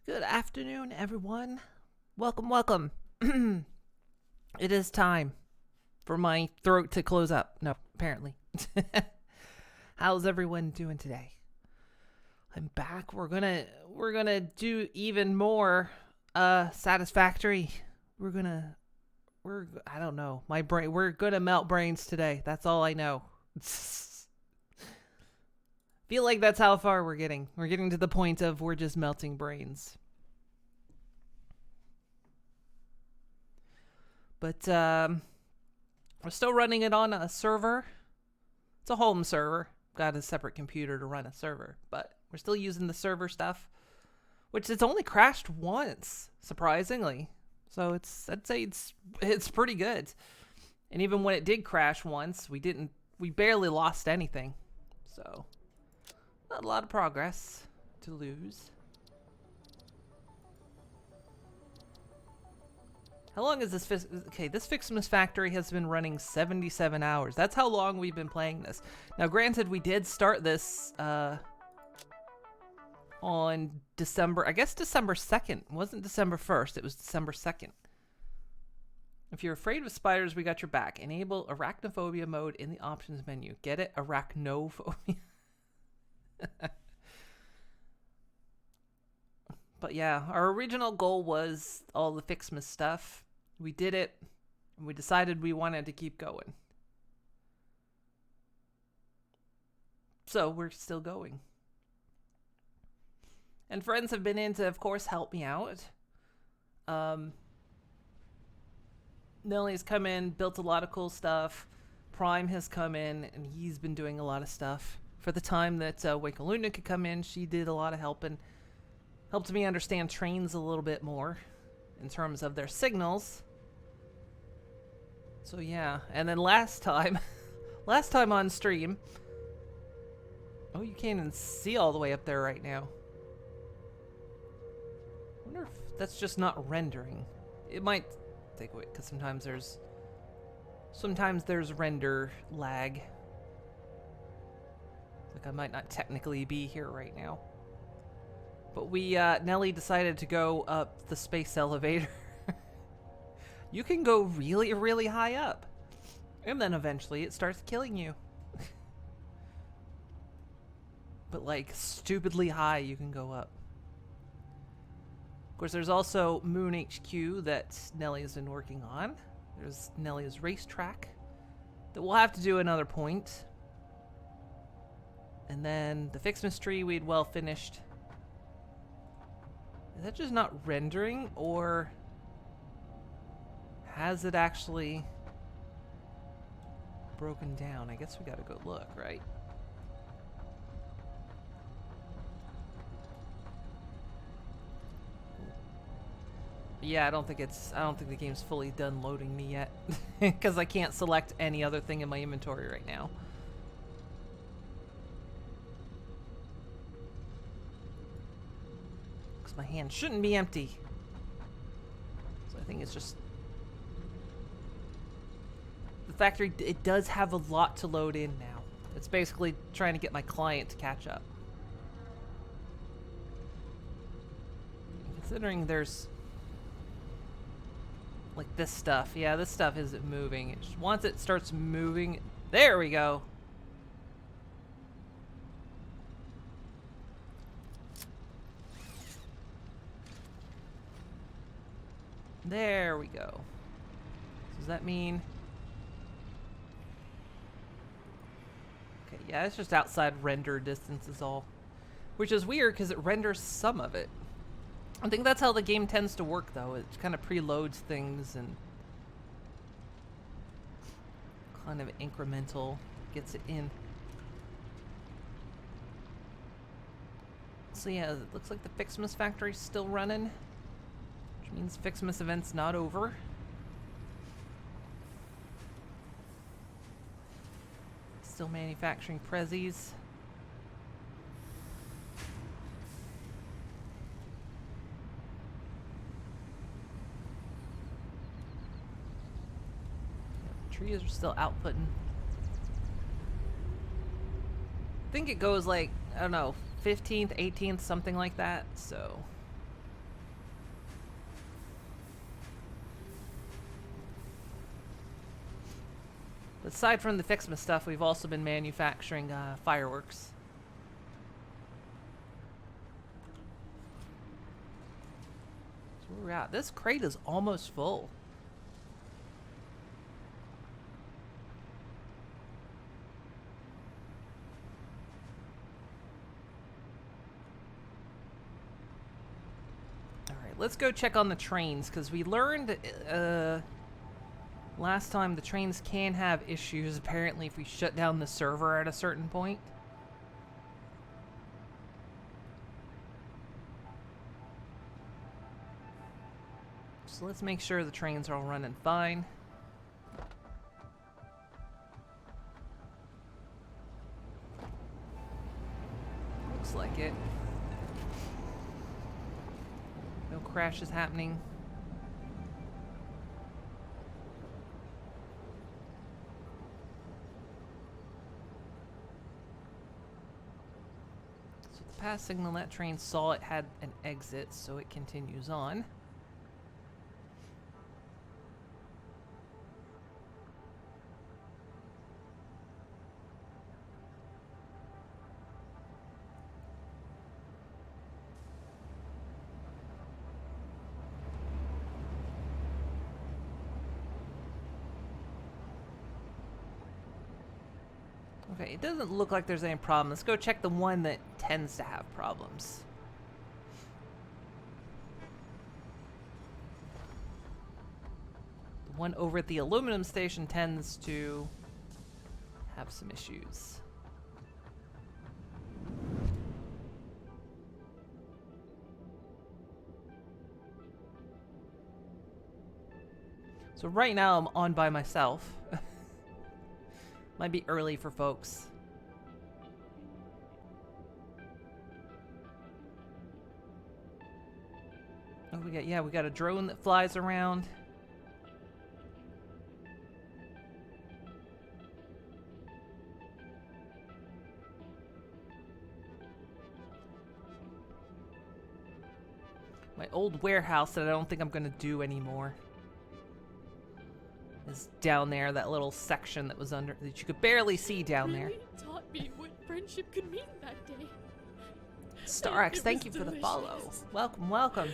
Good afternoon, everyone. Welcome, welcome. It is time for my throat to close up. No, apparently. How's everyone doing today? I'm back. We're gonna do even more satisfactory. I don't know. We're gonna melt brains today. That's all I know. Feel like that's how far we're getting. We're getting to the point of we're just melting brains. But we're still running it on a server. It's a home server. Got a separate computer to run a server, but we're still using the server stuff, which it's only crashed once, surprisingly. So I'd say it's pretty good. And even when it did crash once, we barely lost anything. So not a lot of progress to lose. How long is this? This Ficsmas factory has been running 77 hours. That's how long we've been playing this. Now, granted, we did start this on December 2nd. It wasn't December 1st. It was December 2nd. If you're afraid of spiders, we got your back. Enable arachnophobia mode in the options menu. Get it? Arachnophobia. But yeah, our original goal was all the Ficsmas stuff. We did it, and we decided we wanted to keep going. So we're still going. And friends have been in to, of course, help me out. Nelly's come in, built a lot of cool stuff. Prime has come in, and he's been doing a lot of stuff. For the time that Wakaluna could come in, she did a lot of helping. Helped me understand trains a little bit more in terms of their signals. So yeah, and then last time on stream, oh, you can't even see all the way up there right now. I wonder if that's just not rendering. It might take away, because sometimes there's render lag. Like I might not technically be here right now. But Nelly decided to go up the space elevator. You can go really, really high up. And then eventually it starts killing you. But like stupidly high you can go up. Of course, there's also Moon HQ that Nelly has been working on. There's Nelly's racetrack that we'll have to do another point. And then the Ficsmas tree we'd well finished. Is that just not rendering, or has it actually broken down? I guess we gotta go look, right? Yeah, I don't think the game's fully done loading me yet, because I can't select any other thing in my inventory right now. My hand shouldn't be empty. So I think it's just the factory. It does have a lot to load in now. It's basically trying to get my client to catch up. Considering there's like this stuff. Yeah, this stuff isn't moving. Once it starts moving, there we go. There we go. Does that mean... Okay, yeah, it's just outside render distance is all. Which is weird because it renders some of it. I think that's how the game tends to work, though. It kind of preloads things and kind of incremental gets it in. So yeah, it looks like the Ficsmas factory's still running. Means Ficsmas event's not over. Still manufacturing prezzies. Trees are still outputting. I think it goes like, I don't know, 15th, 18th, something like that, so Aside from the Ficsmas stuff, we've also been manufacturing fireworks. So where we're at. This crate is almost full. Alright, let's go check on the trains, because we learned last time the trains can have issues, apparently, if we shut down the server at a certain point. So let's make sure the trains are all running fine. Looks like it. No crashes happening. So the pass signal, that train saw it had an exit, so it continues on. Okay, it doesn't look like there's any problem. Let's go check the one that tends to have problems. The one over at the aluminum station tends to have some issues. So right now I'm on by myself. Might be early for folks. Oh, we got a drone that flies around. My old warehouse that I don't think I'm gonna do anymore is down there, that little section that was under, that you could barely see down there. Really taught me what friendship could mean that day. Starax, thank you for the follow. Welcome, welcome.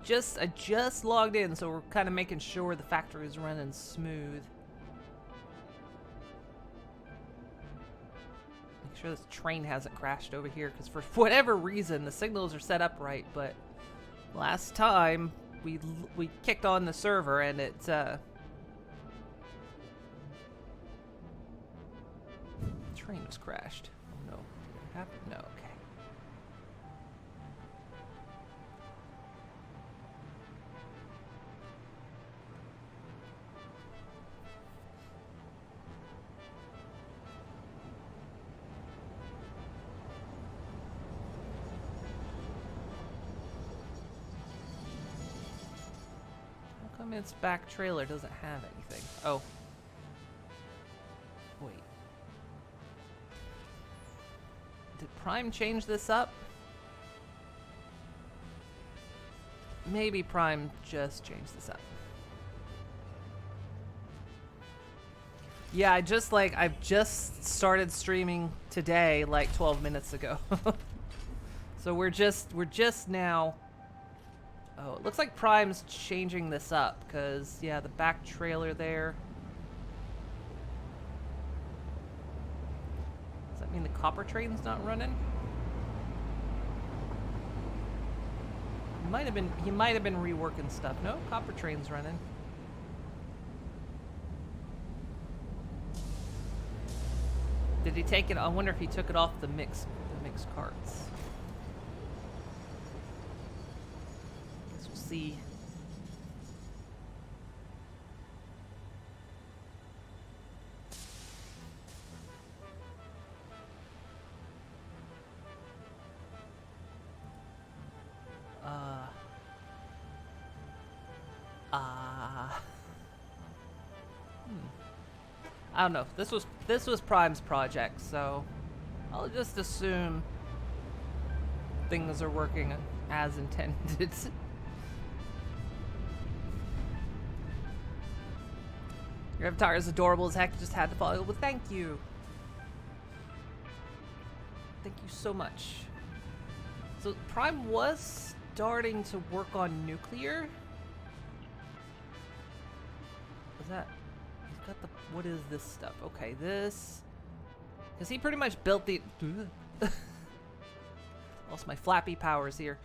I just logged in, so we're kind of making sure the factory is running smooth. Make sure this train hasn't crashed over here, because for whatever reason the signals are set up right, but last time we kicked on the server and it train was crashed. Oh no, did it happen? No, okay. Its back trailer doesn't have anything. Oh. Wait. Did Prime change this up? Maybe Prime just changed this up. Yeah, I've just started streaming today, like 12 minutes ago. So we're just now. Oh, it looks like Prime's changing this up, because, yeah, the back trailer there. Does that mean the copper train's not running? He might have been reworking stuff. No, copper train's running. Did he take it? I wonder if he took it off the mix carts. See. I don't know. This was Prime's project, so I'll just assume things are working as intended. Your avatar is adorable as heck. Just had to follow with thank you. Thank you so much. So Prime was starting to work on nuclear. Was that? He's got the. What is this stuff? Okay, this. Because he pretty much built the. Lost my flappy powers here.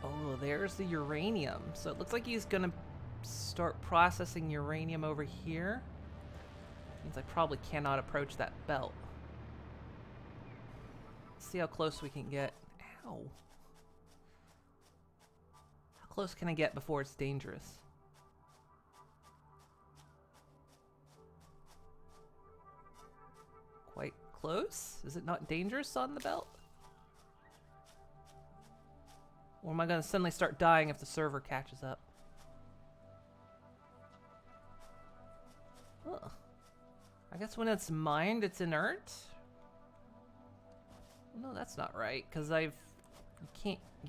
Oh, there's the uranium. So it looks like he's gonna start processing uranium over here. Means I probably cannot approach that belt. Let's see how close we can get. Ow. How close can I get before it's dangerous? Quite close? Is it not dangerous on the belt? Or am I going to suddenly start dying if the server catches up? Ugh. I guess when it's mined, it's inert? No, that's not right, because you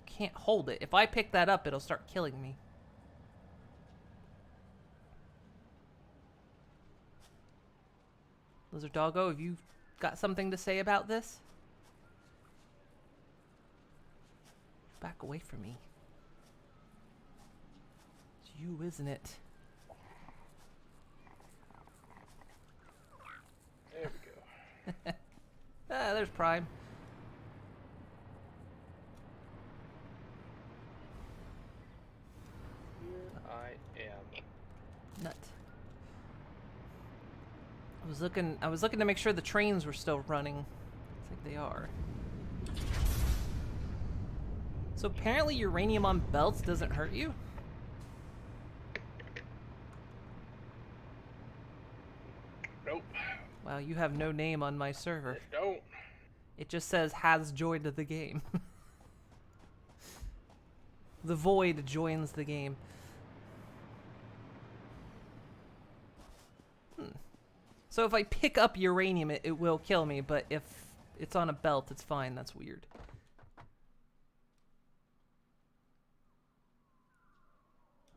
can't hold it. If I pick that up, it'll start killing me. Lizard Doggo, have you got something to say about this? Back away from me. It's you, isn't it? There we go. Ah, there's Prime. Here I am. Nut. I was looking to make sure the trains were still running. Looks like they are. So apparently uranium on belts doesn't hurt you? Nope. Wow, you have no name on my server. It don't. It just says has joined the game. The void joins the game. So if I pick up uranium, it will kill me, but if it's on a belt, it's fine. That's weird.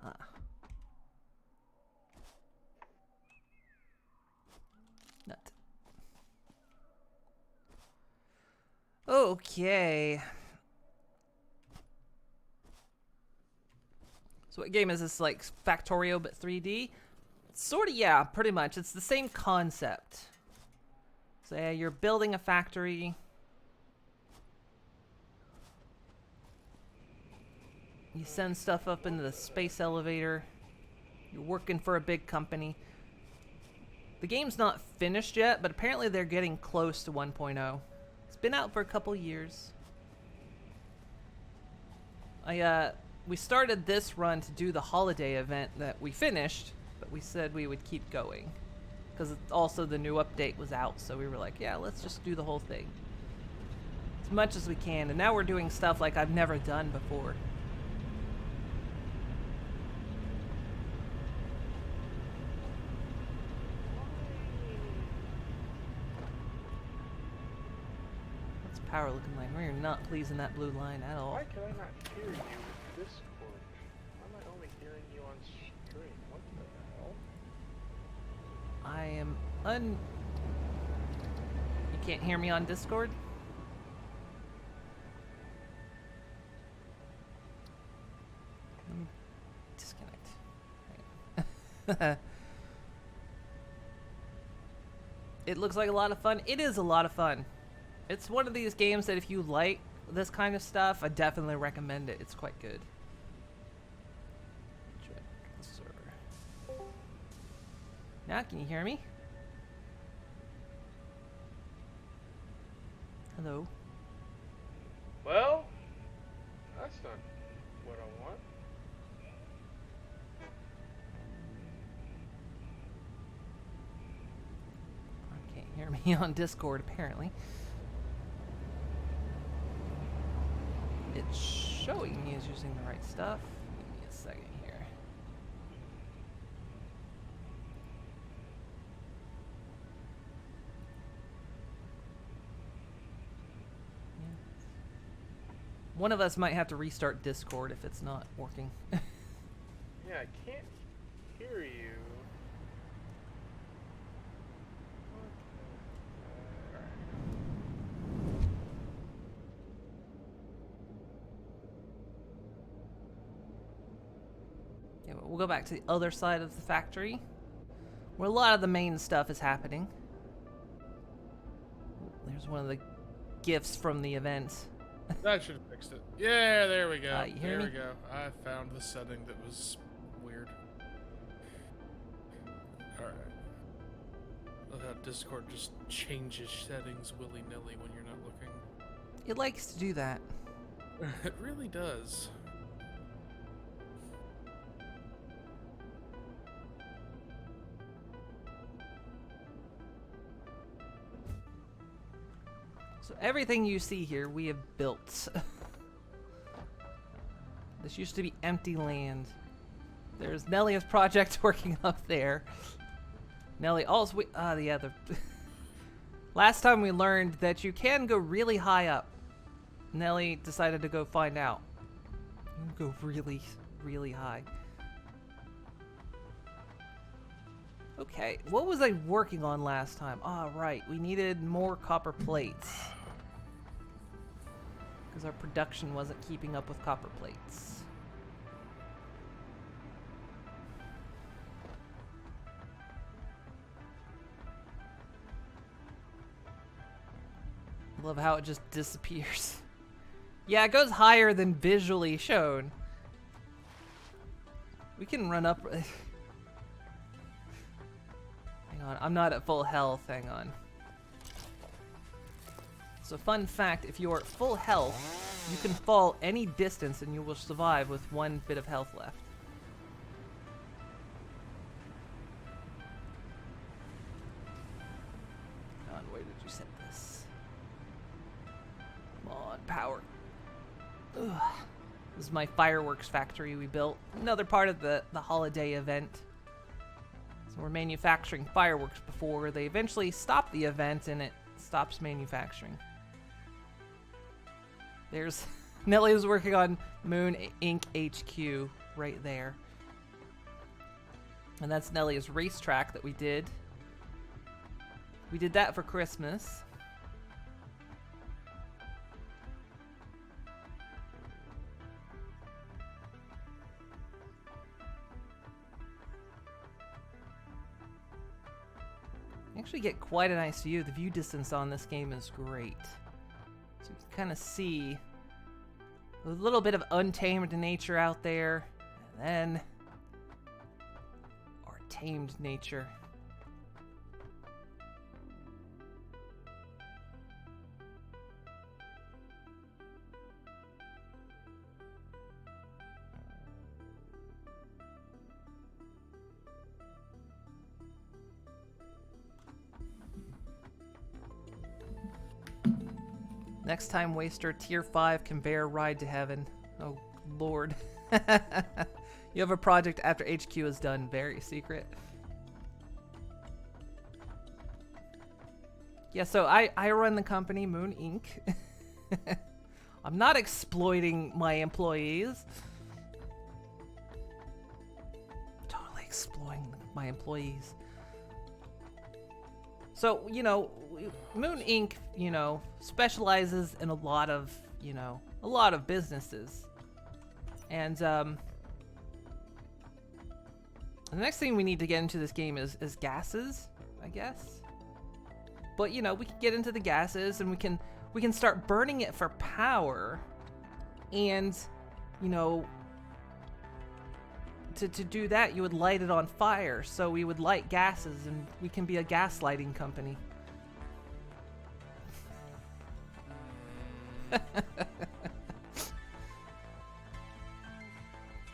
Ah. Nut. Okay. So what game is this, like Factorio but 3D? Sort of, yeah, pretty much. It's the same concept. So yeah, you're building a factory. You send stuff up into the space elevator. You're working for a big company. The game's not finished yet, but apparently they're getting close to 1.0. It's been out for a couple years. We started this run to do the holiday event that we finished, but we said we would keep going. Because also the new update was out, so we were like, yeah, let's just do the whole thing. As much as we can, and now we're doing stuff like I've never done before. What's power looking like? We're not pleasing that blue line at all. Why can I not hear you in Discord? Why am I only hearing you on stream? What the hell? I am You can't hear me on Discord? Let me disconnect. It looks like a lot of fun. It is a lot of fun. It's one of these games that if you like this kind of stuff, I definitely recommend it. It's quite good. Check the server. Now, can you hear me? Hello? Well, that's not what I want. I can't hear me on Discord, apparently. It's showing me as using the right stuff. Give me a second here. One of us might have to restart Discord if it's not working. Yeah, I can't hear you. Yeah, but we'll go back to the other side of the factory, where a lot of the main stuff is happening. There's one of the gifts from the event. That should have fixed it. Yeah, there we go. You hear There me? we go. I found the setting that was weird. Alright. Love how Discord just changes settings willy-nilly when you're not looking. It likes to do that. It really does. So everything you see here, we have built. This used to be empty land. There's Nelia's project working up there. Nelly also, the other. Last time we learned that you can go really high up. Nelly decided to go find out. You can go really, really high. Okay, what was I working on last time? Ah, right, we needed more copper plates. Because our production wasn't keeping up with copper plates. Love how it just disappears. Yeah, it goes higher than visually shown. We can run up. Hang on, I'm not at full health. Hang on. So fun fact, if you're at full health, you can fall any distance and you will survive with 1 bit of health left. Hang on, where did you set this? Come on, power. Ugh. This is my fireworks factory we built. Another part of the holiday event. So we're manufacturing fireworks before they eventually stop the event and it stops manufacturing. There's Nelly was working on Moon Inc. HQ right there. And that's Nelly's racetrack that we did. We did that for Christmas. You actually get quite a nice view. The view distance on this game is great. So you can kind of see a little bit of untamed nature out there, and then our tamed nature. Next time, Waster Tier 5 conveyor ride to heaven. Oh, Lord. You have a project after HQ is done. Very secret. Yeah, so I run the company, Moon Inc. I'm not exploiting my employees. Totally exploiting my employees. So, you know, Moon Inc., you know, specializes in a lot of businesses. And the next thing we need to get into this game is gases, I guess. But, you know, we can get into the gases and we can start burning it for power. And, you know, to do that, you would light it on fire. So we would light gases and we can be a gas lighting company.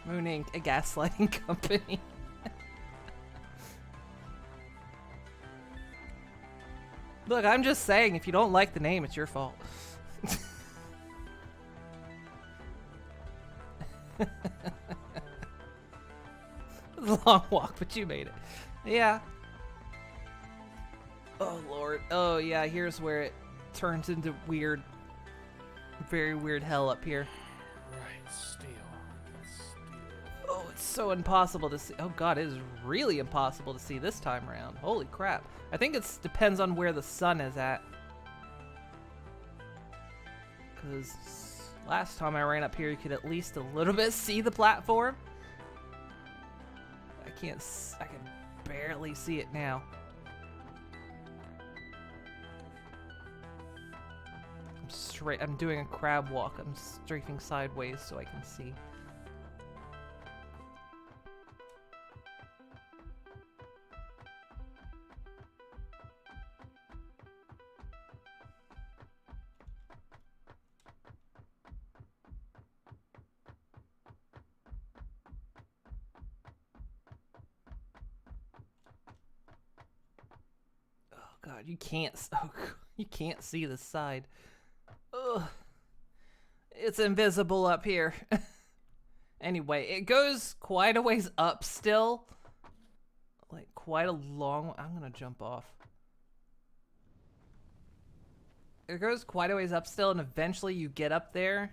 Moon Inc., a gas lighting company. Look, I'm just saying, if you don't like the name, it's your fault. It was a long walk, but you made it. Yeah. Oh, Lord. Oh, yeah, here's where it turns into weird very weird hell up here. Right, steel. Oh, it's so impossible to see. Oh god, it is really impossible to see this time around. Holy crap. I think it depends on where the sun is at. Because last time I ran up here, you could at least a little bit see the platform. I can barely see it now. I'm doing a crab walk. I'm strafing sideways so I can see. Oh god, you can't see the side. Ugh. It's invisible up here. Anyway, it goes quite a ways up still. Like, quite a long... I'm gonna jump off. It goes quite a ways up still, and eventually you get up there.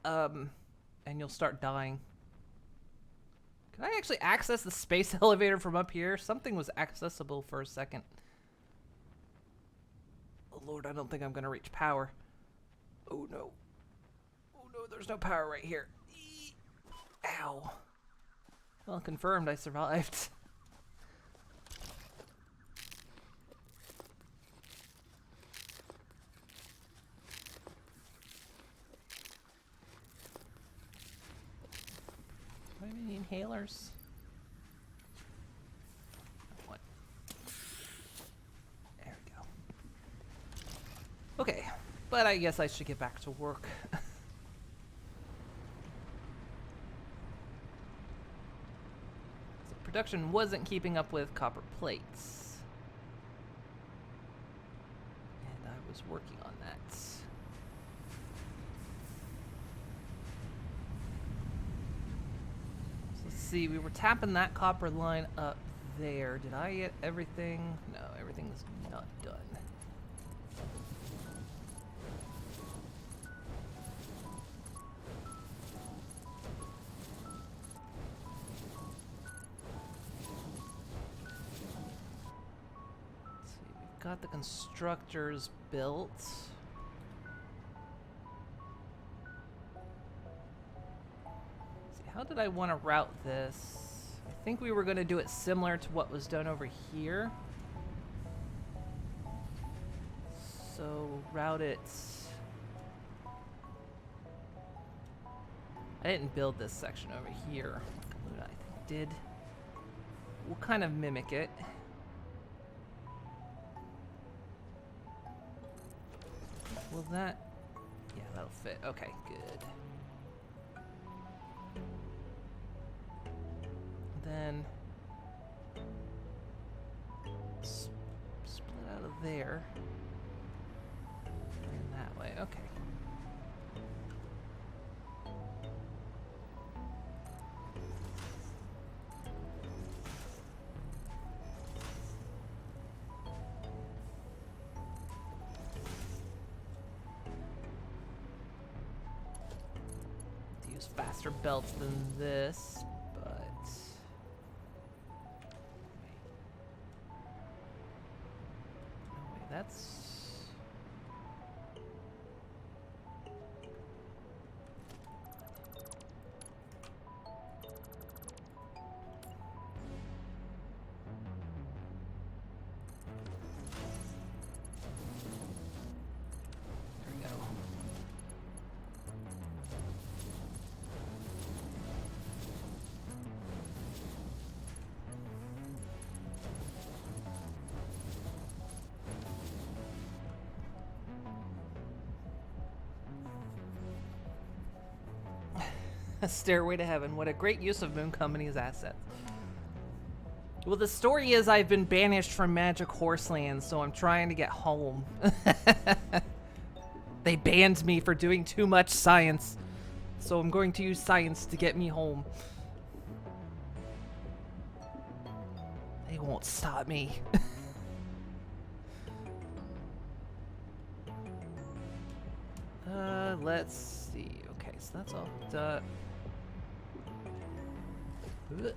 And you'll start dying. Can I actually access the space elevator from up here? Something was accessible for a second. Oh lord, I don't think I'm gonna reach power. Oh no. Oh no, there's no power right here. Ow. Well, confirmed I survived. Do I have any inhalers? What? There we go. Okay, but I guess I should get back to work. So production wasn't keeping up with copper plates. And I was working on that. Let's see, we were tapping that copper line up there. Did I get everything? No, everything's not done. Let's see, we've got the constructors built. How did I want to route this? I think we were going to do it similar to what was done over here. So route it. I didn't build this section over here. I did. We'll kind of mimic it. Will that? Yeah, that'll fit. Okay, good. Then split out of there and that way. Okay. Use faster belts than this. That's... There we go. A stairway to heaven. What a great use of Moon Company's assets. Well, the story is I've been banished from Magic Horseland, so I'm trying to get home. They banned me for doing too much science, so I'm going to use science to get me home. They won't stop me. let's see. Okay, so that's all done. Okay.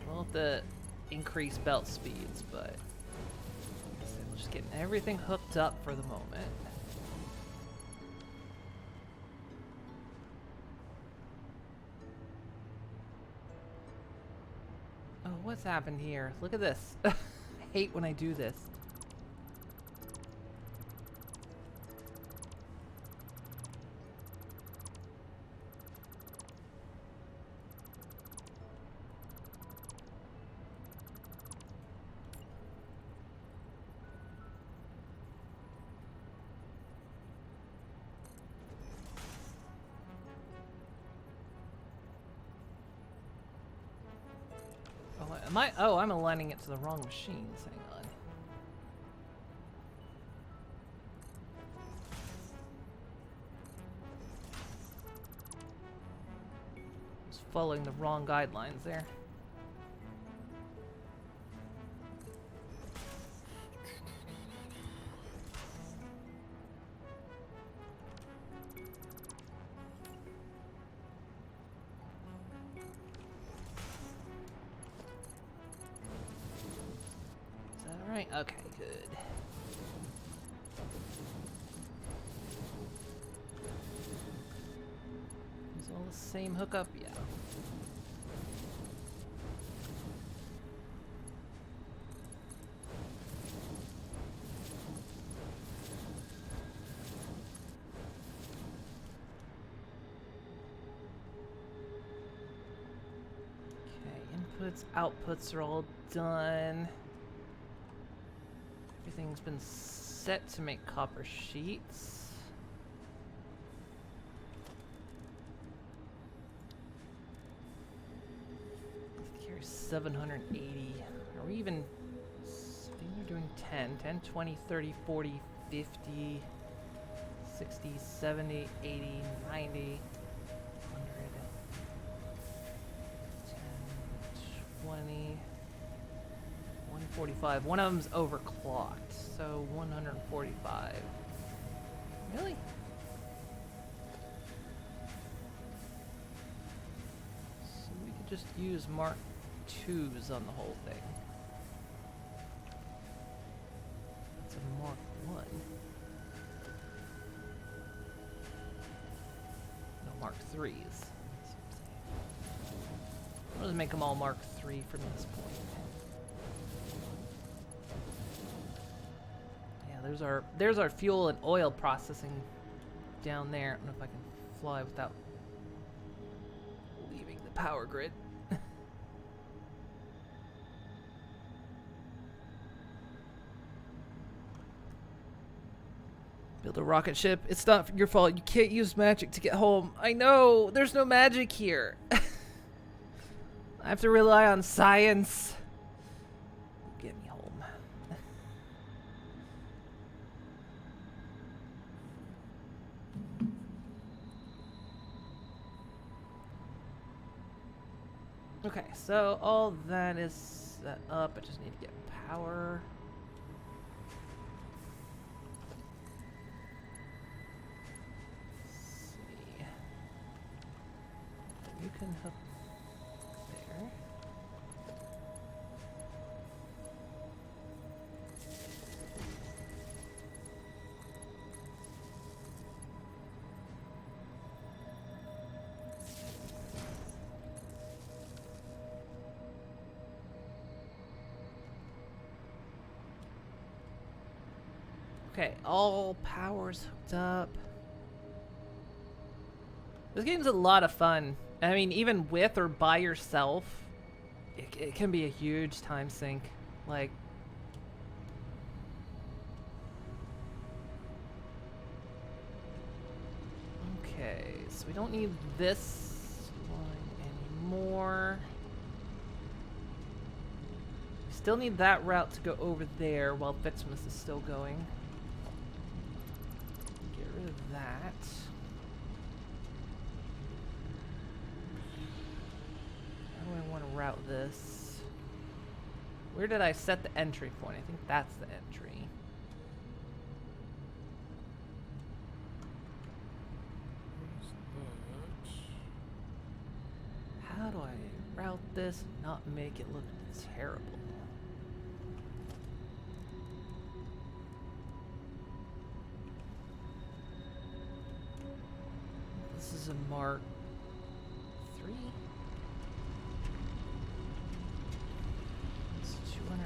Well, the increased belt speeds, but like I said, we're just getting everything hooked up for the moment. Oh, what's happened here? Look at this. I hate when I do this. Oh, am I? Oh, I'm aligning it to the wrong machines. Hang on. Just following the wrong guidelines there. Right, okay, good. Is all the same hookup? Yeah. Okay, inputs, outputs are all done. Everything's been set to make copper sheets. Carry 780. Are we even... I think we're doing 10, 20, 30, 40, 50, 60, 70, 80, 90, 100, 10, 20... 145. One of them's overclocked, so 145. Really? So we could just use Mark IIs on the whole thing. That's a Mark 1. No, Mark 3s. I'll just make them all Mark 3 from this point. There's our fuel and oil processing down there. I don't know if I can fly without leaving the power grid. Build a rocket ship. It's not your fault. You can't use magic to get home. I know. There's no magic here. I have to rely on science. Get me home. Okay, so all that is set up. I just need to get power. Let's see. You can hook there. Okay, all power's hooked up. This game's a lot of fun. I mean, even with or by yourself, it can be a huge time sink. Like, okay, so we don't need this line anymore. We still need that route to go over there while Ficsmas is still going. Get rid of that. How do I want to route this? Where did I set the entry point? I think that's the entry. How do I route this and not make it look terrible? This is a Mark 3. It's 200.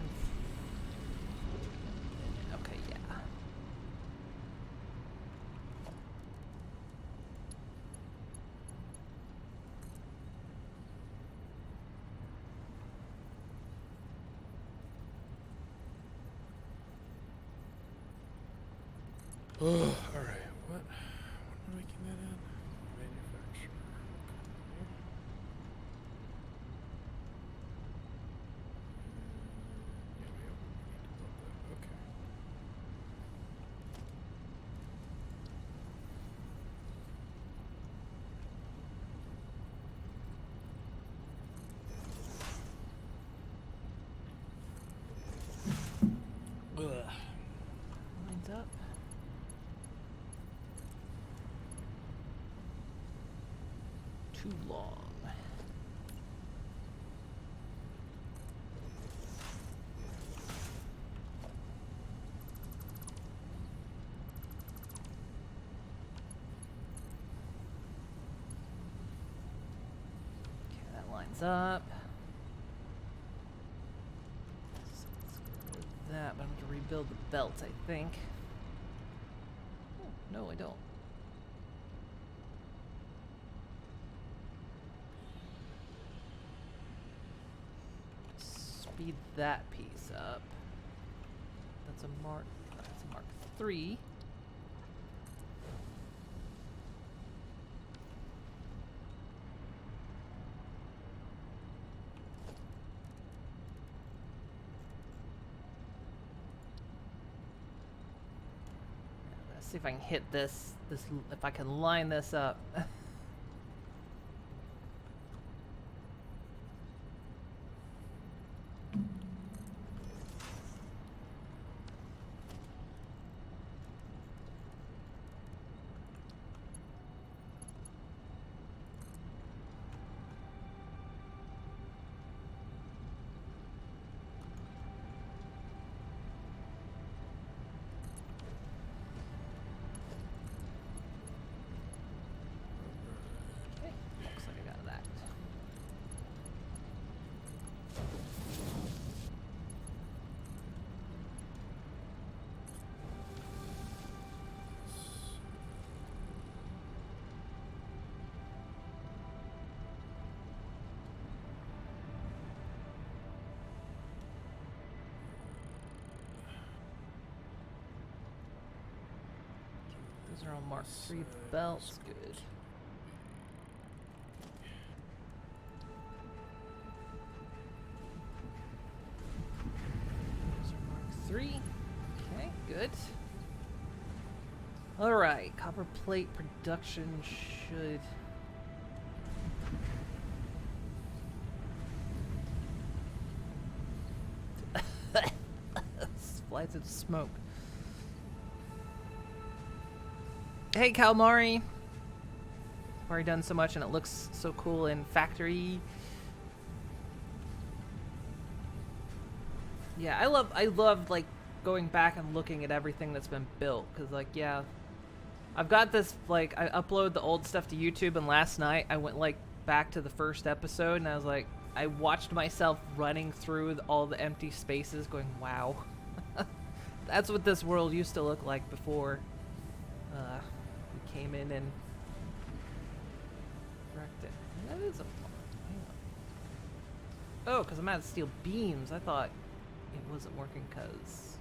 Okay, yeah. Oh, all right. What am I making that in? Manufacturer. Okay. Yeah, we need to build that. Okay. Ugh. Lines up. Too long. Okay, that lines up. So let's go with that, but I'm going to rebuild the belt, I think. Oh, no, I don't. Speed that piece up. That's a Mark 3. Let's see if I can hit this if I can line this up. Okay, looks like I got that. Those are all Mark 3 belts. Good. Those are Mark 3. Okay, good. Alright, copper plate production should... Flies of smoke. Hey, Calamari. I've already done so much and it looks so cool in factory. Yeah, I love like going back and looking at everything that's been built, because like, yeah, I've got this, like, I upload the old stuff to YouTube, and last night I went like back to the first episode and I was like, I watched myself running through all the empty spaces going, wow. That's what this world used to look like before we came in and wrecked it. That is a... Hang on. Oh, because I'm out of steel beams. I thought it wasn't working because...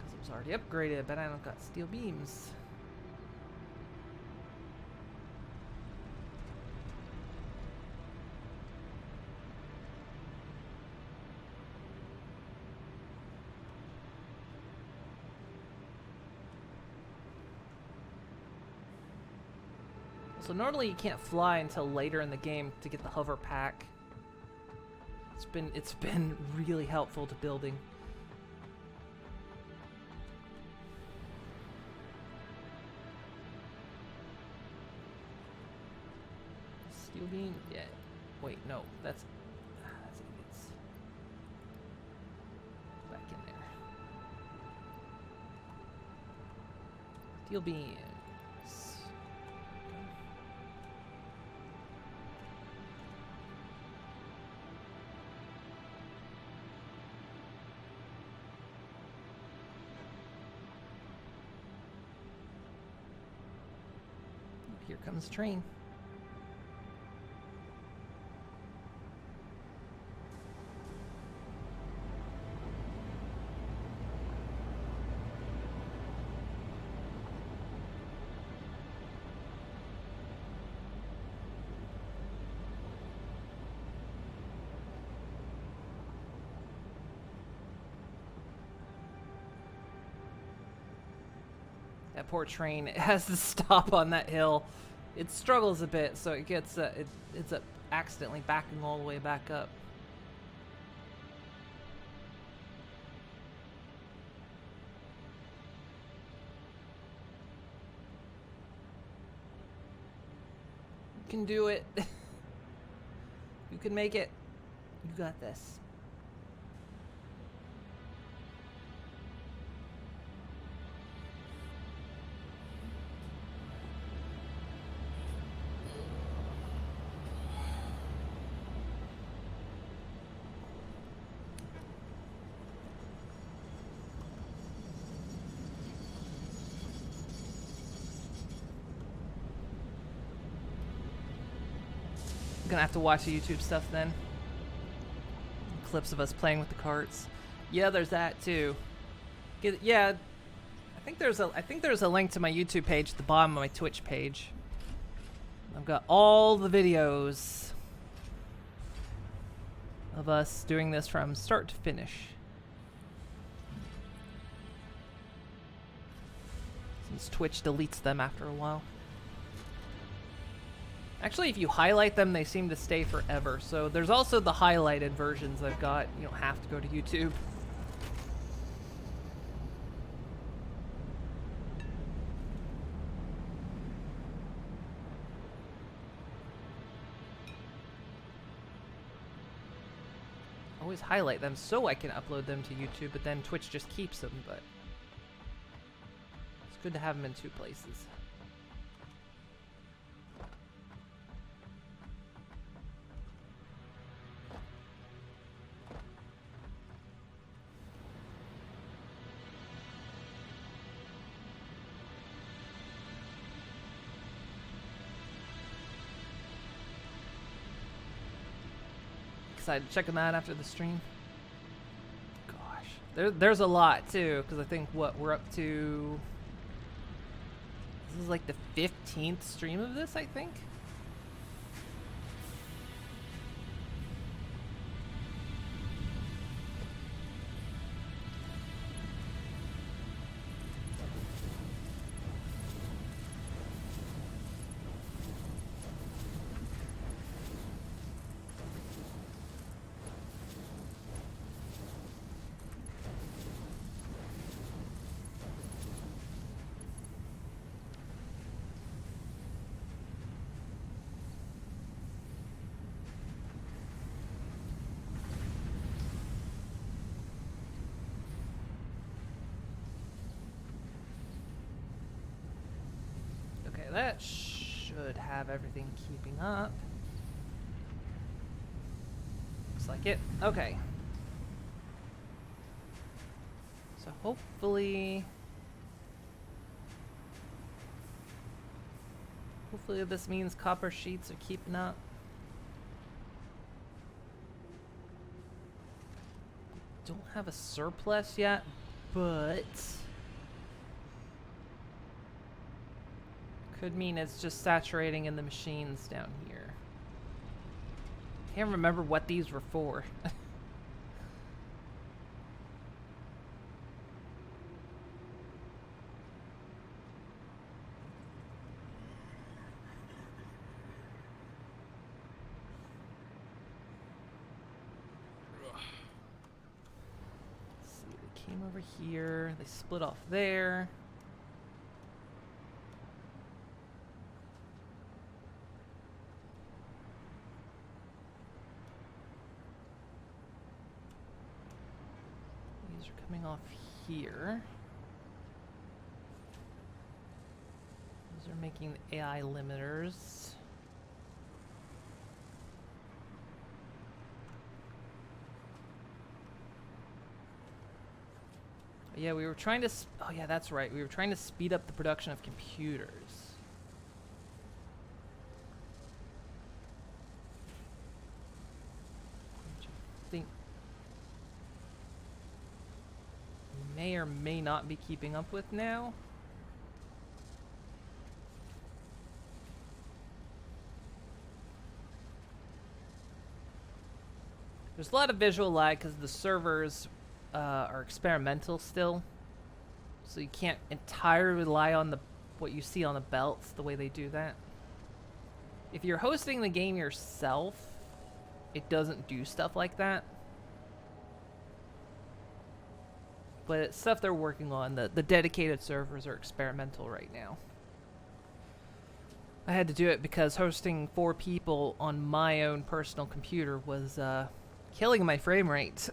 I'm was already upgraded, but I don't got steel beams. So normally you can't fly until later in the game to get the hover pack. It's been really helpful to building. Steel beam? Yeah. Wait, no, that's idiots. Back in there. Steel beams. Here comes the train. That poor train, it has to stop on that hill. It struggles a bit, so it gets it's accidentally backing all the way back up. You can do it. You can make it. You got this. Gonna have to watch the YouTube stuff then. Clips of us playing with the carts. Yeah, there's that too. Yeah, I think there's a link to my YouTube page at the bottom of my Twitch page. I've got all the videos of us doing this from start to finish. Since Twitch deletes them after a while. Actually, if you highlight them, they seem to stay forever. So there's also the highlighted versions I've got. You don't have to go to YouTube. I always highlight them so I can upload them to YouTube, but then Twitch just keeps them. But it's good to have them in two places. Excited to check them out after the stream. Gosh, there's a lot too, because I think we're up to. This is like the 15th stream of this, I think. That should have everything keeping up. Looks like it. Okay. So hopefully this means copper sheets are keeping up. Don't have a surplus yet, but Could mean it's just saturating in the machines down here. Can't remember what these were for. Came over here, they split off there. These are coming off here. Those are making the AI limiters. Yeah, we were trying to... oh, yeah, that's right. We were trying to speed up the production of computers. Which I think we may or may not be keeping up with now. There's a lot of visual lag because the servers... are experimental still, so you can't entirely rely on what you see on the belts the way they do that. If you're hosting the game yourself, it doesn't do stuff like that. But it's stuff they're working on. The dedicated servers are experimental right now. I had to do it because hosting 4 people on my own personal computer was killing my frame rate.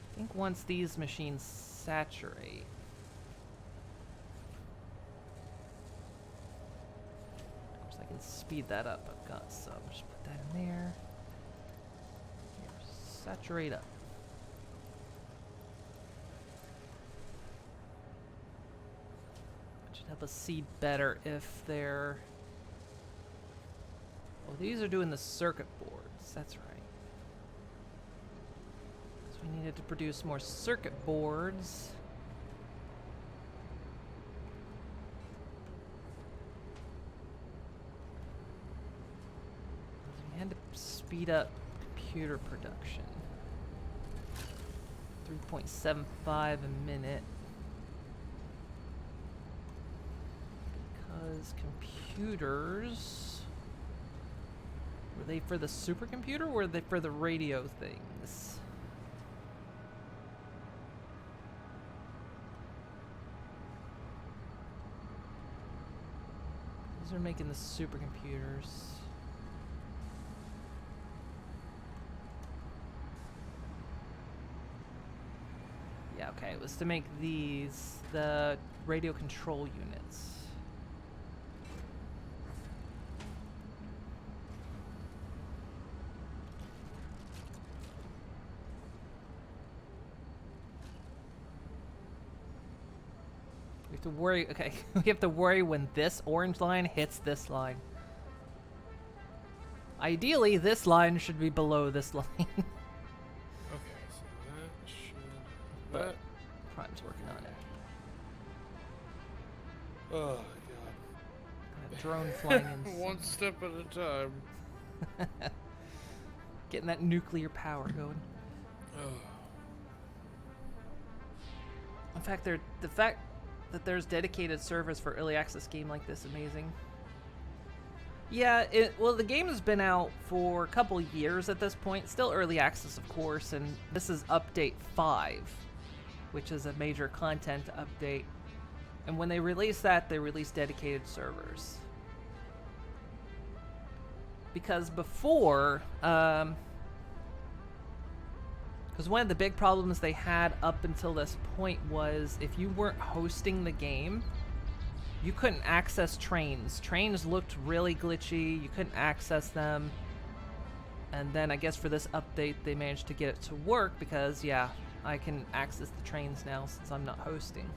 I think once these machines saturate, of course I can speed that up. I've got some. Just put that in there. Here, saturate up. That should help us see better if they're... oh, these are doing the circuit boards. That's right. We needed to produce more circuit boards. We had to speed up computer production. 3.75 a minute. Because computers... were they for the supercomputer or were they for the radio things? They're making the supercomputers. Yeah, okay, it was to make these the radio control units. We have to worry, okay, we have to worry when this orange line hits this line. Ideally, this line should be below this line. Okay, so that should... but Prime's working on it. Oh, That drone flying in. God. One step at a time. Getting that nuclear power going. Oh. In fact, the fact that there's dedicated servers for early access game like this amazing. Yeah, well, the game has been out for a couple years at this point. Still early access, of course, and this is update 5, which is a major content update. And when they release that, they release dedicated servers. Because before, because one of the big problems they had up until this point was if you weren't hosting the game, you couldn't access trains. Trains looked really glitchy, you couldn't access them. And then I guess for this update they managed to get it to work because, yeah, I can access the trains now since I'm not hosting.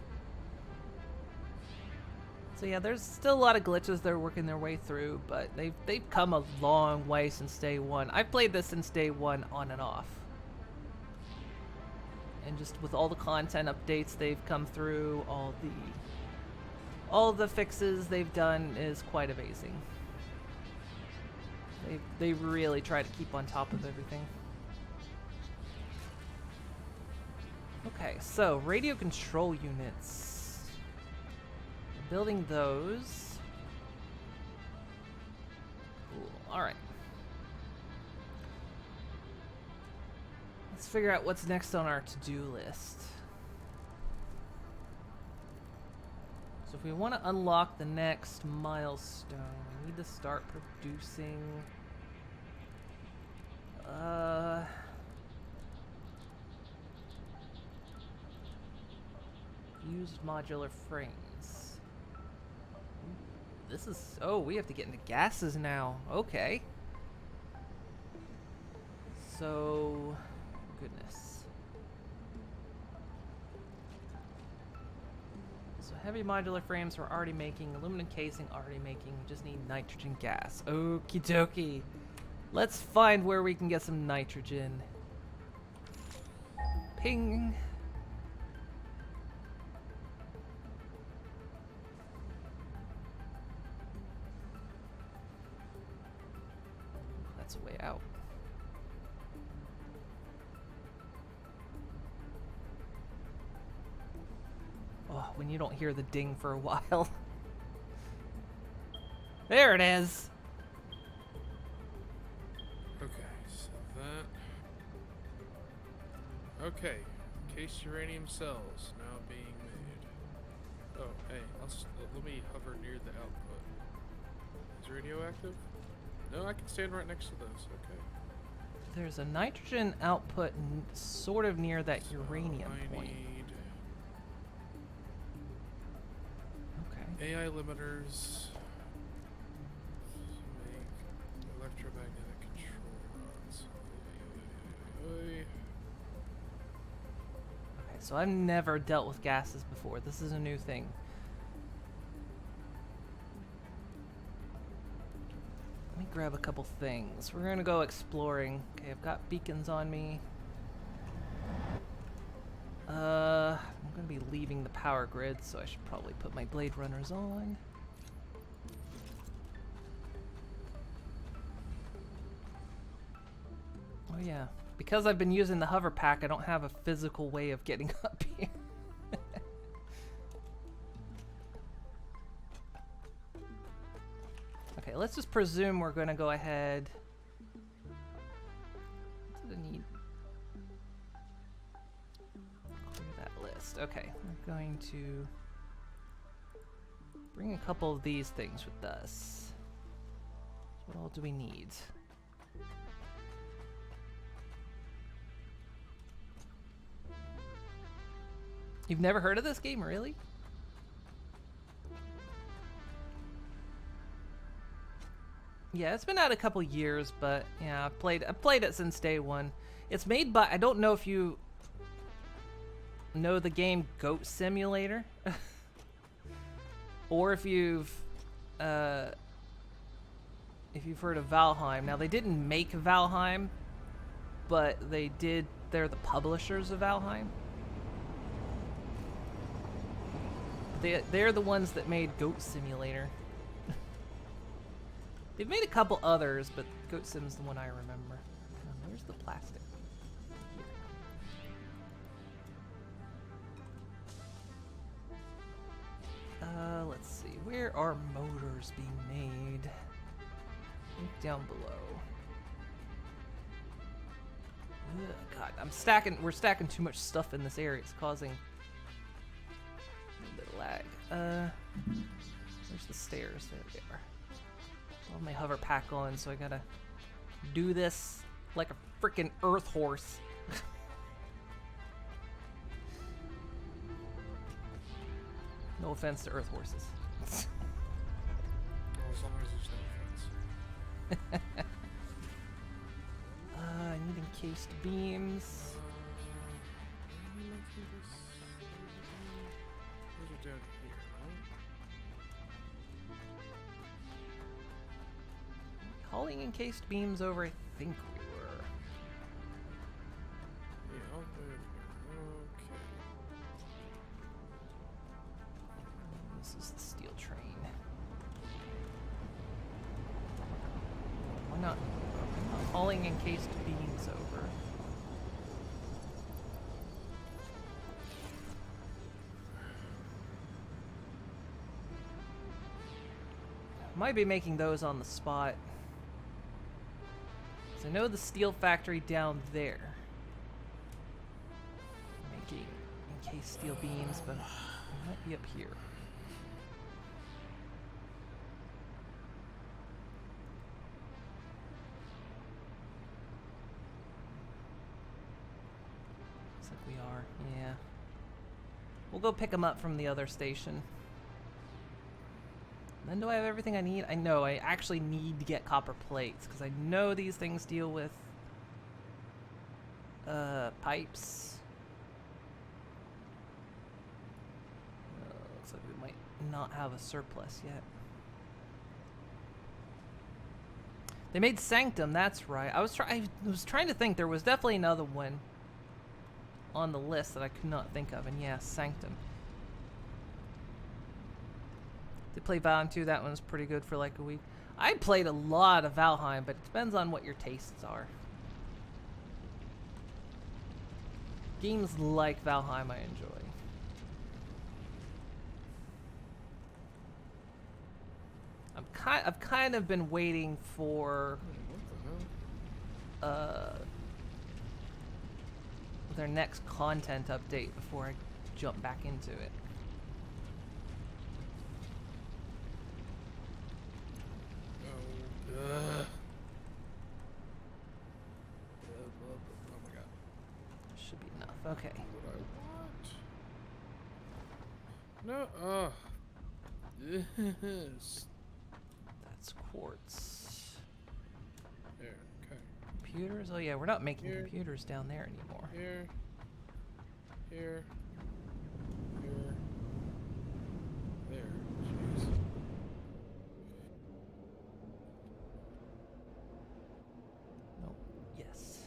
So yeah, there's still a lot of glitches they're working their way through, but they've come a long way since day one. I've played this since day one on and off. And just with all the content updates they've come through, all the fixes they've done is quite amazing. They really try to keep on top of everything. Okay, so radio control units. We're building those. Cool. All right. Let's figure out what's next on our to-do list. So if we want to unlock the next milestone, we need to start producing used modular frames. This is, oh, we have to get into gases now. Okay. So, goodness. So heavy modular frames we're already making, aluminum casing already making, we just need nitrogen gas. Okie dokie. Let's find where we can get some nitrogen. Ping. That's a way out. Oh, when you don't hear the ding for a while. There it is. Okay, so that. Okay, case uranium cells now being made. Oh, hey, let me hover near the output. Is radioactive? No, I can stand right next to those. Okay. There's a nitrogen output sort of near that So uranium I point. need Okay. AI limiters. Make electromagnetic control rods. Okay, so I've never dealt with gases before. This is a new thing. Let me grab a couple things. We're gonna go exploring. Okay, I've got beacons on me. I'm gonna be leaving the power grid, so I should probably put my blade runners on. Oh yeah, because I've been using the hover pack, I don't have a physical way of getting up here. Okay, let's just presume we're gonna go ahead. What do I need? Clear that list. Okay, we're going to bring a couple of these things with us. What all do we need? You've never heard of this game, really? Yeah, it's been out a couple years, but yeah, I've played it since day one. It's made by, I don't know if you know the game Goat Simulator, or if you've heard of Valheim. Now they didn't make Valheim, but they're the publishers of Valheim. They're the ones that made Goat Simulator. They've made a couple others, but Goat Sim's the one I remember. Where's the plastic? Let's see. Where are motors being made? Look down below. Ugh, God, we're stacking too much stuff in this area. It's causing a little bit of lag. Where's the stairs? There they are. I'll have my hover pack on, so I gotta do this like a freaking earth horse. No offense to earth horses. Well, as long as there's no offense. I need encased beams. Those are down here, right? hauling encased beams over? I think we were. Yeah, all the way over here. Okay. This is the steel train. Why not hauling encased beams over? Might be making those on the spot. So I know the steel factory down there. Making encased steel beams, but it might be up here. Looks like we are, yeah. We'll go pick them up from the other station. Then do I have everything I need? I know, I actually need to get copper plates, because I know these things deal with pipes. Looks like we might not have a surplus yet. They made Sanctum, that's right. I was trying to think, there was definitely another one on the list that I could not think of, and yeah, Sanctum. Did play Valheim 2, that one was pretty good for like a week. I played a lot of Valheim, but it depends on what your tastes are. Games like Valheim I enjoy. I've kind of been waiting for What the hell? their next content update before I jump back into it. Oh my god. Should be enough. Okay. What I want. No. Yes. That's quartz. There. Okay. Computers? Oh yeah, we're not making Here. computers down there anymore. Here. Here. There. Jeez. No. Yes.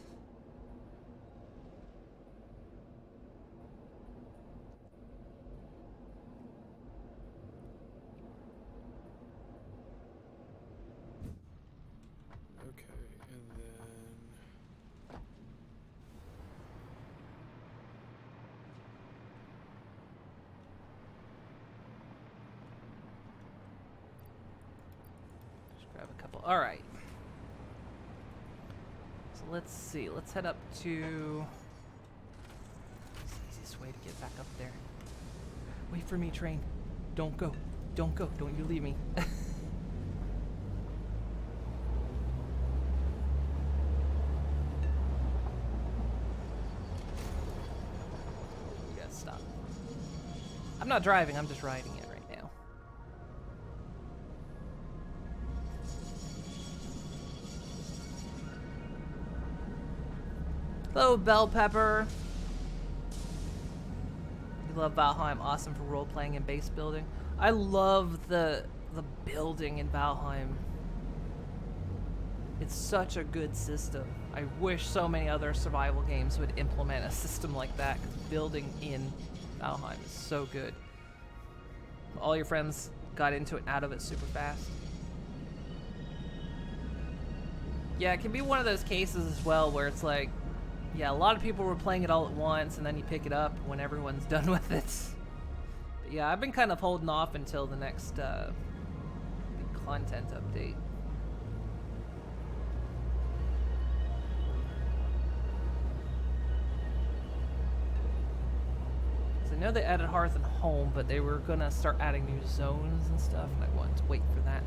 Okay, and then Just grab a couple. All right. So let's see. Let's head up to. What's the easiest way to get back up there? Wait for me, train. Don't go. Don't go. Don't you leave me. We gotta stop. I'm not driving. I'm just riding it right now. Hello, Bell Pepper. You love Valheim, awesome for role playing and base building. I love the building in Valheim. It's such a good system. I wish so many other survival games would implement a system like that, 'cause building in Valheim is so good. All your friends got into it and out of it super fast. Yeah, it can be one of those cases as well where it's like, yeah, a lot of people were playing it all at once, and then you pick it up when everyone's done with it. But yeah, I've been kind of holding off until the next big content update. So I know they added Hearth and Home, but they were gonna start adding new zones and stuff, and I wanted to wait for that.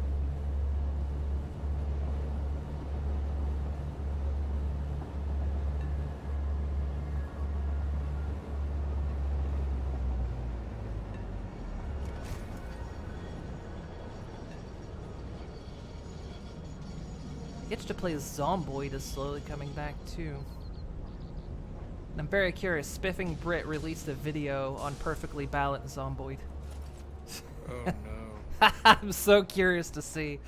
Itch to play Zomboid is slowly coming back too. And I'm very curious, Spiffing Brit released a video on perfectly balanced Zomboid. oh no. I'm so curious to see.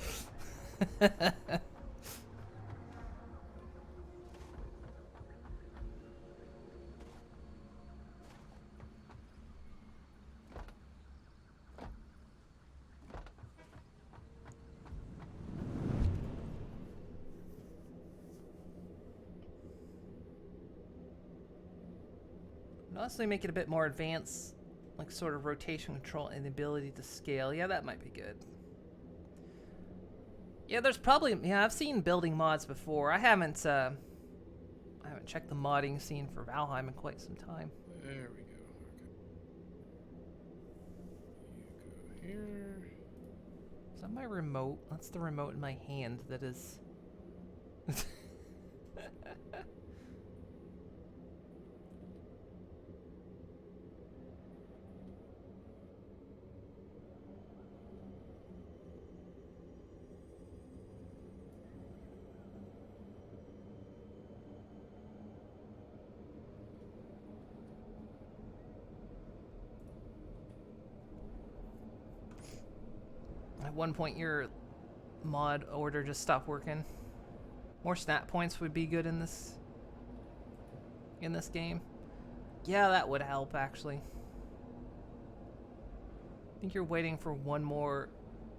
Honestly, make it a bit more advanced, like sort of rotation control and the ability to scale. Yeah, that might be good. Yeah, there's probably, yeah, I've seen building mods before. I haven't checked the modding scene for Valheim in quite some time. There we go. Okay. You go here. Is that my remote? That's the remote in my hand that is... At one point, your mod order just stopped working. More snap points would be good in this game. Yeah, that would help actually. I think you're waiting for one more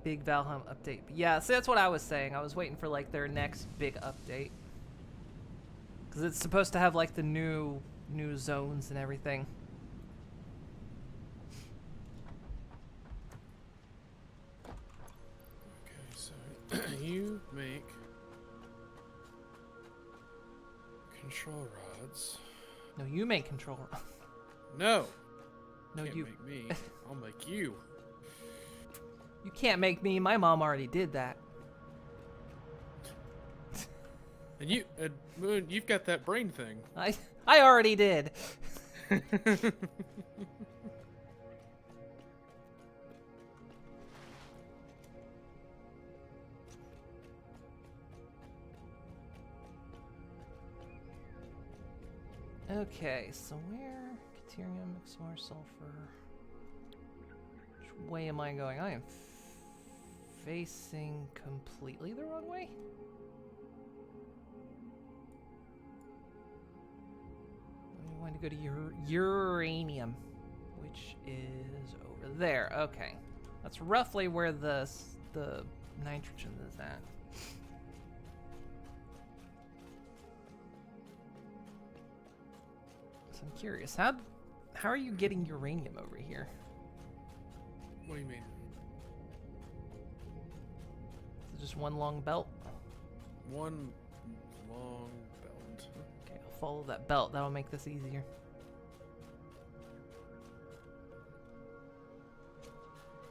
big Valheim update. But yeah, so that's what I was saying. I was waiting for like their next big update. Cuz it's supposed to have like the new zones and everything. Okay, so you make control rods. No, you make control. No. No, Can't you make me. I'll make you. You can't make me. My mom already did that. And you, Moon, you've got that brain thing. I already did. Okay, so where? Deuterium, XOR, sulfur. Which way am I going? I am facing completely the wrong way? I want to go to uranium, which is over there. Okay, that's roughly where the nitrogen is at. So I'm curious, how are you getting uranium over here? What do you mean? Is it just one long belt? One long belt. Okay, I'll follow that belt. That'll make this easier.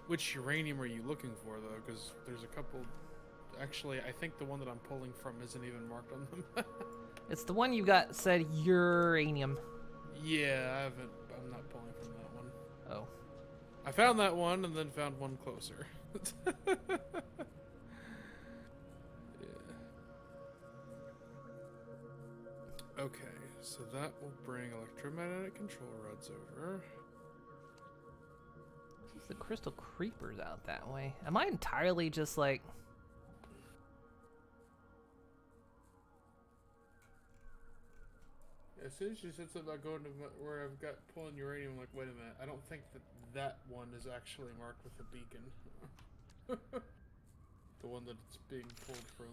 Which uranium are you looking for, though? Because there's a couple... Actually, I think the one that I'm pulling from isn't even marked on the map. It's the one you got said uranium. Yeah, I'm not pulling from that one. Oh. I found that one and then found one closer. Yeah. Okay, so that will bring electromagnetic control rods over. The crystal creepers out that way. Am I entirely just like... As soon as you said something about going to where I've got pulling uranium, I'm like, wait a minute, I don't think that one is actually marked with a beacon. The one that it's being pulled from.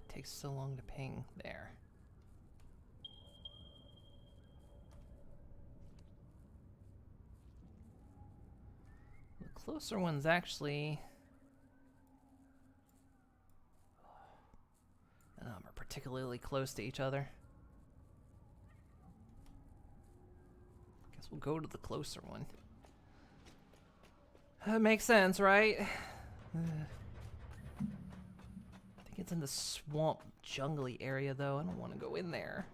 Takes so long to ping there. The closer one's actually... None of them are particularly close to each other. Guess we'll go to the closer one. That makes sense, right? It's in the swamp jungly area though. I don't want to go in there.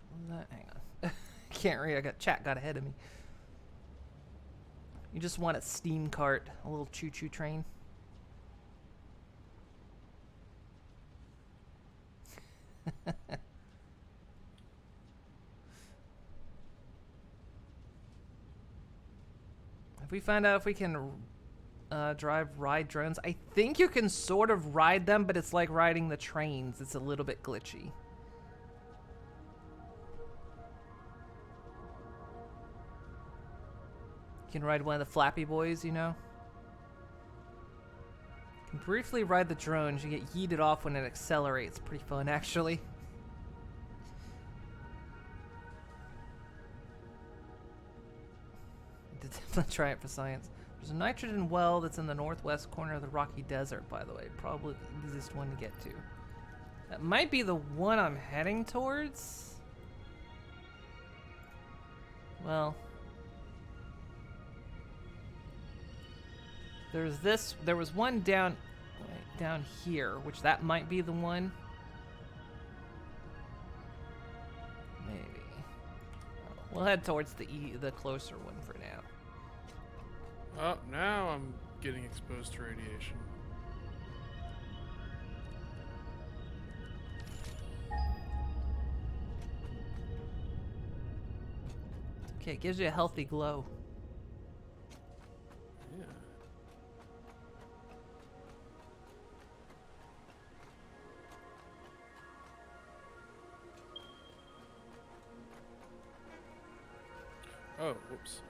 What was that? Hang on. Can't read. I got chat got ahead of me. You just want a steam cart, a little choo-choo train. If we find out if we can ride drones, I think you can sort of ride them, but it's like riding the trains. It's a little bit glitchy. You can ride one of the Flappy Boys, you know? You can briefly ride the drones. You get yeeted off when it accelerates. Pretty fun, actually. Let's try it for science. There's a nitrogen well that's in the northwest corner of the Rocky Desert, by the way. Probably the easiest one to get to. That might be the one I'm heading towards. Well, there was one down here, which that might be the one. Maybe. We'll head towards the closer one for now. Oh, now I'm getting exposed to radiation. Okay, it gives you a healthy glow. Yeah. Oh, whoops.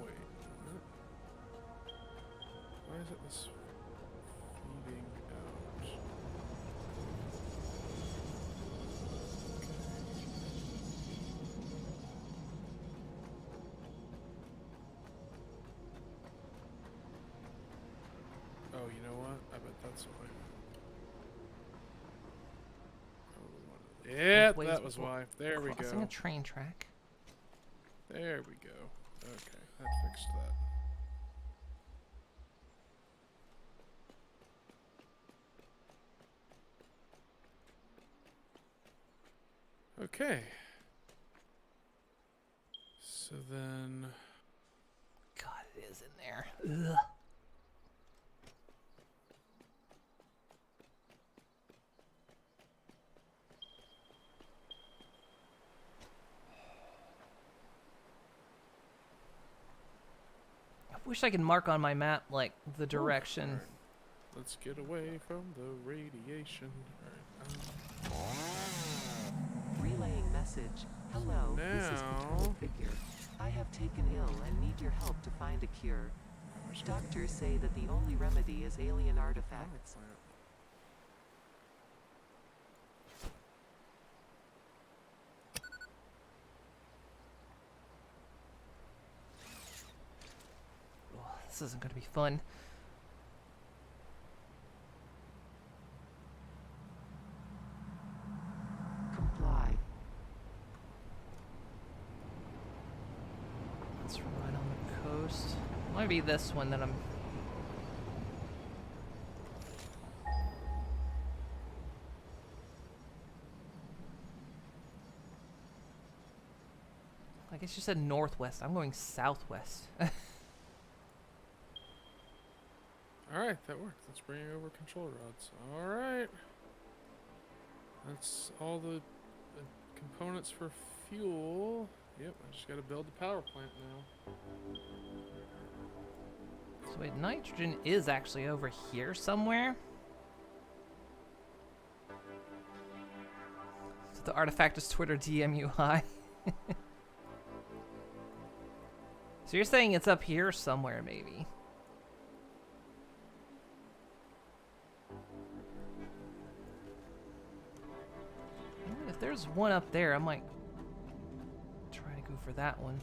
Wait. Why is it this feeding out? Oh, you know what? I bet that's why. Yeah, that was why. There we Crossing go. a train track. There we go. Okay, that fixed that. Okay. So then... God, it is in there. Ugh. I wish I could mark on my map, like, the direction. Alright. Let's get away from the radiation. Relaying message. Hello, this is Control Figure. I have taken ill and need your help to find a cure. Doctors say that the only remedy is alien artifacts. This isn't going to be fun. Comply. Let's ride on the coast. Might be this one that I'm... I guess you said northwest. I'm going southwest. Alright, that worked. Let's bring over control rods. Alright. That's all the components for fuel. Yep, I just gotta build the power plant now. So wait, nitrogen is actually over here somewhere? So the artifact is Twitter DM you hi. So you're saying it's up here somewhere, maybe? If there's one up there, I might try to go for that one.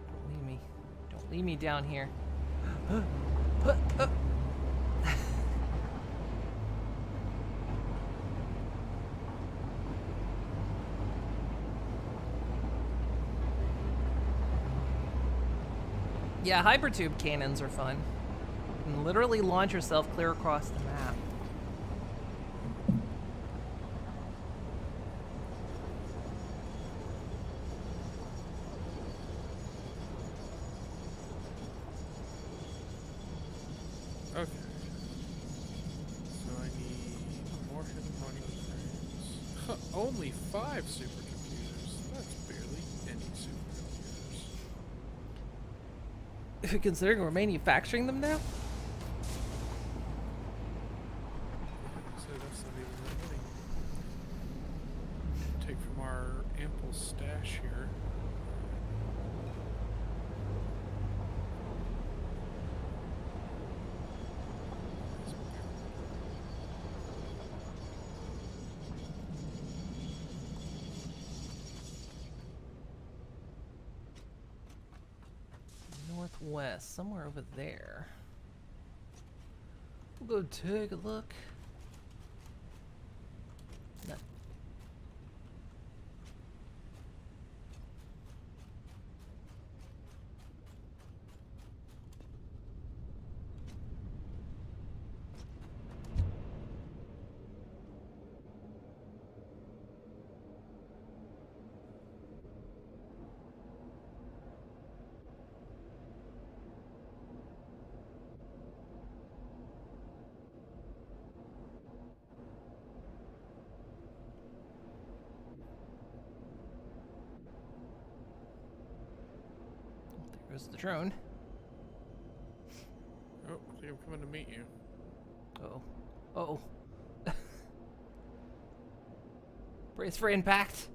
Don't leave me. Don't leave me down here. Yeah, hypertube cannons are fun. You can literally launch yourself clear across the map. Okay. So I need more hidden monument frames. Only 5 supercomputers. That's barely any supercomputer. Considering we're manufacturing them now? So that's not even that many. Take from our ample stash here. Northwest, somewhere over there. We'll go take a look. No. There's the drone. Oh, I think I'm coming to meet you. Oh. Oh. Brace for impact.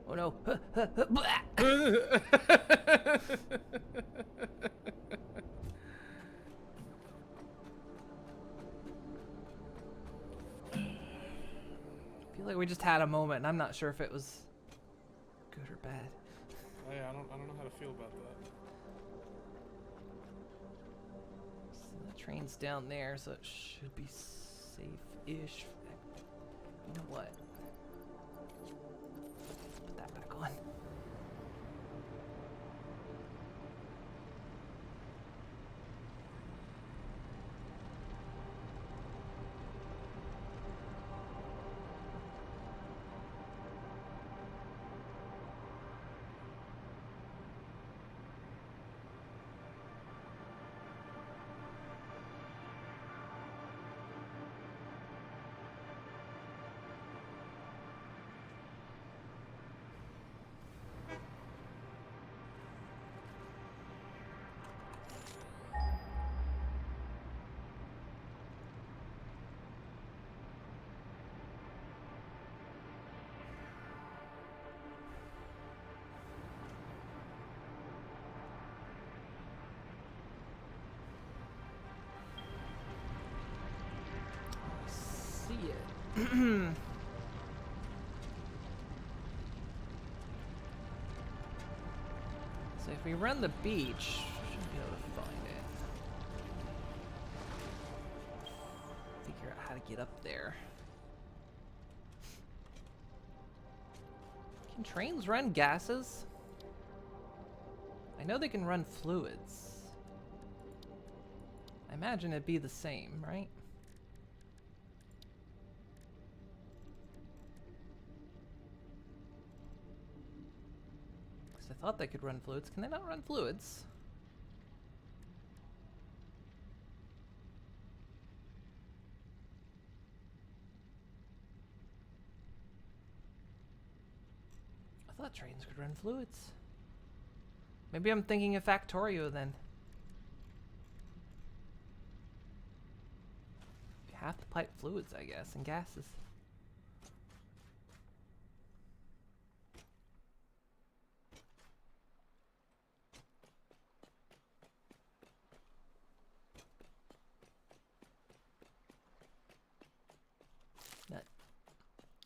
Oh no. I feel like we just had a moment and I'm not sure if it was good or bad. Yeah, I don't know how to feel about that. So the train's down there, so it should be safe-ish. You know what? Put that back on. See it. So if we run the beach, should be able to find it. Figure out how to get up there. Can trains run gases? I know they can run fluids. I imagine it'd be the same, right? I thought they could run fluids. Can they not run fluids? I thought trains could run fluids. Maybe I'm thinking of Factorio then. You have to pipe fluids, I guess, and gases.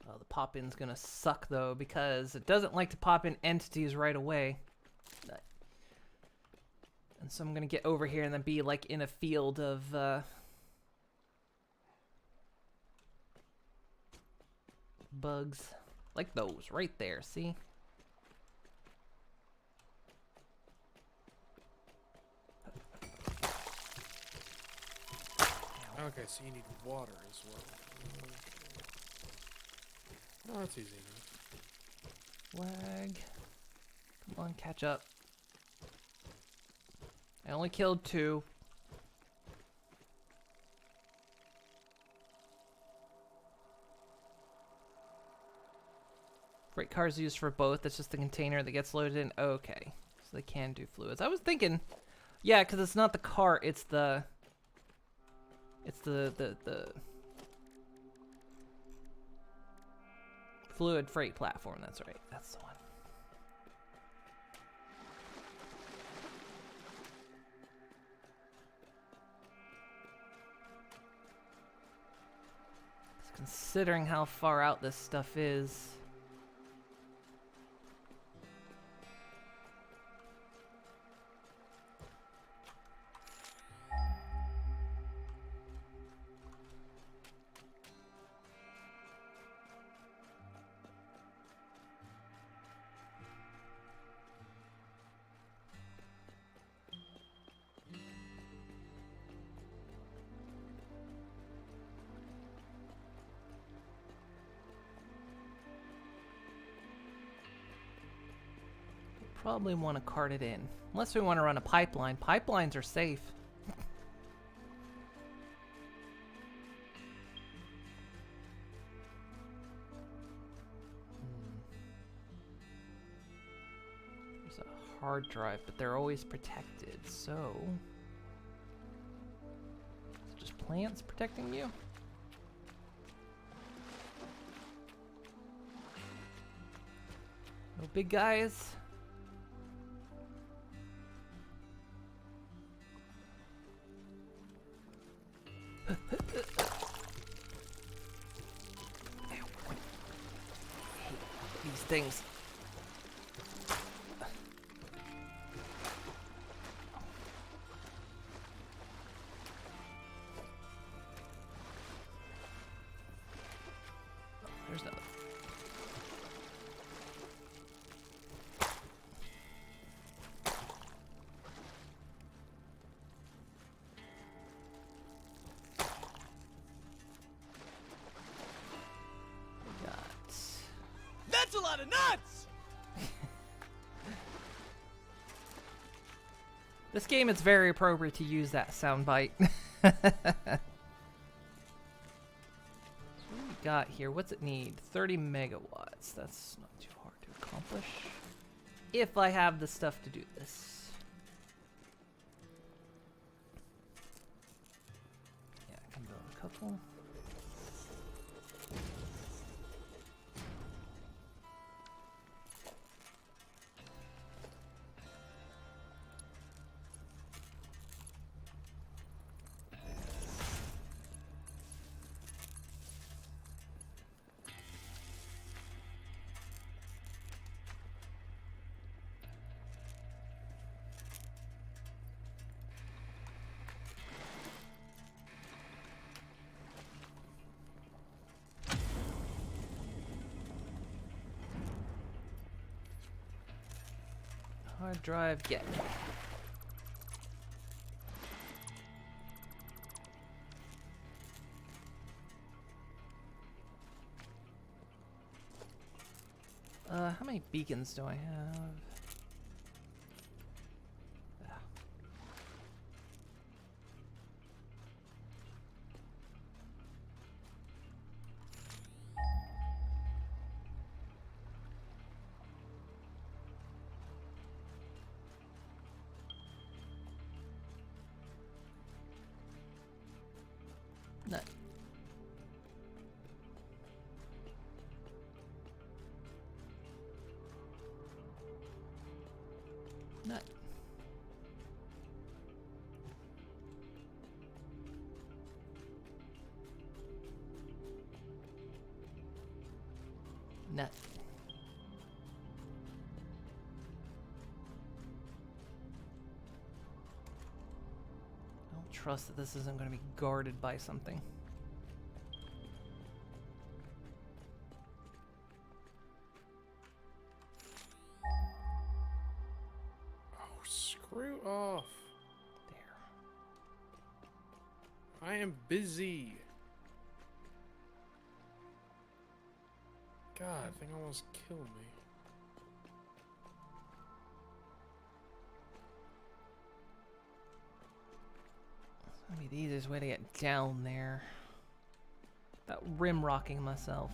Oh, the pop-in's gonna suck though, because it doesn't like to pop in entities right away. And so I'm gonna get over here and then be like in a field of bugs. Like those right there, see? Okay, so you need water as well. Oh, that's easy enough. Lag. Come on, catch up. I only killed 2. Freight cars used for both. That's just the container that gets loaded in. Okay. So they can do fluids. I was thinking, yeah, because it's not the cart, it's the fluid freight platform. That's right. That's the one. Considering how far out this stuff is. Probably want to cart it in. Unless we want to run a pipeline. Pipelines are safe. There's a hard drive, but they're always protected, so... Is it just plants protecting you? No big guys? These things. There's another. That's a lot of nuts! This game, it's very appropriate to use that soundbite. So what do we got here? What's it need? 30 megawatts. That's not too hard to accomplish. If I have the stuff to do this. Yeah, I can build a couple. Hard drive, get. How many beacons do I have? Nut. Nut. Nut. I don't trust that this isn't going to be guarded by something. Oh, screw off. There. I am busy. God, that thing almost killed me. It's gonna be the easiest way to get down there. Without rim rocking myself.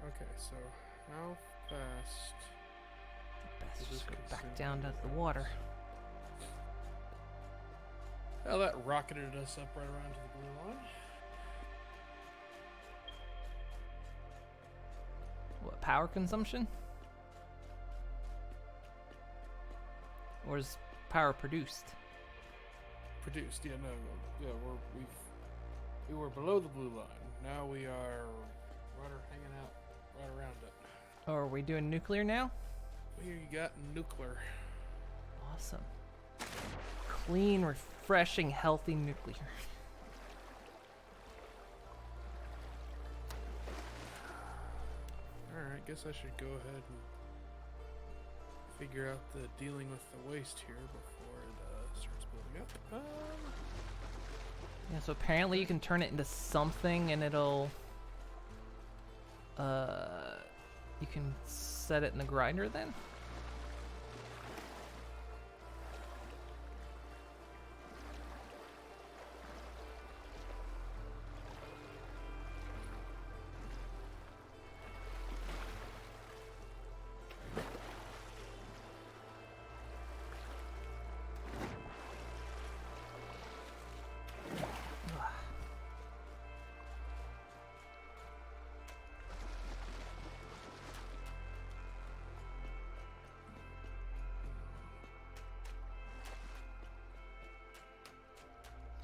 Okay, so How fast? Best This just go is back soon. down to the water. Well, that rocketed us up right around to the blue line. What, power consumption? Or is power produced? Produced, yeah, no, yeah, we were below the blue line. Now we are hanging out right around it. Oh, are we doing nuclear now? We got nuclear. Awesome. Clean, refreshing, healthy nuclear. Alright, guess I should go ahead and figure out the dealing with the waste here before it starts building up. Yeah, so apparently you can turn it into something and it'll... you can set it in the grinder then?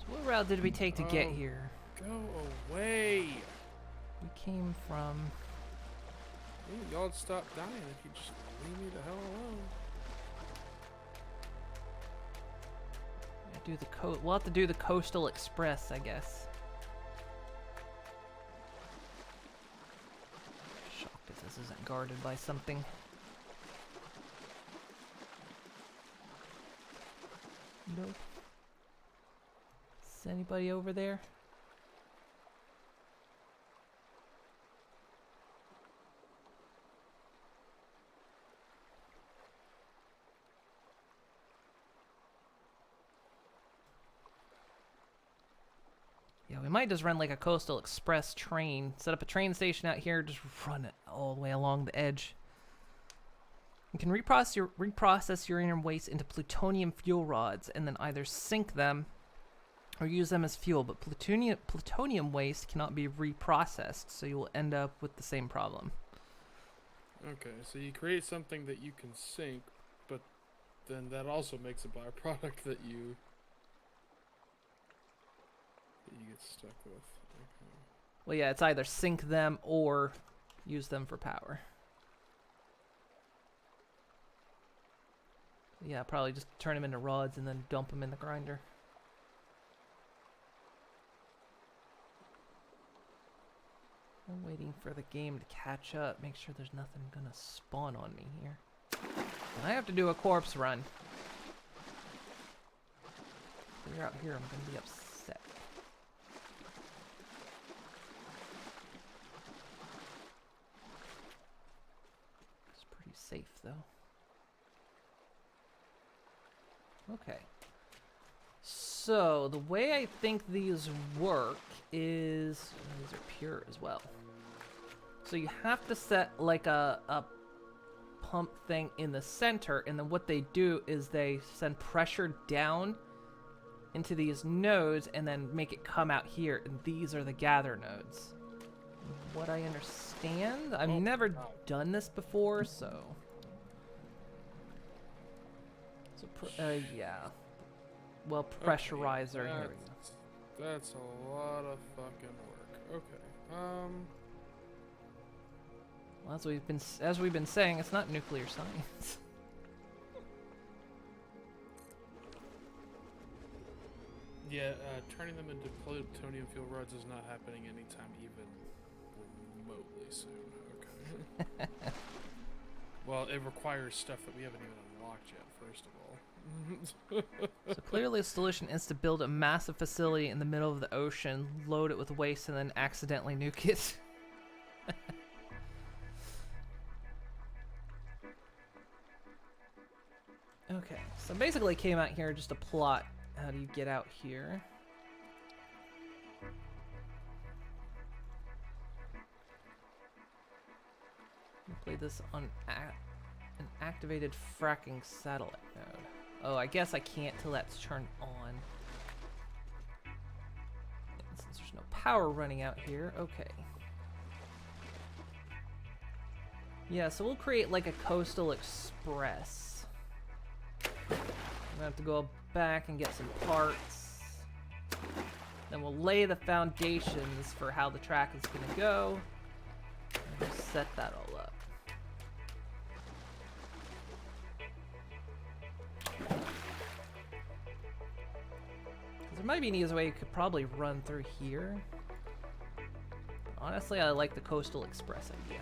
What route did we take to get Oh. here? Go away! We came from... Hey, y'all'd stop dying if you just leave me the hell alone. Do the we'll have to do the Coastal Express, I guess. Shocked if this isn't guarded by something. Nope. Is anybody over there? Yeah, we might just run like a Coastal Express train. Set up a train station out here, just run it all the way along the edge. You can reprocess uranium waste into plutonium fuel rods and then either sink them or use them as fuel, but plutonium waste cannot be reprocessed, so you will end up with the same problem. Okay, so you create something that you can sink, but then that also makes a byproduct that you get stuck with. Okay. Well, yeah, it's either sink them or use them for power. Yeah, probably just turn them into rods and then dump them in the grinder. I'm waiting for the game to catch up, make sure there's nothing gonna spawn on me here. And I have to do a corpse run. If you're out here, I'm gonna be upset. It's pretty safe though. Okay. So, the way I think these work is... these are pure as well. So you have to set like a pump thing in the center, and then what they do is they send pressure down into these nodes and then make it come out here, and these are the gather nodes. What I understand? I've never done this before, so... yeah. Well, pressurizer. Here we go. That's a lot of fucking work. Okay. Well, as we've been saying, it's not nuclear science. Yeah, turning them into plutonium fuel rods is not happening anytime even remotely soon. Okay. Well, it requires stuff that we haven't even unlocked yet, first of all. So clearly the solution is to build a massive facility in the middle of the ocean, load it with waste, and then accidentally nuke it. Okay, so basically came out here just to plot how do you get out here. Play this on an activated fracking satellite node. Oh, I guess I can't till that's turned on. And since there's no power running out here, okay. Yeah, so we'll create like a coastal express. I'm gonna have to go back and get some parts. Then we'll lay the foundations for how the track is gonna go. And we'll set that all up. There might be an easier way you could probably run through here. Honestly, I like the coastal express idea.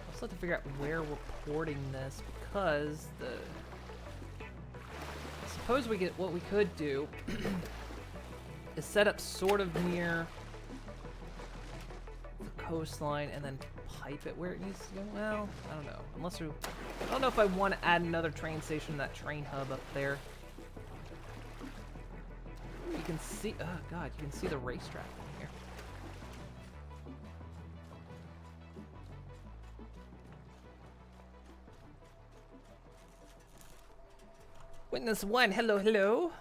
Also have to figure out where we're porting this because I suppose what we could do is set up sort of near the coastline and then pipe it where it needs to go. Well, I don't know. I don't know if I want to add another train station, that train hub up there. You can see, oh god, you can see the racetrack from here. Witness 1, hello, hello.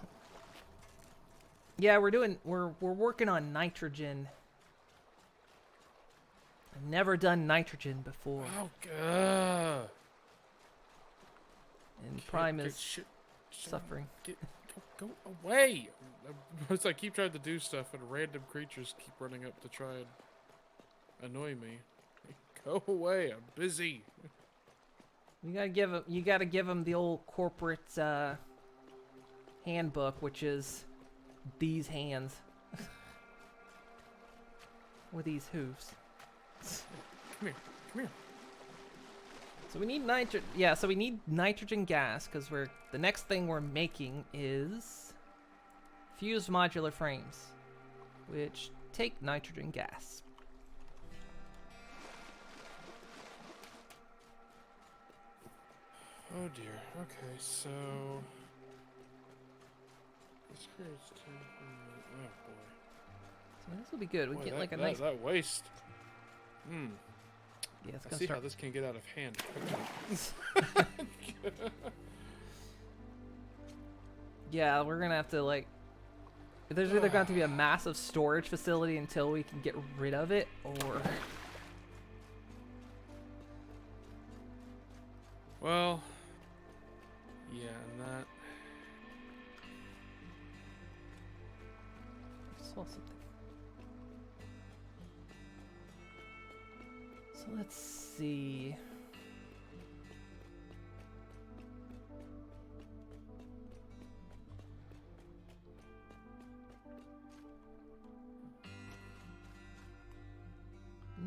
Yeah, we're working on nitrogen. I've never done nitrogen before. Oh god. And Prime is suffering. Go away! As I keep trying to do stuff and random creatures keep running up to try and annoy me. Go away, I'm busy. You gotta give him the old corporate handbook, which is these hands with these hooves. Come here. So we need so we need nitrogen gas because the next thing we're making is fused modular frames, which take nitrogen gas. Oh dear. Okay, so this creates two. Oh boy. So this will be good. We Boy, get that, like a that, nice. that waste. Yeah, it's I gonna see start. how this can get out of hand. Yeah, we're gonna have to like. There's either going to be a massive storage facility until we can get rid of it, or. Well. Yeah, and that. I saw something. So let's see.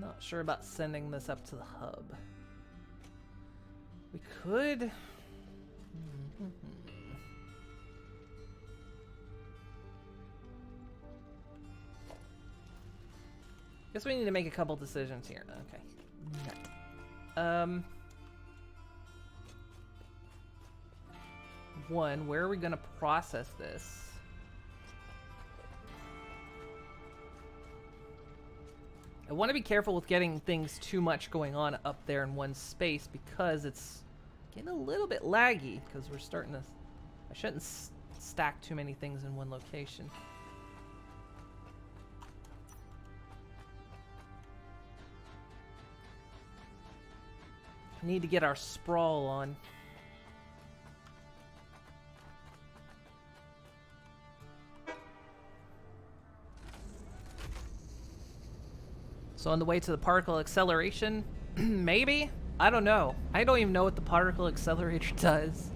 Not sure about sending this up to the hub. We could. Guess we need to make a couple decisions here. Okay. One, where are we gonna process this? I want to be careful with getting things too much going on up there in one space because it's getting a little bit laggy because we're starting to. I shouldn't stack too many things in one location. Need to get our sprawl on. So on the way to the particle acceleration, maybe? I don't know. I don't even know what the particle accelerator does.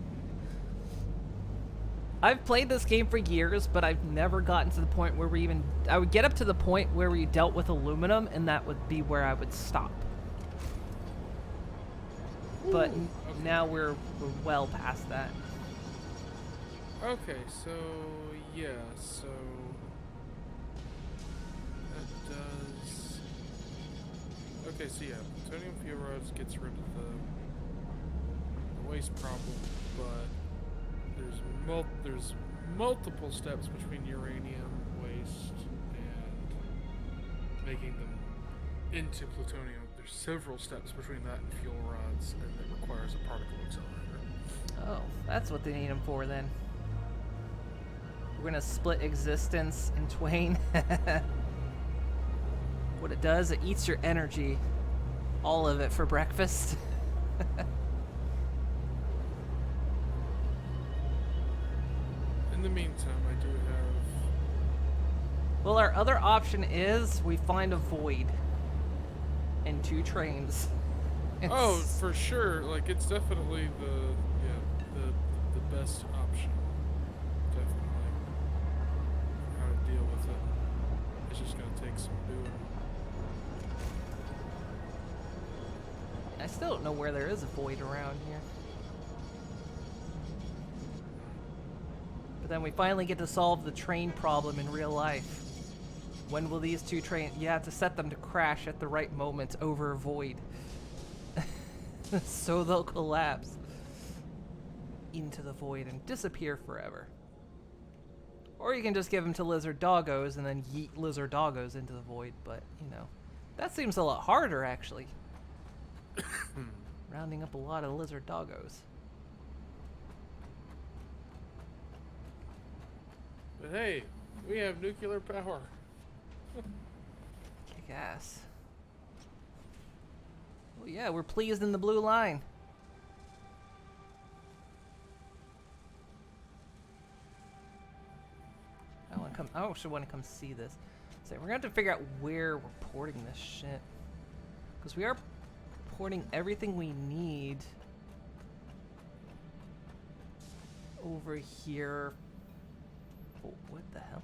I've played this game for years, but I've never gotten to the point where I would get up to the point where we dealt with aluminum, and that would be where I would stop. But now we're well past that. Okay, so yeah, so that does Okay, so yeah, plutonium fuel rods gets rid of the waste problem, but there's multiple steps between uranium waste and making them into plutonium. There's several steps between that and fuel rods, and it requires a particle accelerator. Oh, that's what they need them for then. We're gonna split existence in twain. What it does, it eats your energy. All of it for breakfast. In the meantime, I do have... Well, our other option is we find a void and 2 trains. Oh, for sure. Like, it's definitely the best option. Definitely. How to deal with it. It's just gonna take some doing. I still don't know where there is a void around here. But then we finally get to solve the train problem in real life. When will these 2 trains... You have to set them to crash at the right moment over a void. So they'll collapse into the void and disappear forever. Or you can just give them to lizard doggos and then yeet lizard doggos into the void, but, you know, that seems a lot harder, actually. Rounding up a lot of lizard doggos. But hey, we have nuclear power. Kick ass. Oh yeah, we're pleased in the blue line. I actually want to come see this. So we're gonna have to figure out where we're porting this shit, because we are porting everything we need over here. Oh, what the hell?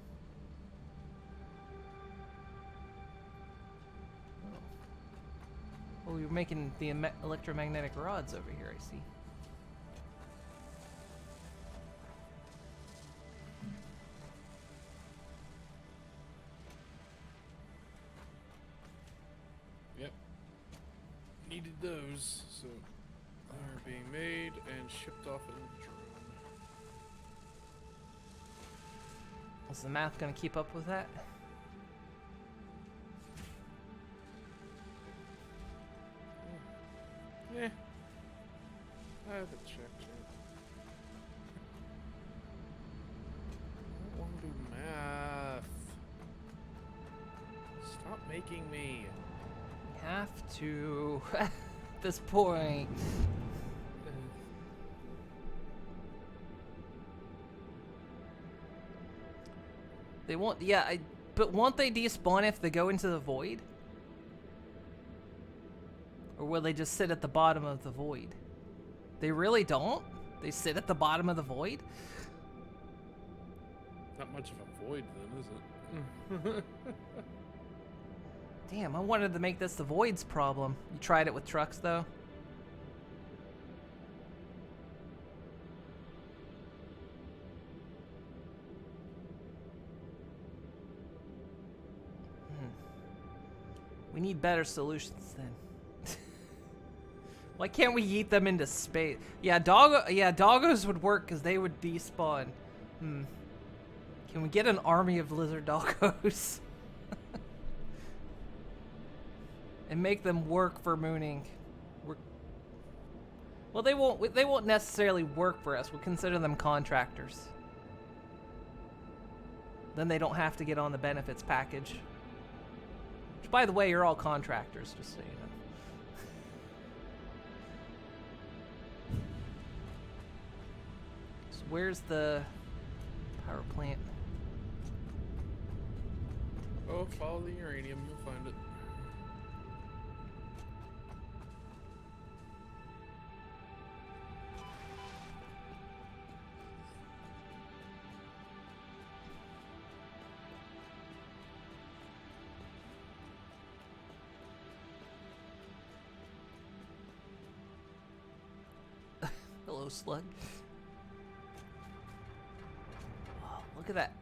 Oh, you're making the electromagnetic rods over here, I see. Yep. Needed those, so they're being made and shipped off in the drone. Is the math gonna keep up with that? Yeah. I haven't checked yet. I don't want to do math. Stop making me. Have to at this point. They won't. Yeah, but won't they despawn if they go into the void? Or will they just sit at the bottom of the void? They really don't? They sit at the bottom of the void? Not much of a void then, is it? Damn, I wanted to make this the void's problem. You tried it with trucks, though? We need better solutions then. Why can't we yeet them into space? Yeah, doggos would work because they would despawn. Can we get an army of lizard doggos? And make them work for mooning? Well, they won't necessarily work for us. We'll consider them contractors. Then they don't have to get on the benefits package. Which, by the way, you're all contractors, just so you know. So where's the power plant? Oh, follow the uranium, you'll find it. Hello, slug. Oh, look at that.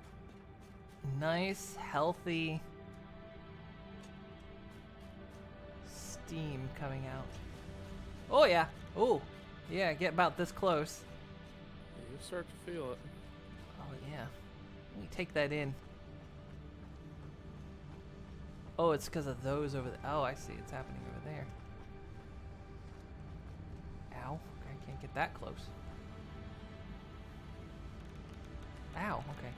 Nice, healthy steam coming out. Oh yeah. Oh, yeah. Get about this close. Yeah, you'll start to feel it. Oh yeah. Let me take that in. Oh, it's because of those over there. Oh, I see. It's happening over there. Ow. Okay, I can't get that close. Ow. Okay.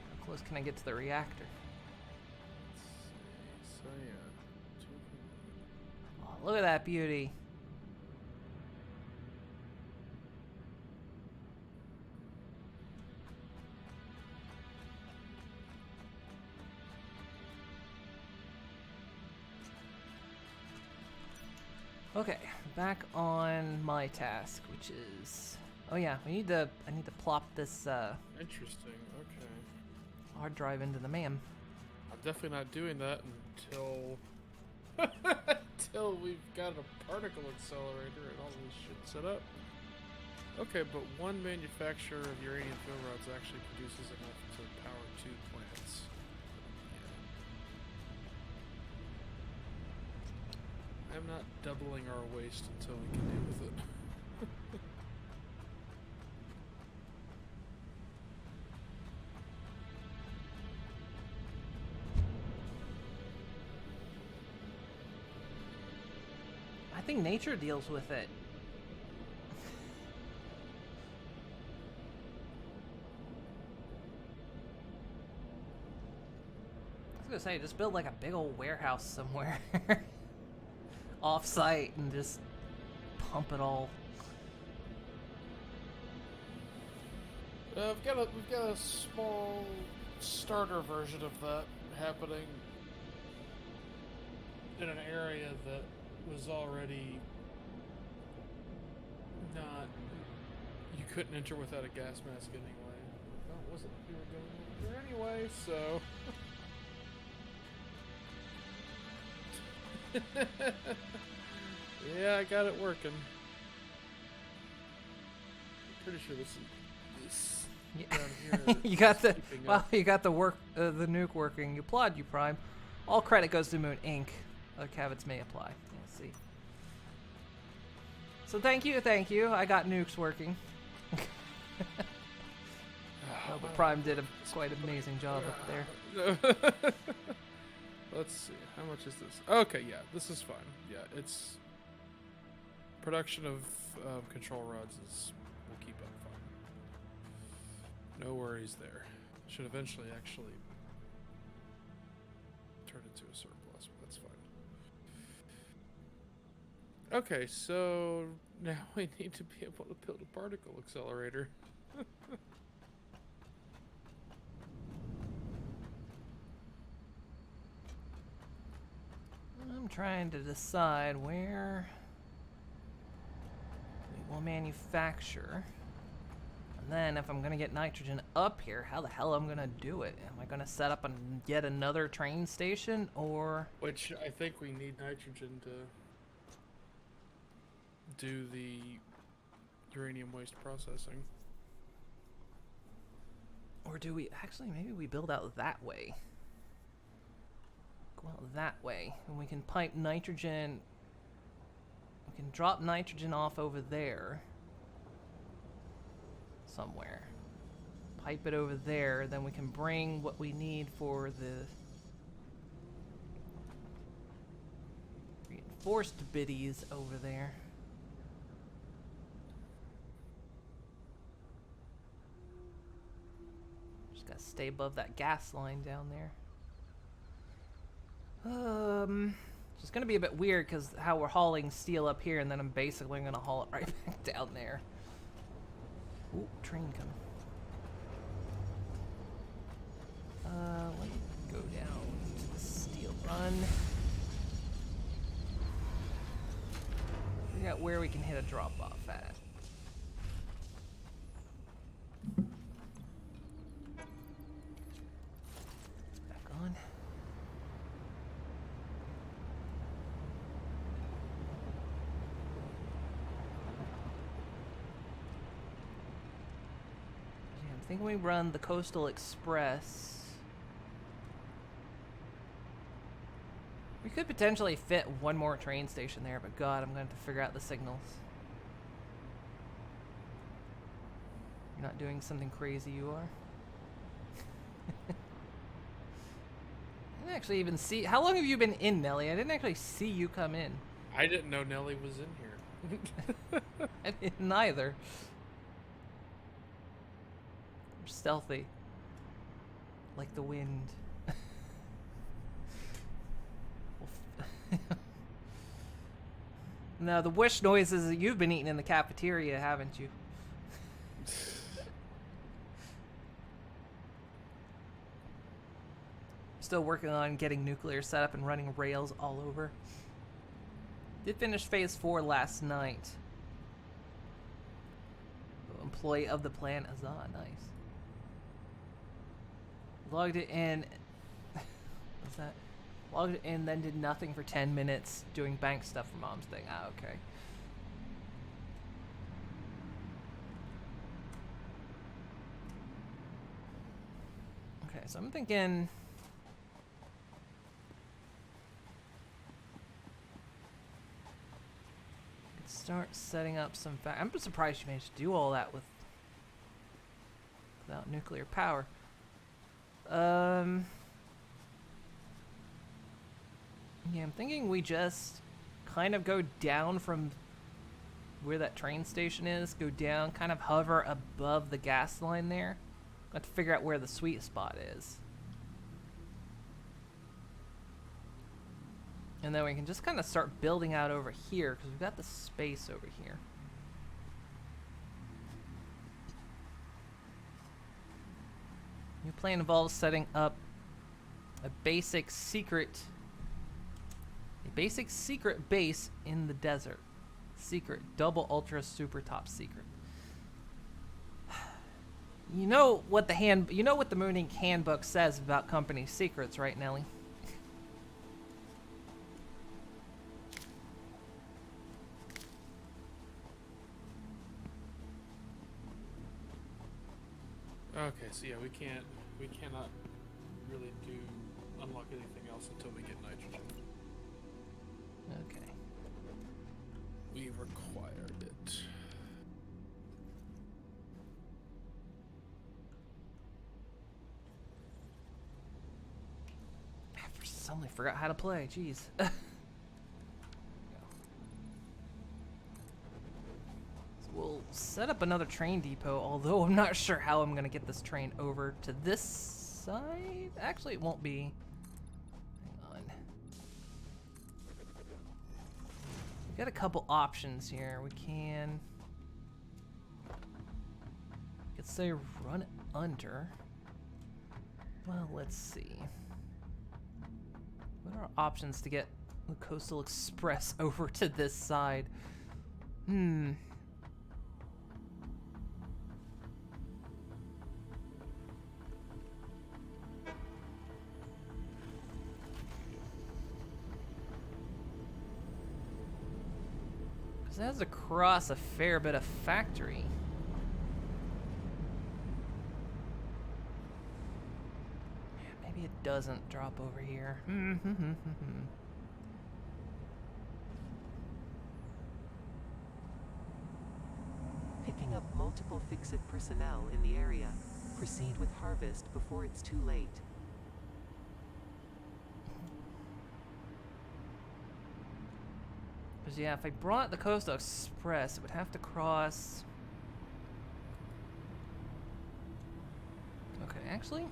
How close can I get to the reactor? So yeah. Oh, look at that beauty. Okay, back on my task, which is... Oh yeah, I need to plop this Interesting. Okay. hard drive into the MAM. I'm definitely not doing that until until we've got a particle accelerator and all this shit set up. Okay, but one manufacturer of uranium fuel rods actually produces enough to power 2 plants. Yeah. I'm not doubling our waste until we can deal with it. I think nature deals with it. I was gonna say, just build like a big old warehouse somewhere. Off-site and just pump it all. We've got a small starter version of that happening in an area that was already not. You couldn't enter without a gas mask anyway. Well, it wasn't we were going over there anyway, so. Yeah, I got it working. Pretty sure this Yeah. down here. You got the keeping well, up. you got the nuke working. You applaud, you Prime. All credit goes to Moon Inc. Other caveats may apply. Let's see. So thank you. I got nukes working. Oh, but Prime did a quite amazing job up there. Let's see. How much is this? Okay, yeah, this is fine. Yeah, it's production of control rods will keep up fine. No worries there. Should eventually actually turn into a surplus, but that's fine. Okay, so now we need to be able to build a particle accelerator. I'm trying to decide where we will manufacture. And then if I'm going to get nitrogen up here, how the hell am I going to do it? Am I going to set up yet another train station, or... Which I think we need nitrogen to do the uranium waste processing. Or do we... Actually, maybe we build out that way. Go out that way. And we can pipe nitrogen... We can drop nitrogen off over there. Somewhere. Pipe it over there. Then we can bring what we need for the... reinforced biddies over there. Just gotta stay above that gas line down there. It's gonna be a bit weird because how we're hauling steel up here, and then I'm basically gonna haul it right back down there. Ooh, train coming. Let me go down to the steel run. Figure out where we can hit a drop off at. Back on. I'm thinking we run the Coastal Express could potentially fit one more train station there, but God, I'm going to have to figure out the signals. You're not doing something crazy, you are? I didn't actually even see... How long have you been in, Nelly? I didn't actually see you come in. I didn't know Nelly was in here. I didn't either. You're stealthy. Like the wind. No, the whoosh noises that you've been eating in the cafeteria, haven't you? Still working on getting nuclear set up and running rails all over. Did finish phase 4 last night. Employee of the plant, Azah, nice. Logged it in. What's that? Logged it in, then did nothing for 10 minutes doing bank stuff for Mom's thing. Ah, okay. Okay, so I'm thinking. Start setting up some. I'm surprised you managed to do all that without nuclear power. Yeah, I'm thinking we just kind of go down from where that train station is. Go down, kind of hover above the gas line there. Got to figure out where the sweet spot is. And then we can just kind of start building out over here because we've got the space over here. New plan involves setting up a basic secret base in the desert. Secret, double, ultra, super, top secret. You know what the Moon Inc. handbook says about company secrets, right, Nelly? Okay, so yeah, we cannot really unlock anything else until we get nitrogen. Okay. We required it. I suddenly forgot how to play, jeez. We'll set up another train depot, although I'm not sure how I'm going to get this train over to this side. Actually, it won't be. Hang on. We've got a couple options here. We could say run it under. Well, let's see. What are our options to get the Coastal Express over to this side? It has to cross a fair bit of factory. Maybe it doesn't drop over here. Picking up multiple Fix-It personnel in the area. Proceed with harvest before it's too late. Because yeah, if I brought the Coastal Express, it would have to cross. Okay, actually,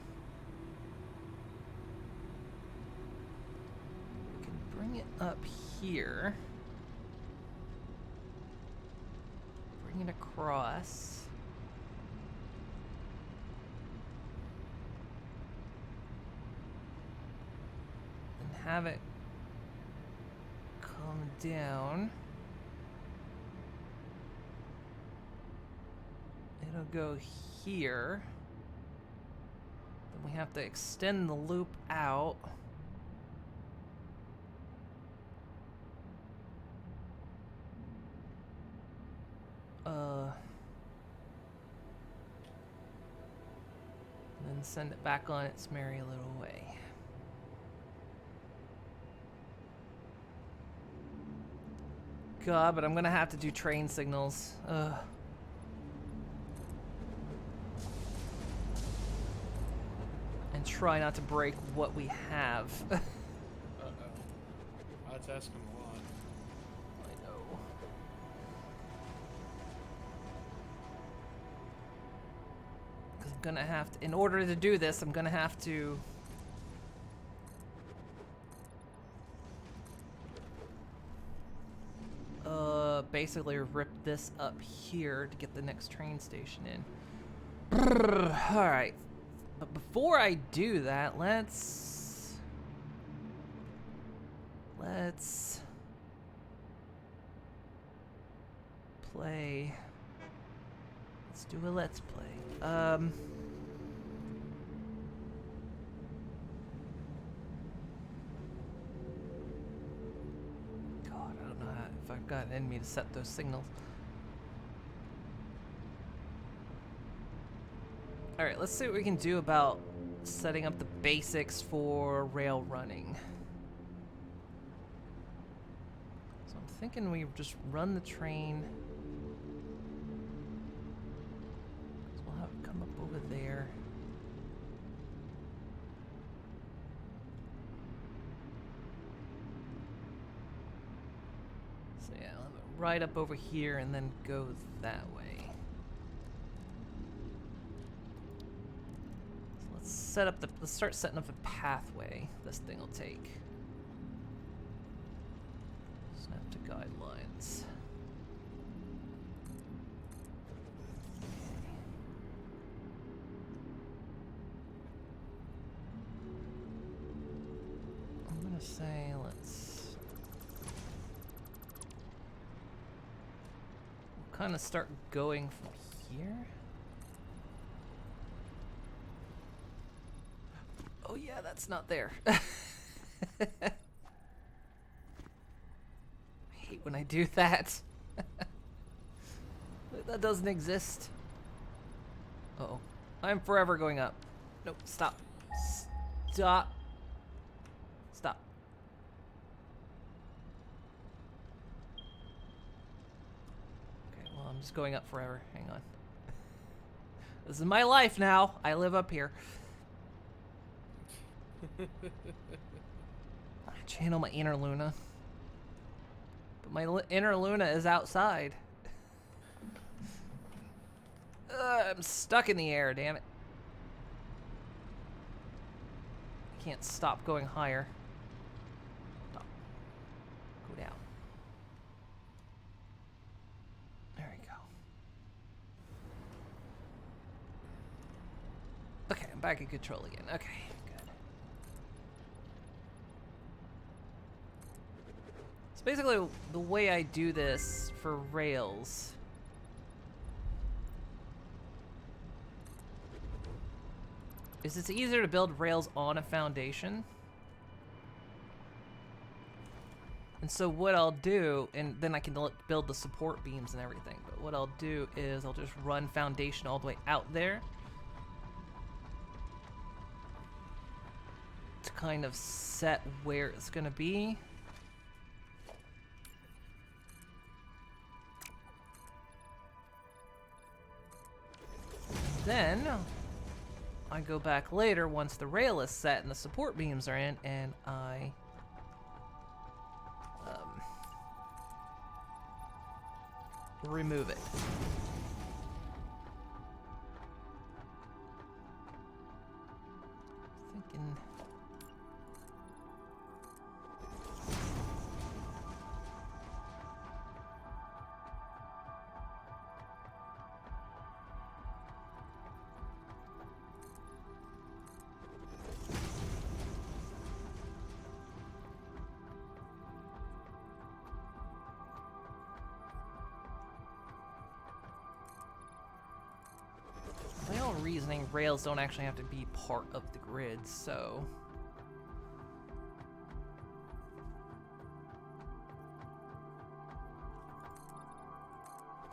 we can bring it up here. Bring it across. And have it come down. It'll go here. Then we have to extend the loop out. And then send it back on its merry little way. God, but I'm gonna have to do train signals. Ugh. And try not to break what we have. Uh-oh. That's asking a lot. I know. Because I'm gonna have to, in order to do this, I'm gonna have to basically rip this up here to get the next train station in. Alright. But before I do that, let's play. Let's do a let's play. God, I don't know if I've got it in me to set those signals. Alright, let's see what we can do about setting up the basics for rail running. So I'm thinking we just run the train. So we'll have it come up over there. So yeah, I'll have it right up over here and then go that way. Let's start setting up the pathway this thing will take. Snap to guidelines. Okay. I'm gonna say let's kind of start going from here. Oh yeah, that's not there. I hate when I do that. That doesn't exist. Uh-oh. I'm forever going up. Nope, stop. Stop. Stop. Okay, well, I'm just going up forever. Hang on. This is my life now. I live up here. I channel my inner Luna. But my inner Luna is outside. I'm stuck in the air, damn it. I can't stop going higher. Stop. Go down. There we go. Okay, I'm back in control again. Okay. Basically, the way I do this for rails is it's easier to build rails on a foundation. And so what I'll do, and then I can build the support beams and everything, but what I'll do is I'll just run foundation all the way out there to kind of set where it's gonna be. Then I go back later once the rail is set and the support beams are in, and I remove it. Thinking. Reasoning, rails don't actually have to be part of the grid, so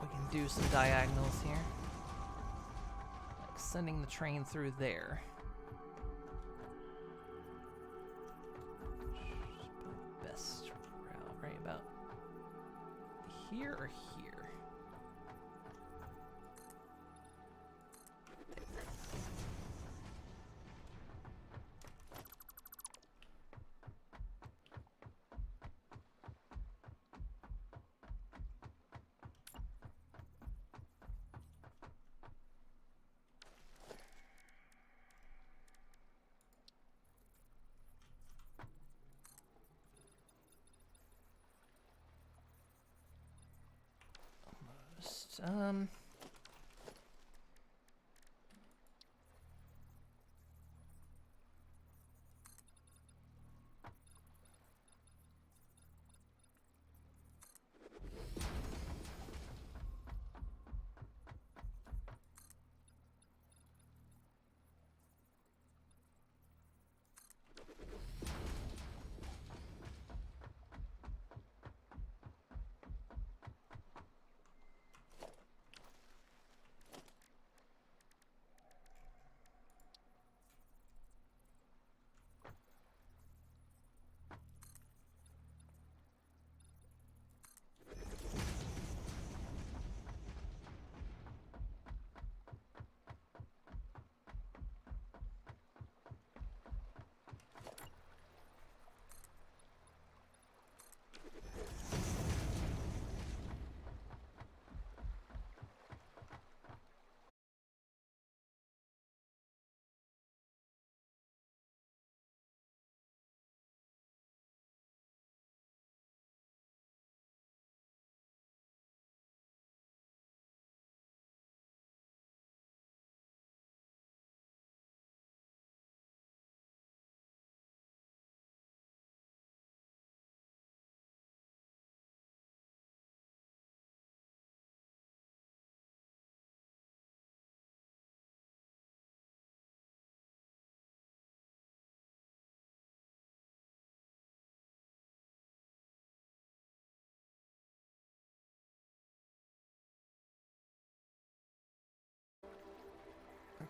we can do some diagonals here, like sending the train through there. Best route right about here or here? Almost,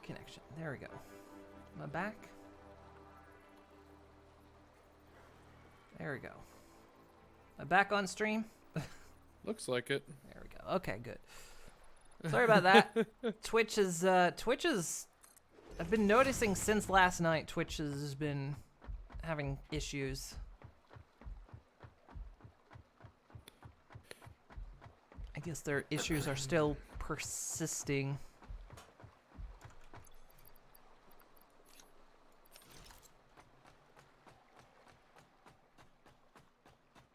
connection. There we go. Am I back? There we go. Am I back on stream? Looks like it. There we go. Okay, good. Sorry about that. Twitch is, I've been noticing since last night, Twitch has been having issues. I guess their issues are still persisting.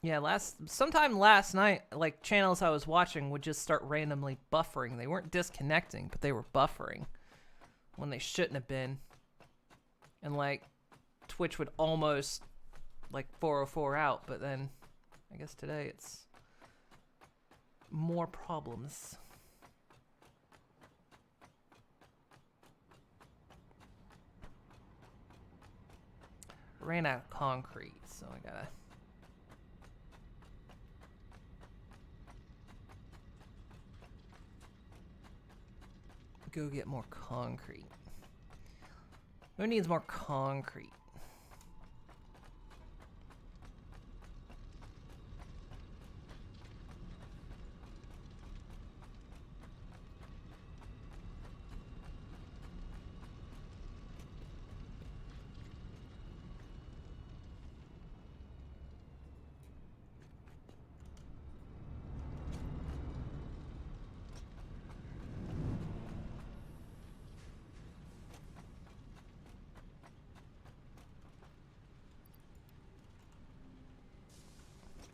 Yeah, sometime last night, like, channels I was watching would just start randomly buffering. They weren't disconnecting, but they were buffering when they shouldn't have been. And, like, Twitch would almost, like, 404 out, but then I guess today it's more problems. Ran out of concrete, so I gotta go get more concrete. Who needs more concrete?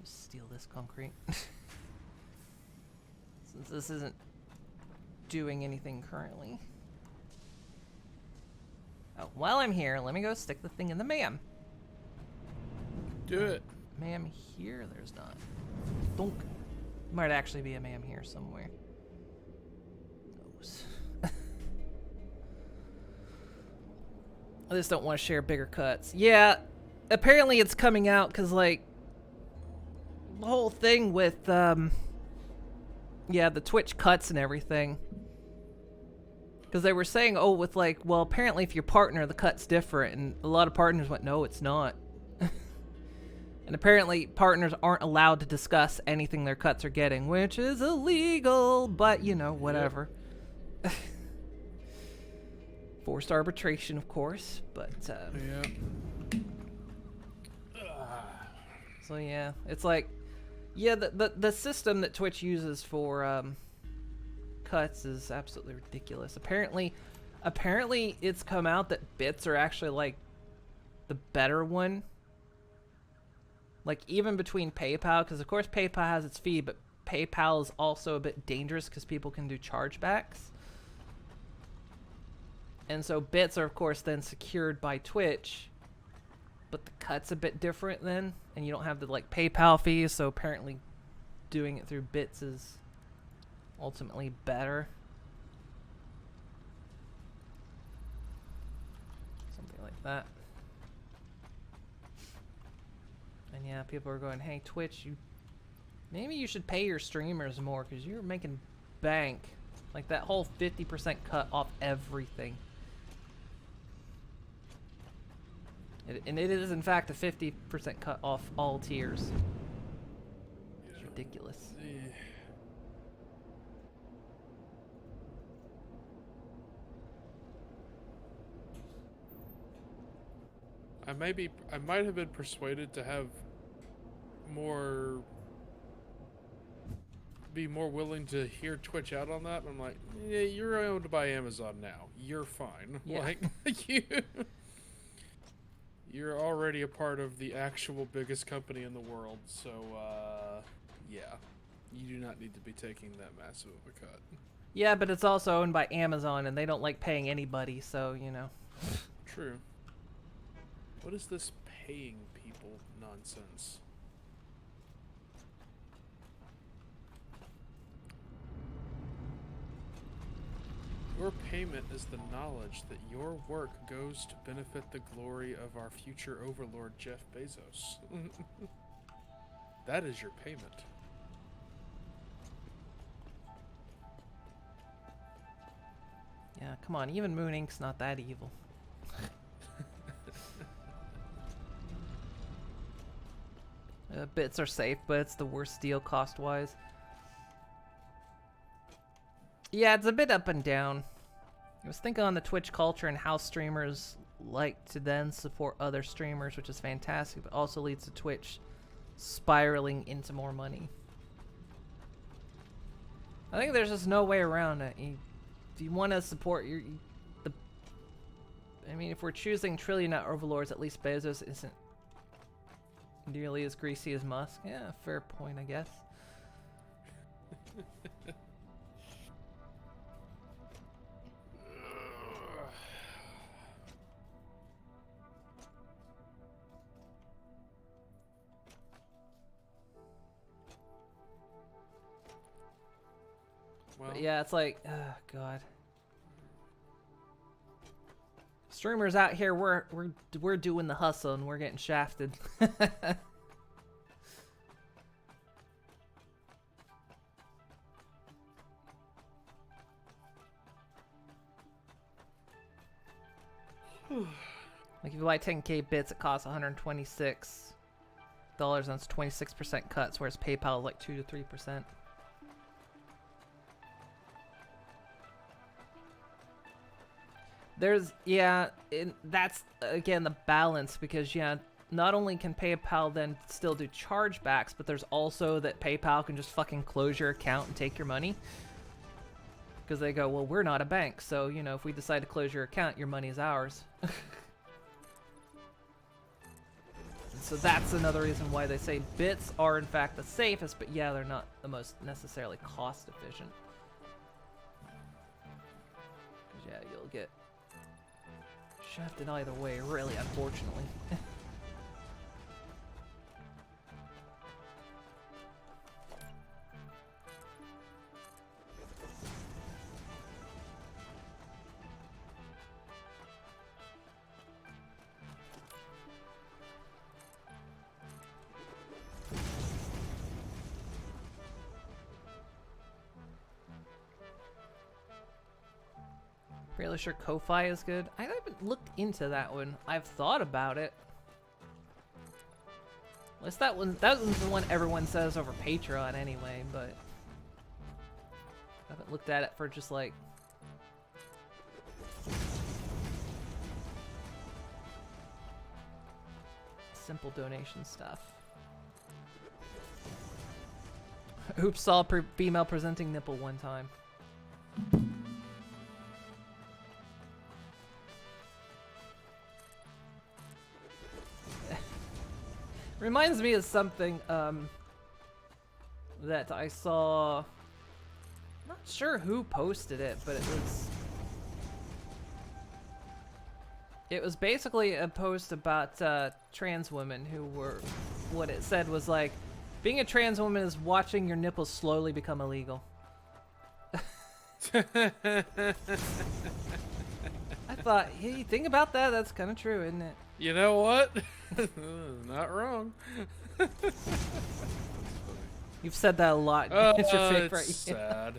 Steal this concrete. Since this isn't doing anything currently. Oh, while I'm here, let me go stick the thing in the MAM. Do it. MAM here? There's not. Donk. Might actually be a MAM here somewhere. Knows. I just don't want to share bigger cuts. Yeah, apparently it's coming out because, like, the whole thing with, yeah, the Twitch cuts and everything. Because they were saying, oh, with, like, well, apparently if you're partner, the cut's different. And a lot of partners went, no, it's not. And And apparently partners aren't allowed to discuss anything their cuts are getting, which is illegal, but you know, whatever. Yep. Forced arbitration, of course, but Yeah. so yeah, it's like, yeah, the system that Twitch uses for cuts is absolutely ridiculous. Apparently it's come out that bits are actually like the better one. Like even between PayPal, because of course PayPal has its fee, but PayPal is also a bit dangerous because people can do chargebacks. And so bits are of course then secured by Twitch, but the cut's a bit different then, and you don't have the like PayPal fees, so apparently doing it through bits is ultimately better. Something like that. And yeah, people are going, hey, Twitch, maybe you should pay your streamers more because you're making bank. Like that whole 50% cut off everything. And it is, in fact, a 50% cut off all tiers. It's ridiculous. I might have been persuaded to have be more willing to hear Twitch out on that. I'm like, yeah, you're owned by Amazon now. You're fine. Yeah. Like you're already a part of the actual biggest company in the world, so yeah. You do not need to be taking that massive of a cut. Yeah, but it's also owned by Amazon, and they don't like paying anybody, so, you know. True. What is this paying people nonsense? Your payment is the knowledge that your work goes to benefit the glory of our future overlord Jeff Bezos. That is your payment. Yeah, come on, even Moon Inc.'s not that evil. Bits are safe, but it's the worst deal cost-wise. Yeah, it's a bit up and down. I was thinking on the Twitch culture and how streamers like to then support other streamers, which is fantastic, but also leads to Twitch spiraling into more money. I think there's just no way around it. If you want to support I mean, if we're choosing trillionaire overlords, at least Bezos isn't nearly as greasy as Musk. Yeah, fair point, I guess. Well, But yeah, it's like, oh god. Streamers out here, we're doing the hustle and we're getting shafted. Like if you buy 10k bits, it costs $126, and it's 26% cuts, whereas PayPal is like 2 to 3%. That's again the balance, because yeah, not only can PayPal then still do chargebacks, but there's also that PayPal can just fucking close your account and take your money. Because they go, well, we're not a bank, so, you know, if we decide to close your account, your money is ours. So that's another reason why they say bits are in fact the safest, but yeah, they're not the most necessarily cost efficient. Because yeah, you'll get shafted either way, really, unfortunately. Really sure Ko-Fi is good. I haven't looked into that one. I've thought about it. At least that one's the one everyone says over Patreon anyway, but I haven't looked at it for just like simple donation stuff. Oops, saw female presenting nipple one time. Reminds me of something that I saw. I'm not sure who posted it, but it was basically a post about trans women who were, what it said was like, being a trans woman is watching your nipples slowly become illegal. I thought, hey, think about that. That's kind of true, isn't it? You know what? Not wrong. You've said that a lot. It's your favorite. It's sad.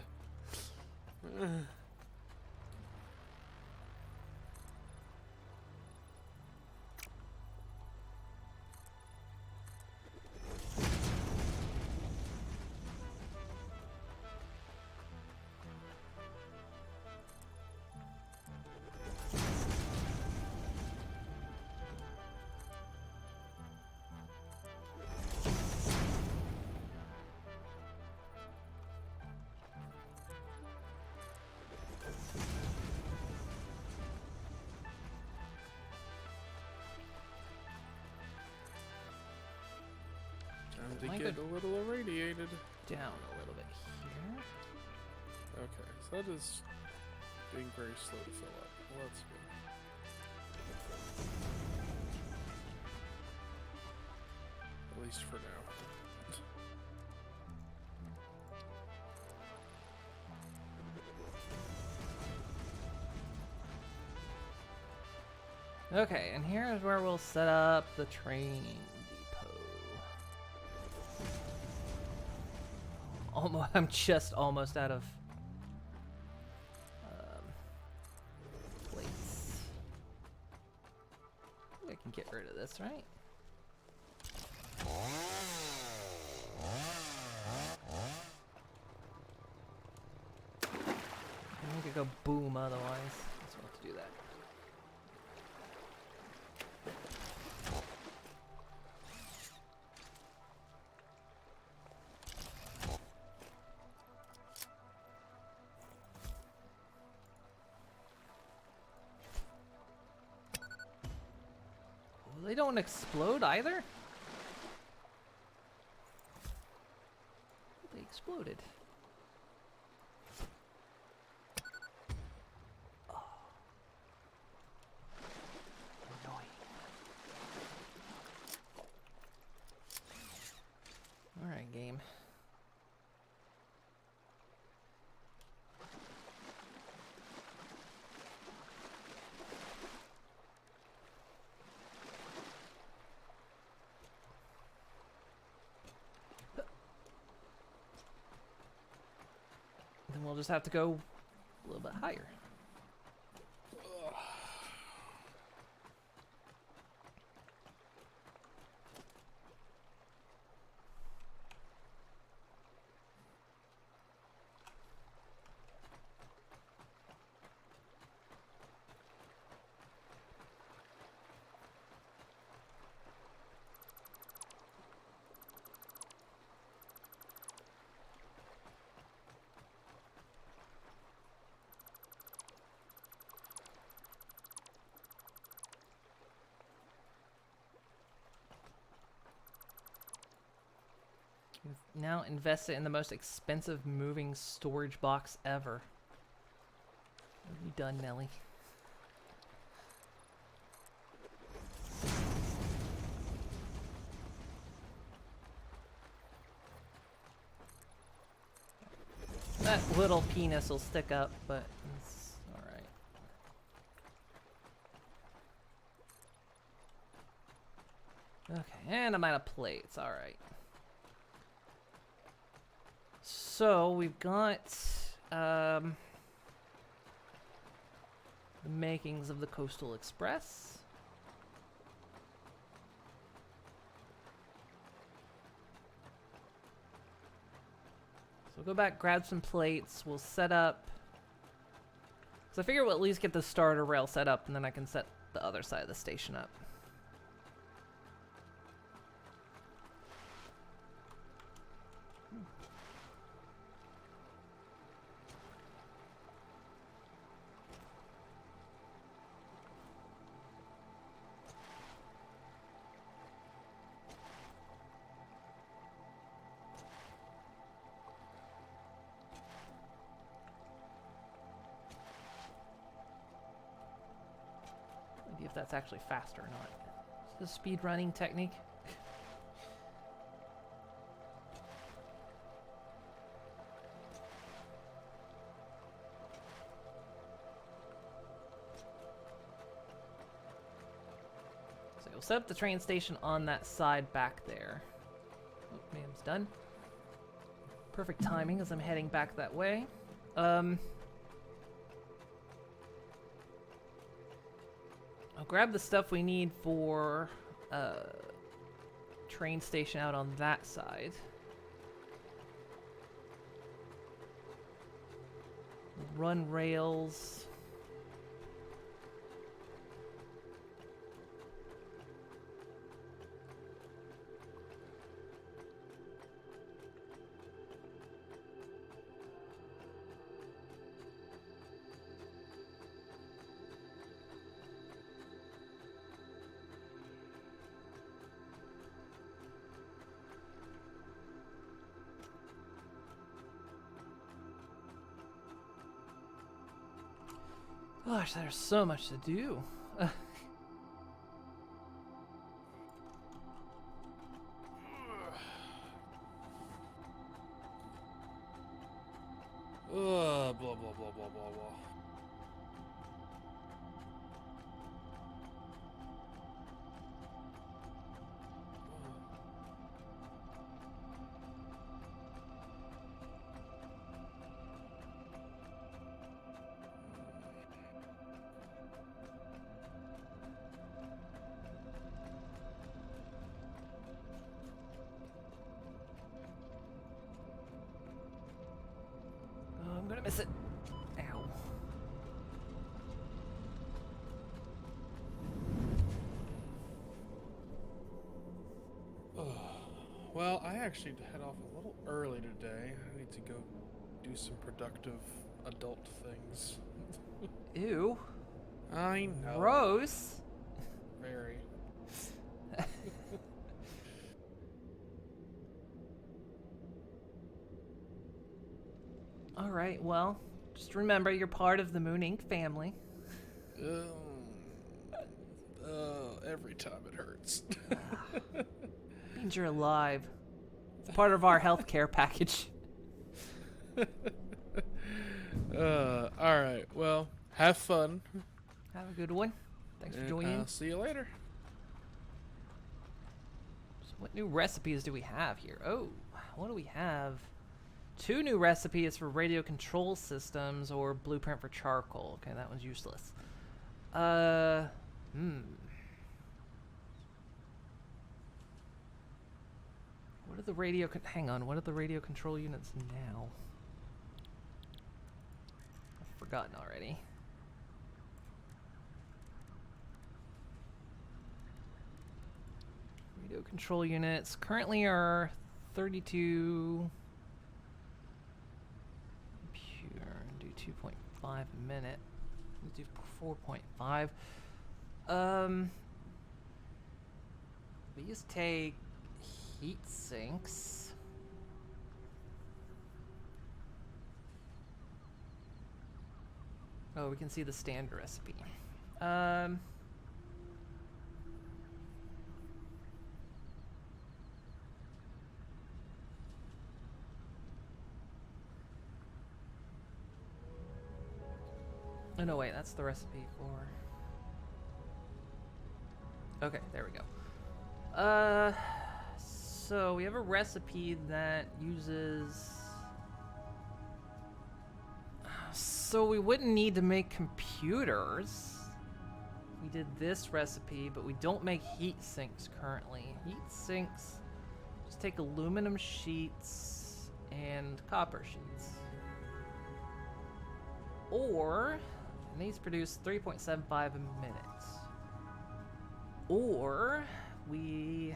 To get a little irradiated. Down a little bit here. Okay, so that is being very slow to fill up. Well, that's good. At least for now. Okay, and here is where we'll set up the train depot. Almost, I'm just almost out of plates. I can get rid of this, right? I could go boom otherwise. Let's want to do that. They don't explode either? They exploded. Oh. Annoying. Alright, game. We'll just have to go a little bit higher. You've now invested in the most expensive moving storage box ever. What have you done, Nelly? That little penis will stick up, but it's alright. Okay, and I'm out of plates, alright. So we've got the makings of the Coastal Express. we'll go back, grab some plates. We'll set up. So I figure we'll at least get the starter rail set up, and then I can set the other side of the station up. Maybe if that's actually fast or not. Is this a speed running technique? So we'll set up the train station on that side back there. Oh, ma'am's done. Perfect timing as I'm heading back that way. I'll grab the stuff we need for train station out on that side. Run rails. Gosh, there's so much to do. Blah, blah, blah, blah, blah, blah. Oh, I'm gonna miss it. Ow. Well, I actually head off a little early today. I need to go do some productive adult things. Ew. I know. Gross. Very. Alright, well, just remember you're part of the Moon Inc. family. Every time it hurts. Means you're alive. It's part of our healthcare package. Alright, well, have fun. Have a good one. Thanks for And joining. I'll see you later. So what new recipes do we have here? Oh, what do we have? 2 new recipes for radio control systems or blueprint for charcoal. Okay, that one's useless. What are the radio hang on, what are the radio control units now? I've forgotten already. Radio control units currently are 32 pure, do 2.5 a minute. Let's do 4.5. These take heat sinks. Oh, we can see the standard recipe. Oh no, wait, that's the recipe for... Okay, there we go. So we have a recipe that uses... So we wouldn't need to make computers. We did this recipe, but we don't make heat sinks currently. Heat sinks just take aluminum sheets and and copper sheets. Or, and these produce 3.75 a minute. Or, we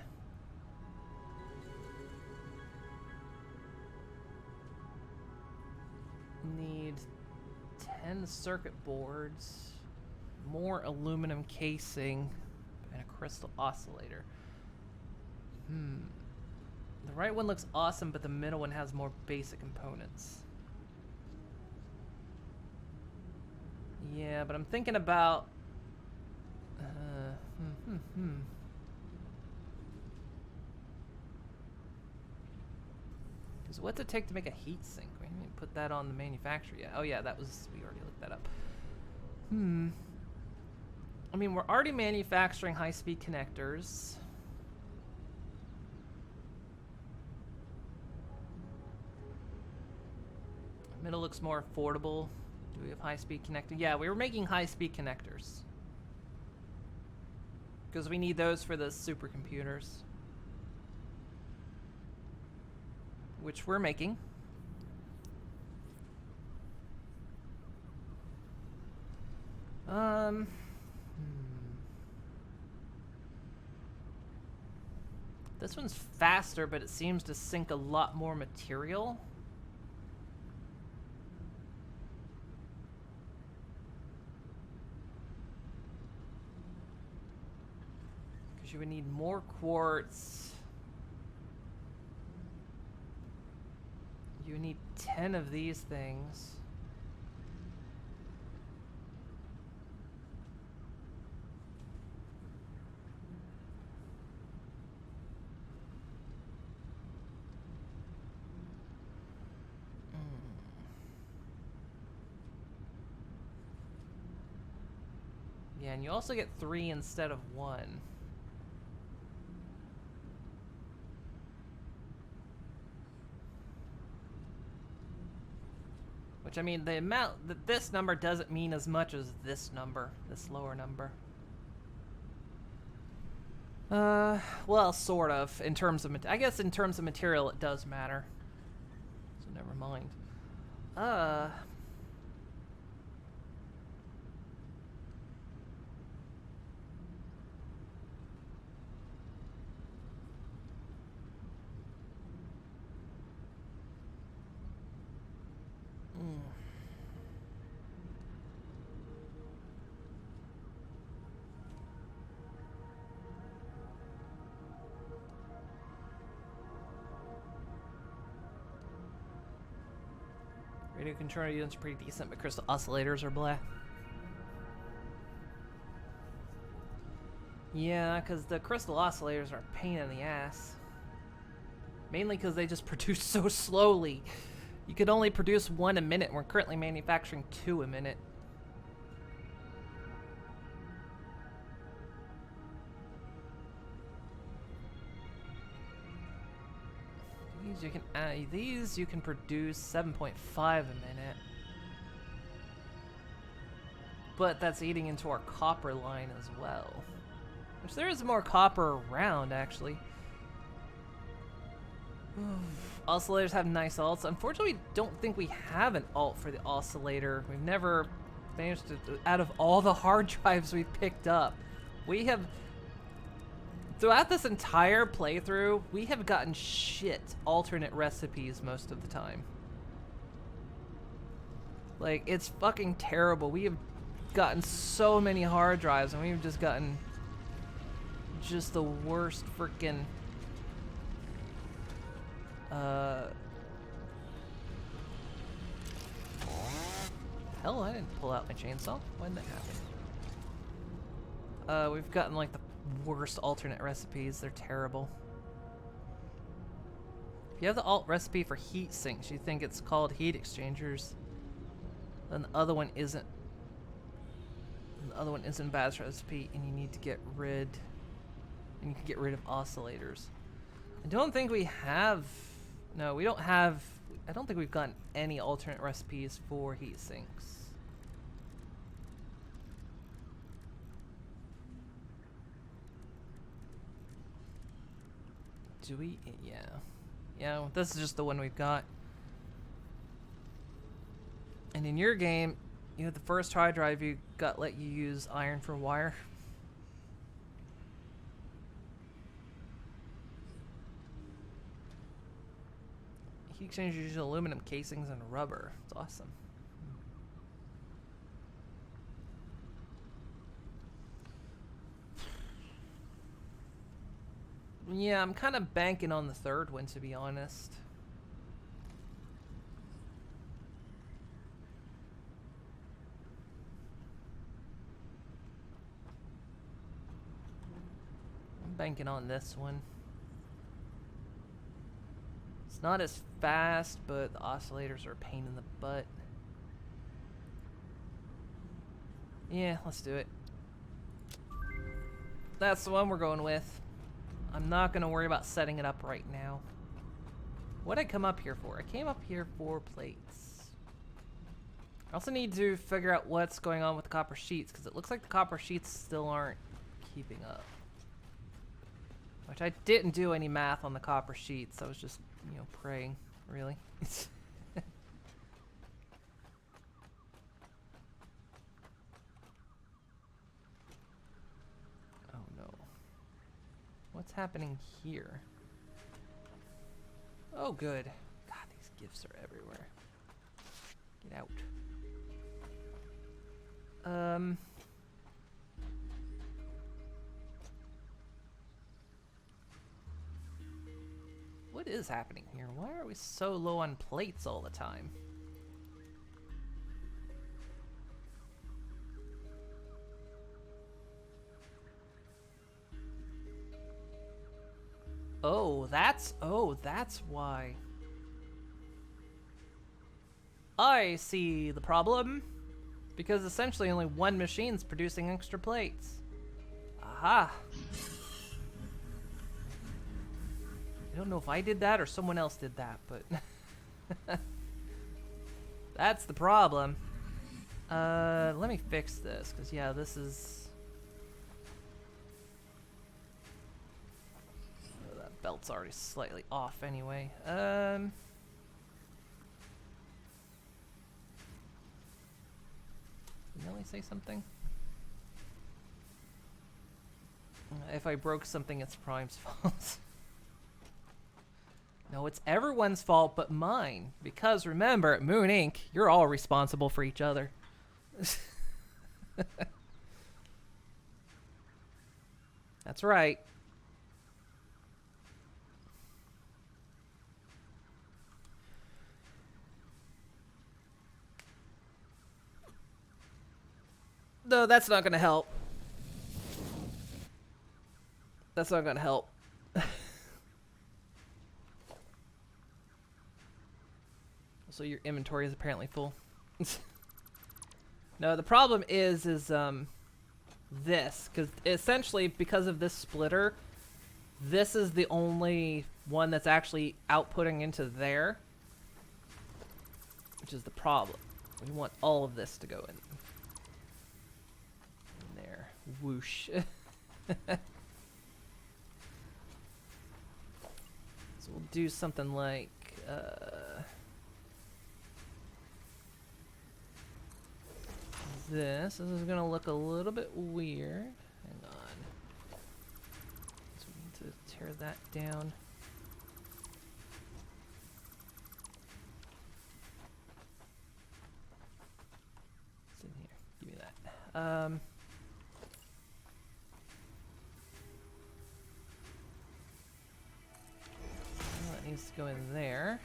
need 10 circuit boards, more aluminum casing, and a crystal oscillator. The right one looks awesome, but the middle one has more basic components. Yeah, but I'm thinking about... Because what's it take to make a heat sink? We didn't put that on the manufacturer yet. Oh yeah, that was... we already looked that up. I mean, we're already manufacturing high-speed connectors. Middle looks more affordable. Do we have high-speed connector? Yeah, we were making high-speed connectors. Because we need those for the supercomputers. Which we're making. This one's faster, but it seems to sink a lot more material. Because you would need more quartz. You would need 10 of these things. Yeah, and you also get 3 instead of 1. Which, I mean, the amount that this number doesn't mean as much as this number, this lower number. Well, sort of, in terms of, I guess in terms of material it does matter. So never mind. Radio controller units are pretty decent, but crystal oscillators are blah. Yeah, because the crystal oscillators are a pain in the ass. Mainly because they just produce so slowly. You could only produce 1 a minute. We're currently manufacturing 2 a minute. These you can produce 7.5 a minute. But that's eating into our copper line as well. Which there is more copper around, actually. Oscillators have nice alts. Unfortunately, we don't think we have an alt for the oscillator. We've never managed to, out of all the hard drives we've picked up, we have, throughout this entire playthrough, we have gotten shit alternate recipes most of the time. Like, it's fucking terrible. We have gotten so many hard drives, and we've just gotten just the worst freaking hell, I didn't pull out my chainsaw. When did that happen? We've gotten like the worst alternate recipes. They're terrible. If you have the alt recipe for heat sinks, you think it's called heat exchangers. Then the other one isn't. The other one isn't Bad's recipe, and you need to get rid. And you can get rid of oscillators. I don't think we have. No, we don't have. I don't think we've gotten any alternate recipes for heat sinks. Do we? Yeah. Yeah, this is just the one we've got. And in your game, you had the first hard drive you got let you use iron for wire. Heat exchangers use aluminum casings and rubber. It's awesome. Yeah, I'm kind of banking on the third one, to be honest. I'm banking on this one. It's not as fast, but the oscillators are a pain in the butt. Yeah, let's do it. That's the one we're going with. I'm not going to worry about setting it up right now. What'd I come up here for? I came up here for plates. I also need to figure out what's going on with the copper sheets, because it looks like the copper sheets still aren't keeping up. Which I didn't do any math on the copper sheets. I was just, you know, praying, really. What's happening here? Oh, good. God, these gifts are everywhere. Get out. What is happening here? Why are we so low on plates all the time? Oh, that's why. I see the problem. Because essentially only one machine's producing extra plates. Aha. I don't know if I did that or someone else did that, but that's the problem. Let me fix this, because yeah, this is... belt's already slightly off anyway. Didn't Ellie say something? If I broke something, it's Prime's fault. No, it's everyone's fault but mine. Because remember, at Moon Inc., you're all responsible for each other. That's right. No, that's not gonna help. That's not gonna help. So your inventory is apparently full. No, the problem is this, because essentially because of this splitter, this is the only one that's actually outputting into there, which is the problem. We want all of this to go in. There. Whoosh. So we'll do something like this. This is gonna look a little bit weird. Hang on. So we need to tear that down. It's in here. Give me that. That needs to go in there.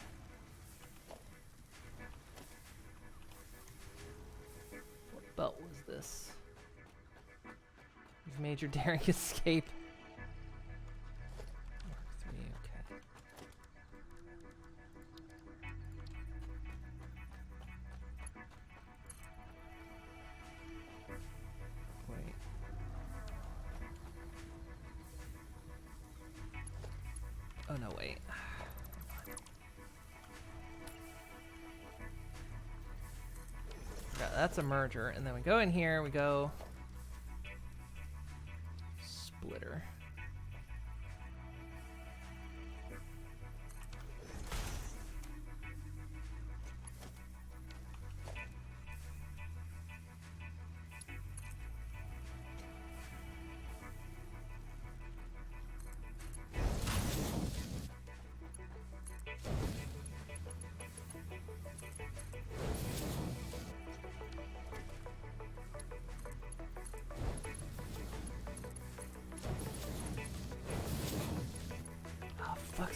What belt was this? You've made your daring escape. Mark 3, okay. Wait. Oh no, wait. Yeah, that's a merger, and then we go in here, we go splitter.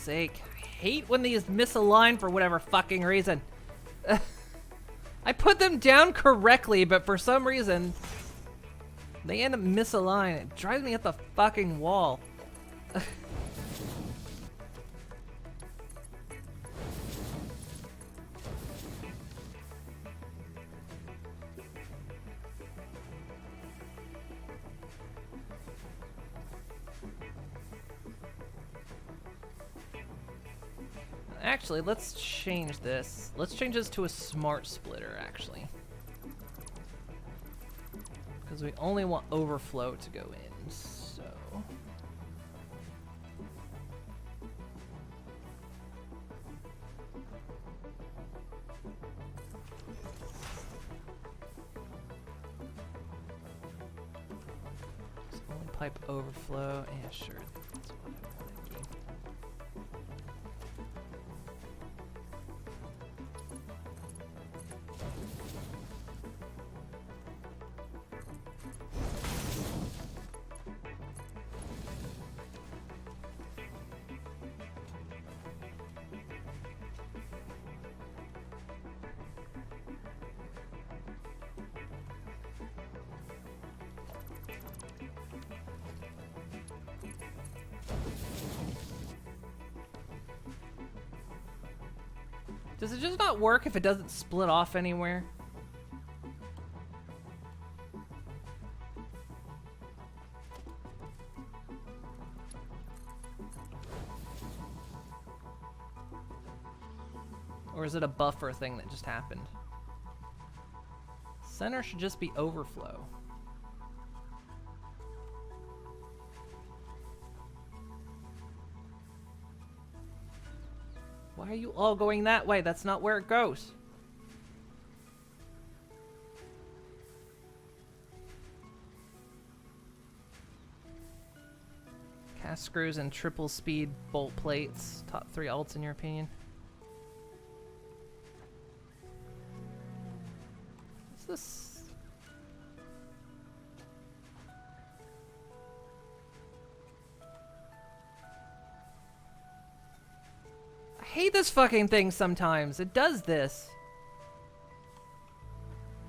sake. I hate when these misalign for whatever fucking reason. I put them down correctly, but for some reason, they end up misaligned. It drives me up the fucking wall. Actually, let's change this. Let's change this to a smart splitter, actually. Because we only want overflow to go in, so... Just only pipe overflow. Yeah, sure. That's what I want to do. Does it just not work if it doesn't split off anywhere? Or is it a buffer thing that just happened? Center should just be overflow. Why are you all going that way? That's not where it goes. Cast screws and triple speed bolt plates. Top 3 alts in your opinion? What's this? I hate this fucking thing sometimes. It does this.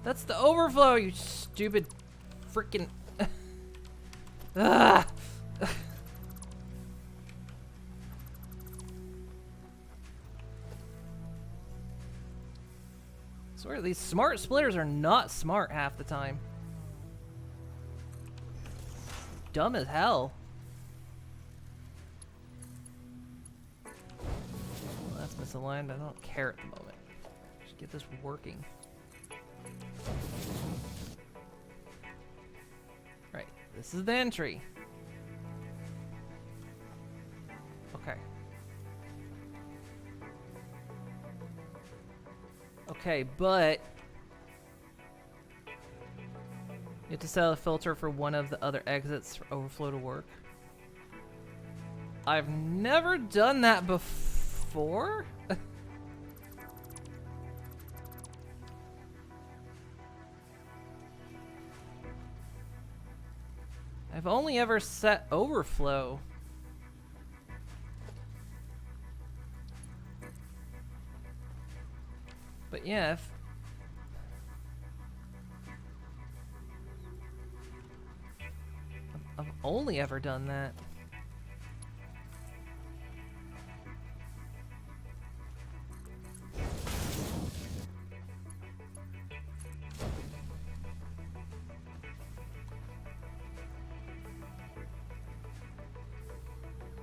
That's the overflow, you stupid freaking... Ah! I swear, these smart splitters are not smart half the time. Dumb as hell. Well, that's misaligned. I don't care at the moment. Just get this working. Right, this is the entry. Okay. Okay, but you have to set a filter for one of the other exits for overflow to work. I've never done that before. I've only ever set overflow. But yeah, if I've only ever done that.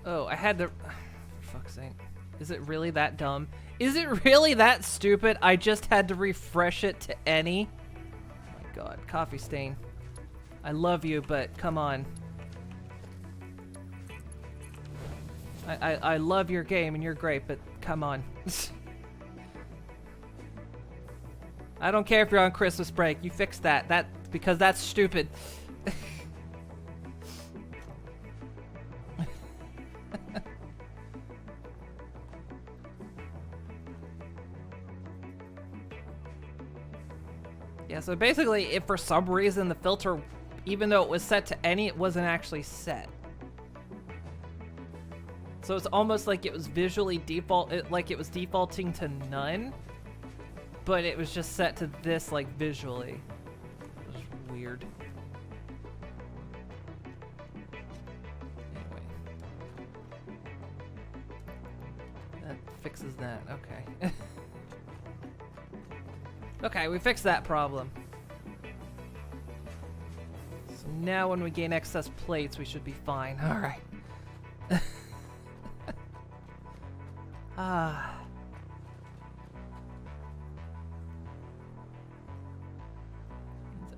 Oh, I had to... For fuck's sake. Is it really that dumb? Is it really that stupid? I just had to refresh it to any? Oh my god, coffee stain. I love you, but come on. I love your game and you're great, but come on. I don't care if you're on Christmas break. You fix that. Because that's stupid. Yeah, so basically, if for some reason the filter, even though it was set to any, it wasn't actually set. So it's almost like it was visually like it was defaulting to none, but it was just set to this like visually. It was weird. Anyway. That fixes that, okay. Okay, we fixed that problem. So now when we gain excess plates, we should be fine. Alright. Ah.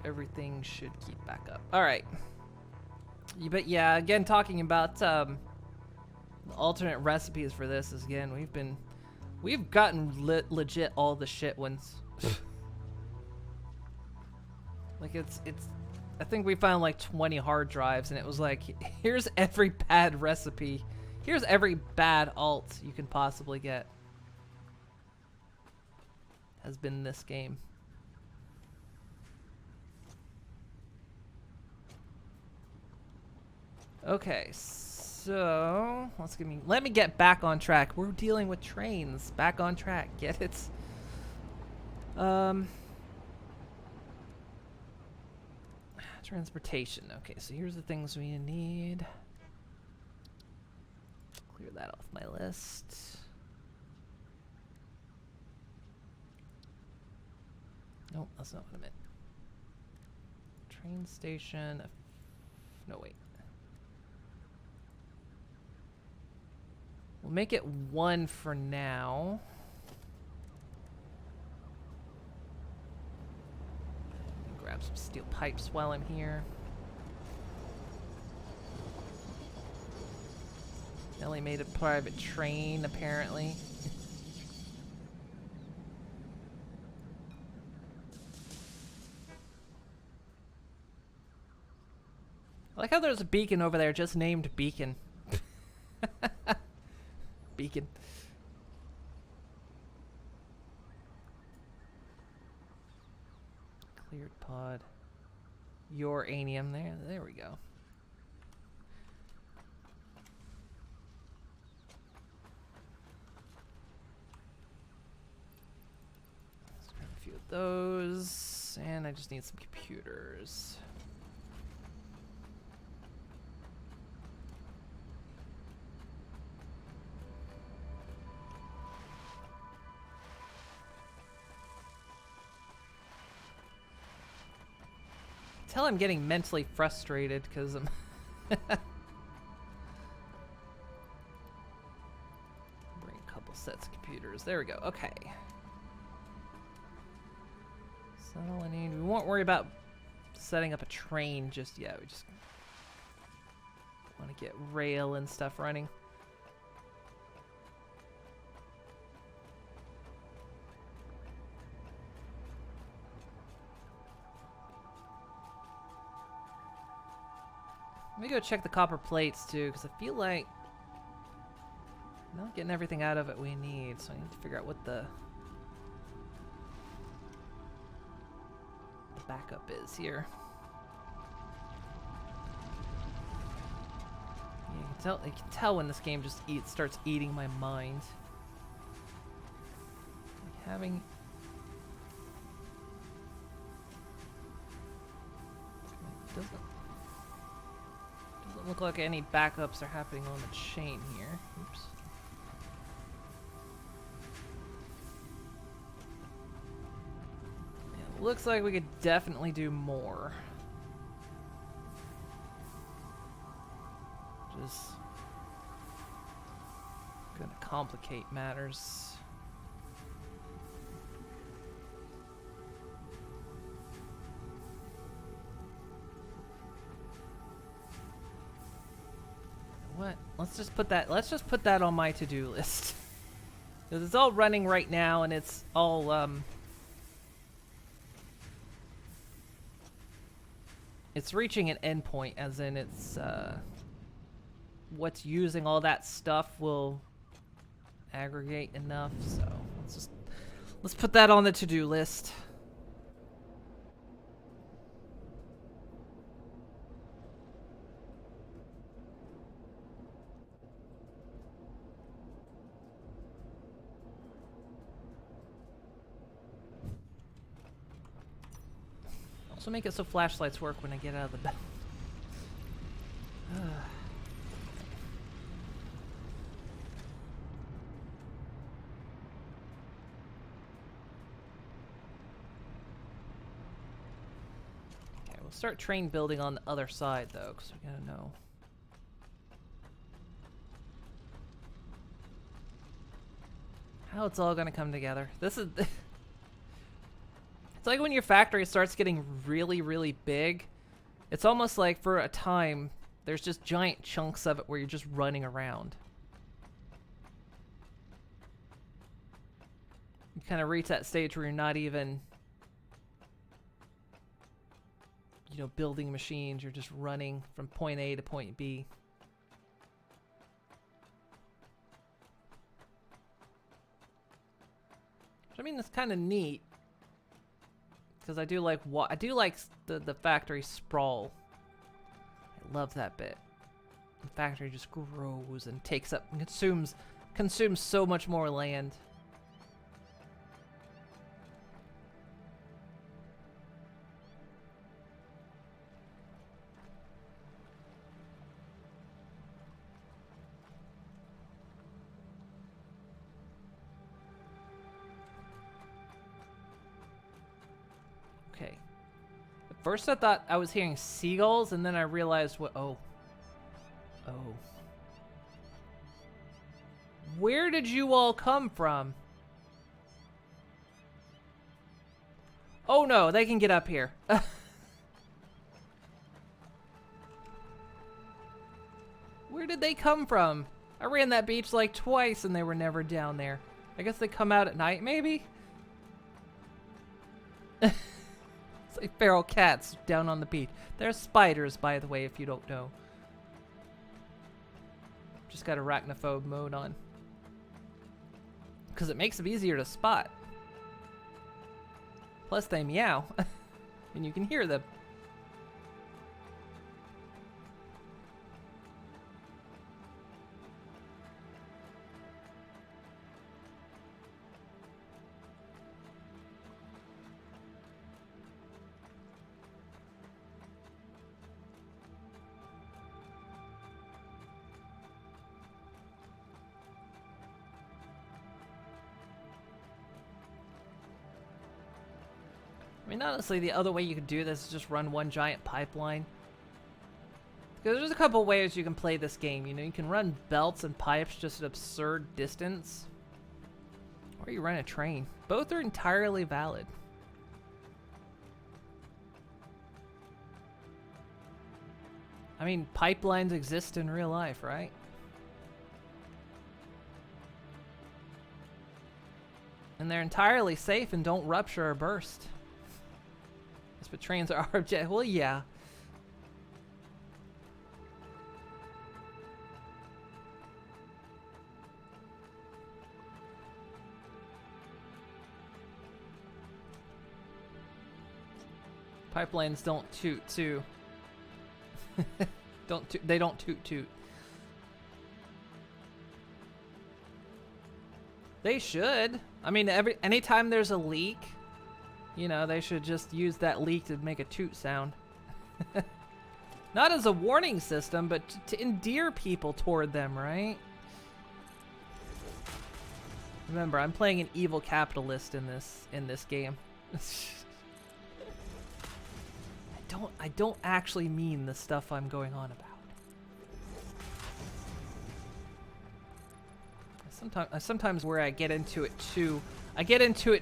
Everything should keep back up. Alright. But yeah, again, talking about the alternate recipes for this is, again, we've gotten legit all the shit ones. Like I think we found like 20 hard drives, and it was like, here's every bad recipe. Here's every bad alt you can possibly get. Has been this game. Okay, so let me get back on track. We're dealing with trains. Back on track. Get it? Transportation. Okay, so here's the things we need. Clear that off my list. Nope, that's not what I meant. Train station. No, wait. We'll make it 1 for now. Grab some steel pipes while I'm here. Ellie made a private train, apparently. I like how there's a beacon over there just named Beacon. Beacon. Cleared pod. Uranium there. There we go. Let's grab a few of those. And I just need some computers. Tell I'm getting mentally frustrated because I'm bring a couple sets of computers. There we go. Okay. So all I need. We won't worry about setting up a train just yet. We just want to get rail and stuff running. Let me go check the copper plates too, because I feel like I'm not getting everything out of it we need, so I need to figure out what the backup is here. Yeah, you can tell when this game just starts eating my mind. Like having doesn't look like any backups are happening on the chain here. Oops. Yeah, looks like we could definitely do more. Just gonna complicate matters. What? Let's just put that on my to-do list. Because it's all running right now and it's all it's reaching an endpoint, as in it's what's using all that stuff will aggregate enough, so let's put that on the to-do list. Also make it so flashlights work when I get out of the bed. Okay, we'll start train building on the other side though, because we gotta know. How it's all gonna come together. This is... It's like when your factory starts getting really, really big. It's almost like for a time, there's just giant chunks of it where you're just running around. You kind of reach that stage where you're not even, you know, building machines. You're just running from point A to point B. I mean, it's kind of neat. Because I do like the factory sprawl. I love that bit. The factory just grows and takes up and consumes so much more land. Okay. At first I thought I was hearing seagulls, and then I realized what... Oh. Where did you all come from? Oh no, they can get up here. Where did they come from? I ran that beach like twice and they were never down there. I guess they come out at night, maybe? It's like feral cats down on the beach. They're spiders, by the way, if you don't know. Just got arachnophobe mode on. Because it makes them easier to spot. Plus they meow. And you can hear them. I mean, honestly, the other way you could do this is just run one giant pipeline. Because there's a couple ways you can play this game. You know, you can run belts and pipes just at absurd distance. Or you run a train. Both are entirely valid. I mean, pipelines exist in real life, right? And they're entirely safe and don't rupture or burst. But trains are our object. Well, yeah. Pipelines don't toot too. They don't toot toot. They should. I mean, anytime there's a leak, you know, they should just use that leak to make a toot sound. Not as a warning system, but to endear people toward them, right? Remember, I'm playing an evil capitalist in this game. I don't actually mean the stuff I'm going on about. Sometimes where I get into it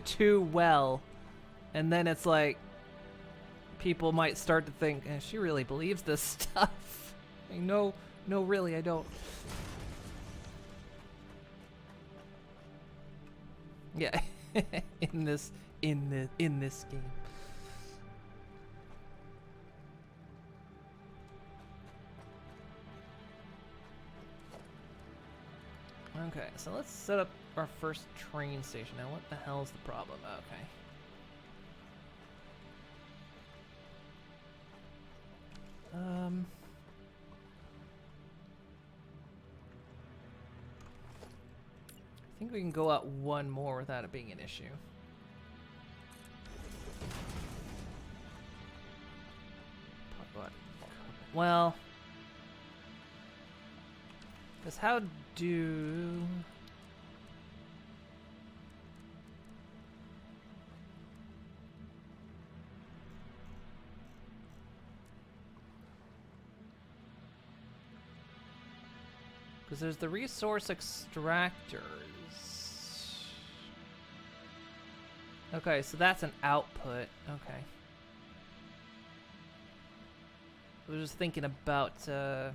too well. And then it's like, people might start to think, she really believes this stuff. Like, no, really, I don't. Yeah, in this game. Okay, so let's set up our first train station. Now, what the hell's the problem? Okay. I think we can go out one more without it being an issue. What? Well, because how do... Because there's the resource extractors. Okay, so that's an output. Okay. I was just thinking about, yeah,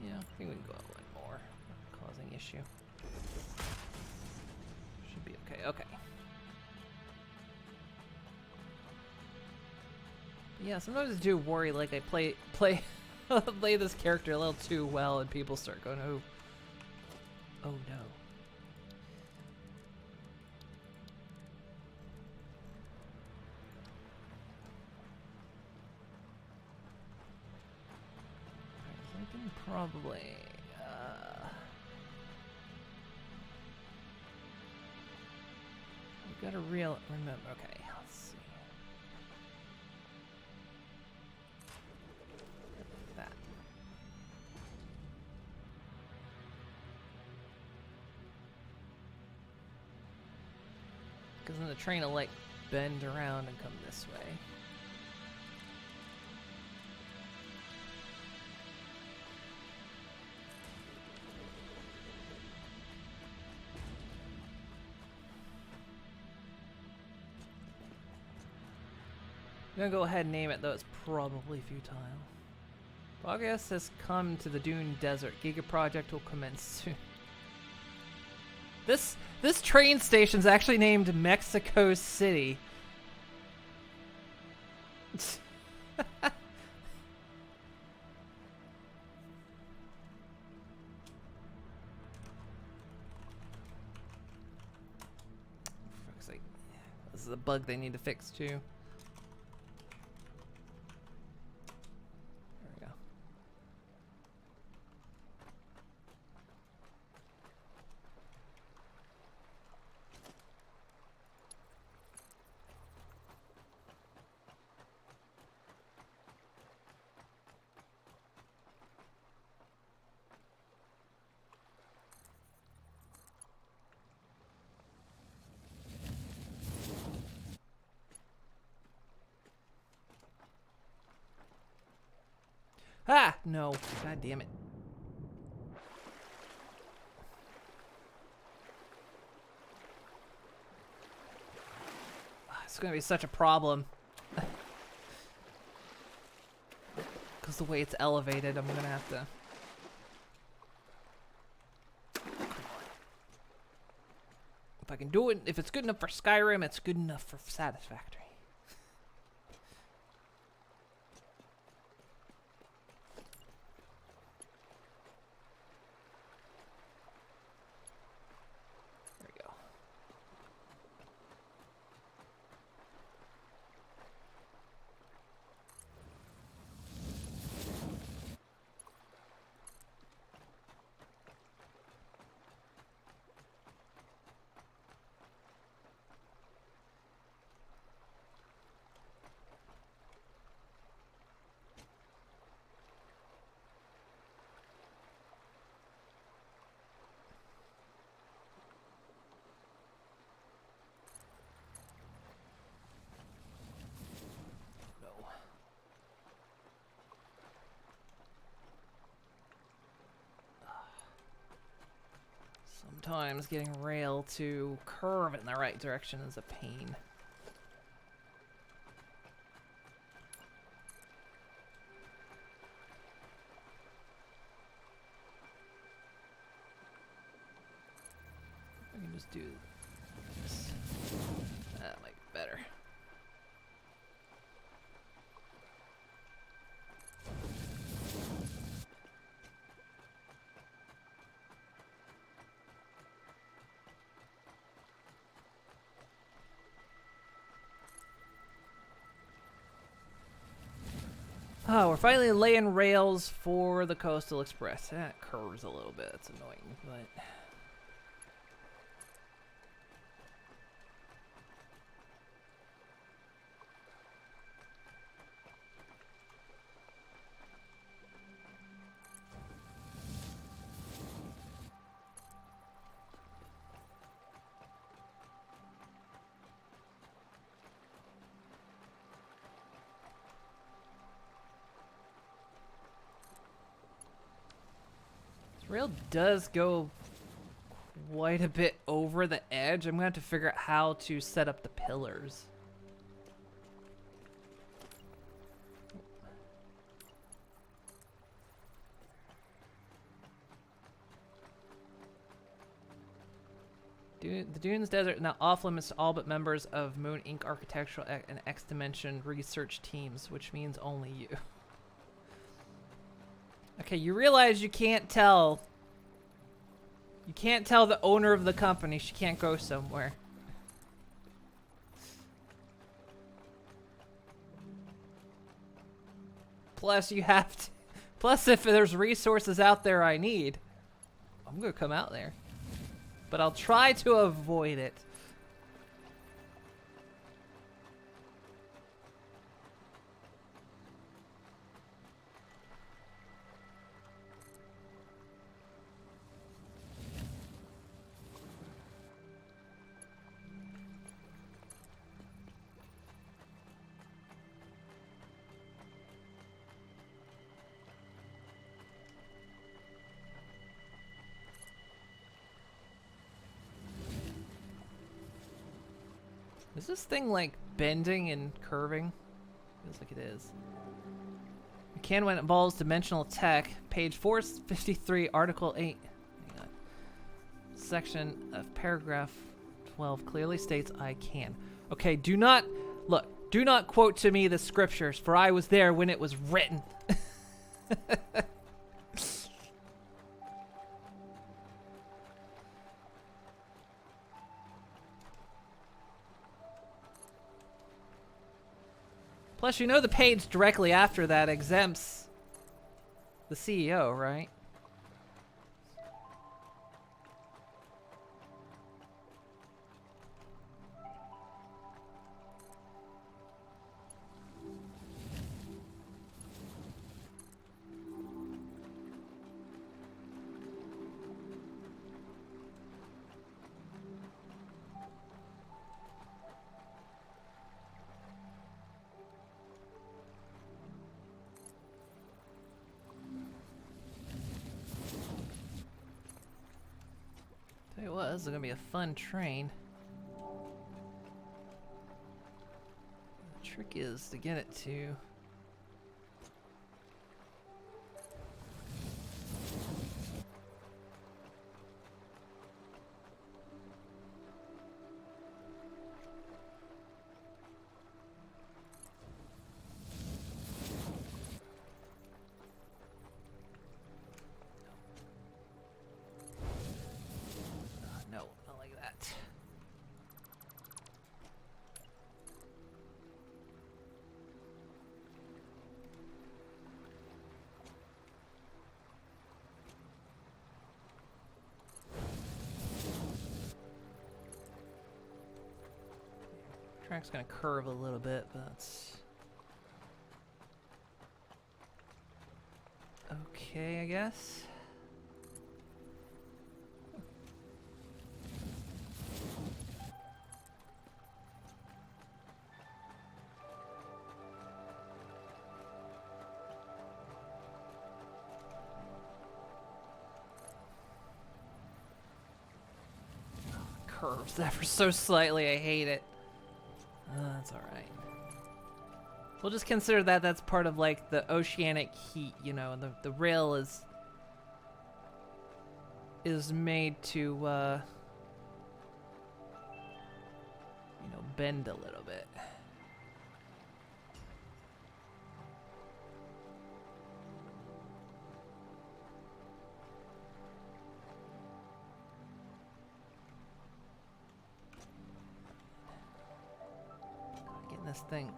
I think we can go out one more. Causing issue. Should be okay. Okay. Yeah, sometimes I do worry, like I play play this character a little too well, and people start going, oh no. I can probably, you gotta remember, okay, let's see. That. Because then the train will like bend around and come this way. I'm gonna go ahead and name it, though it's probably futile. Progress has come to the Dune Desert. Giga Project will commence soon. This train station's actually named Mexico City. Fuck's sake. This is a bug they need to fix too. There we go. Ah! No. God damn it. It's gonna be such a problem. Because the way it's elevated, I'm gonna have to... If I can do it, if it's good enough for Skyrim, it's good enough for Satisfactory. There we go. No. Sometimes getting rail to curve in the right direction is a pain. I can just do this. That might be better. Oh, we're finally laying rails for the Coastal Express. That curves a little bit. That's annoying, but... This rail does go quite a bit over the edge. I'm gonna have to figure out how to set up the pillars. The Dunes Desert now off limits to all but members of Moon Inc. Architectural and X Dimension research teams, which means only you. Okay, you realize you can't tell. You can't tell the owner of the company she can't go somewhere. Plus, you have to. Plus, if there's resources out there I need, I'm gonna come out there. But I'll try to avoid it. Is this thing like bending and curving? Feels like it is. You can when it involves dimensional tech. Page 453, Article 8. Hang on. Section of paragraph 12 clearly states I can. Okay, do not quote to me the scriptures, for I was there when it was written. Plus, you know the page directly after that exempts the CEO, right? Tell you what, this is gonna be a fun train. The trick is to get it to. No, not like that. Track's gonna curve a little bit, but that's okay, I guess. Curves ever so slightly, I hate it. That's alright. We'll just consider that that's part of like the oceanic heat, you know, and the rail is made to you know, bend a little bit. Getting this thing.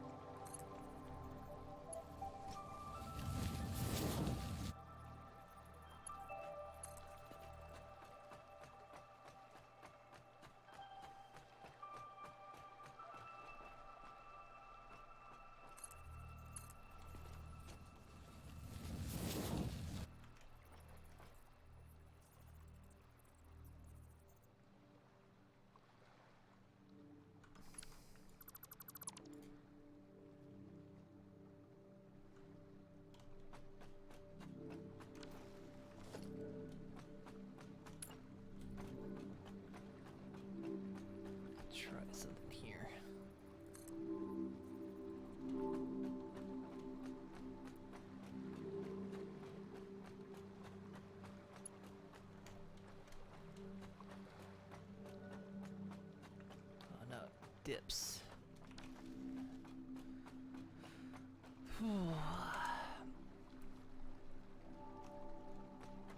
Try something here. Oh no, it dips.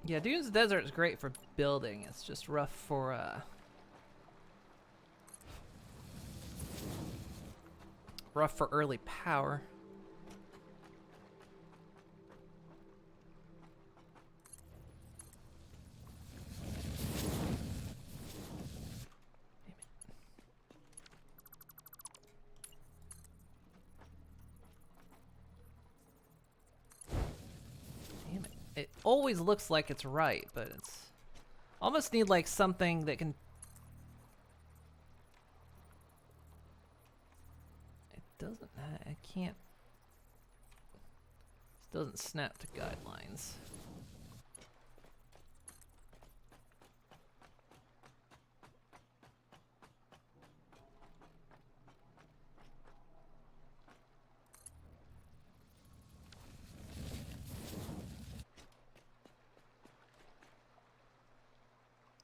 Yeah, Dunes Desert is great for building. It's just rough for early power. Damn it. It always looks like it's right, but it's almost need like something that can. It doesn't. I can't. This doesn't snap to guidelines.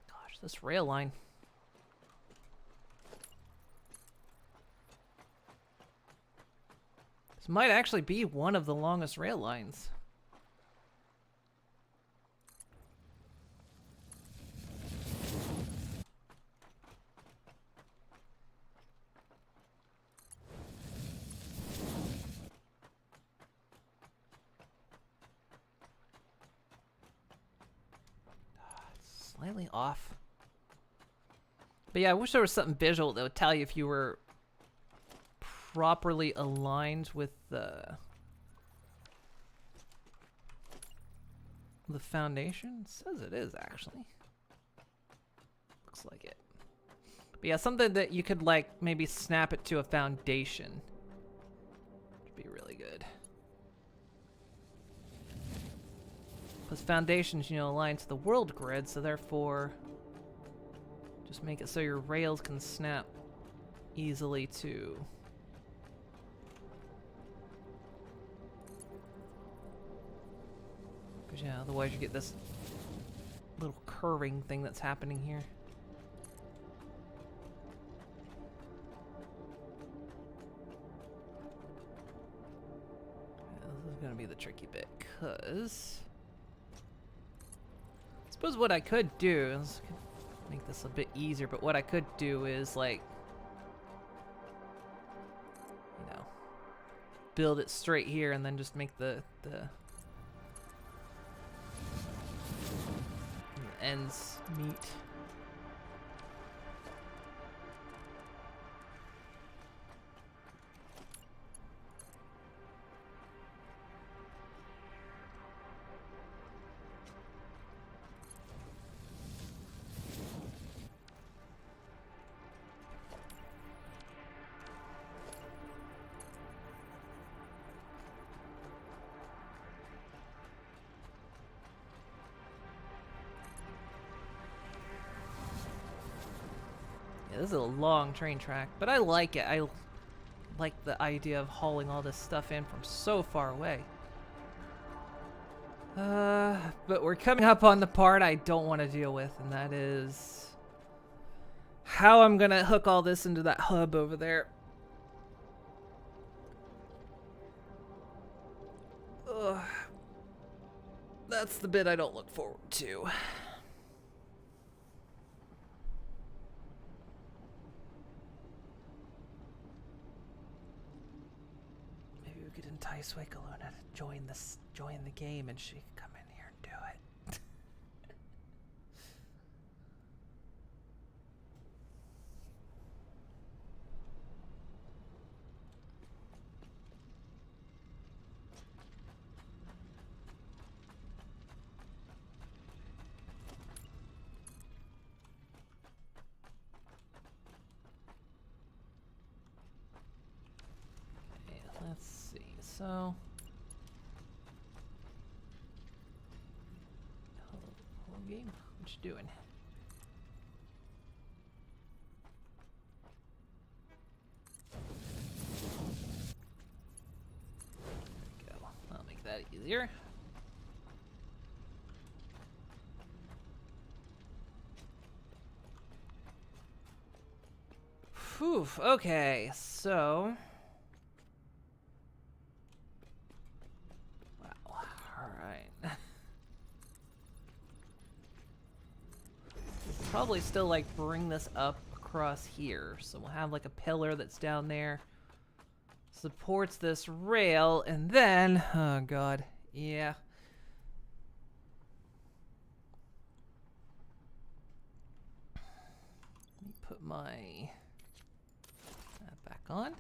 Gosh, this rail line. This might actually be one of the longest rail lines. Slightly off. But yeah, I wish there was something visual that would tell you if you were properly aligned with the foundation. It says it is, actually. Looks like it. But yeah, something that you could like maybe snap it to a foundation. Would be really good. Because foundations, you know, align to the world grid, so therefore just make it so your rails can snap easily to. Because yeah, otherwise you get this little curving thing that's happening here. Yeah, this is gonna be the tricky bit, because I suppose what I could do is make this a bit easier, but what I could do is like, you know, build it straight here and then just make the ends meet. This is a long train track, but I like it. I like the idea of hauling all this stuff in from so far away. But we're coming up on the part I don't want to deal with, and that is how I'm gonna hook all this into that hub over there. Ugh. That's the bit I don't look forward to. Entice Wikaluna to join the game, and she can come in here and do it. Okay, let's see. So, whole game, what you doing? easier. Phew, okay, so... Wow, alright. Probably still, like, bring this up across here. So we'll have, like, a pillar that's down there. Supports this rail, and then... Oh, God. Yeah. Let me put my... back on.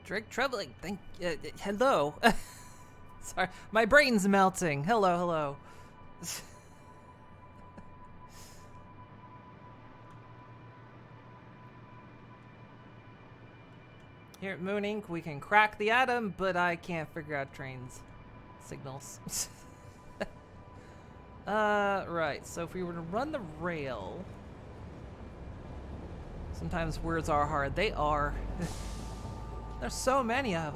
Drake Trebling, hello. Sorry, my brain's melting. Hello, hello. Here at Moon Inc., we can crack the atom, but I can't figure out trains' signals. Right, so if we were to run the rail... Sometimes words are hard. They are. There's so many of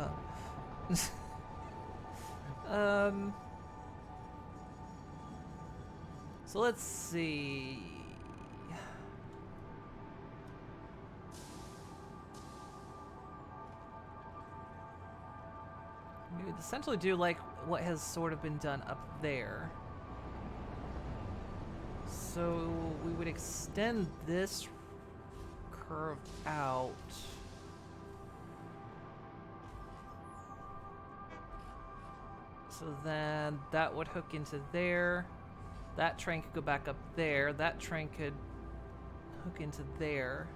them. So let's see. We would essentially do like what has sort of been done up there. So we would extend this curve out. So then that would hook into there. That train could go back up there. That train could hook into there.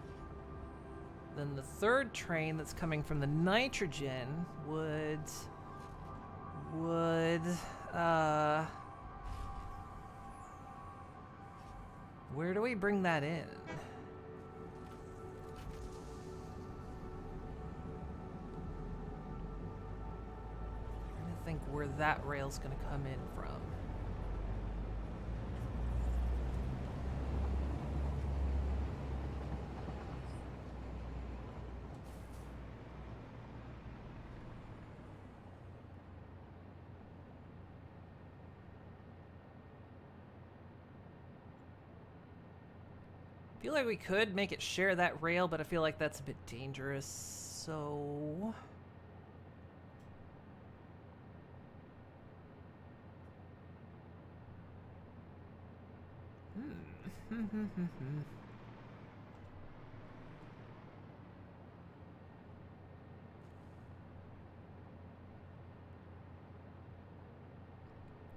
Then the third train that's coming from the nitrogen would where do we bring that in? I think where that rail's gonna come in from. I feel like we could make it share that rail, but I feel like that's a bit dangerous, so...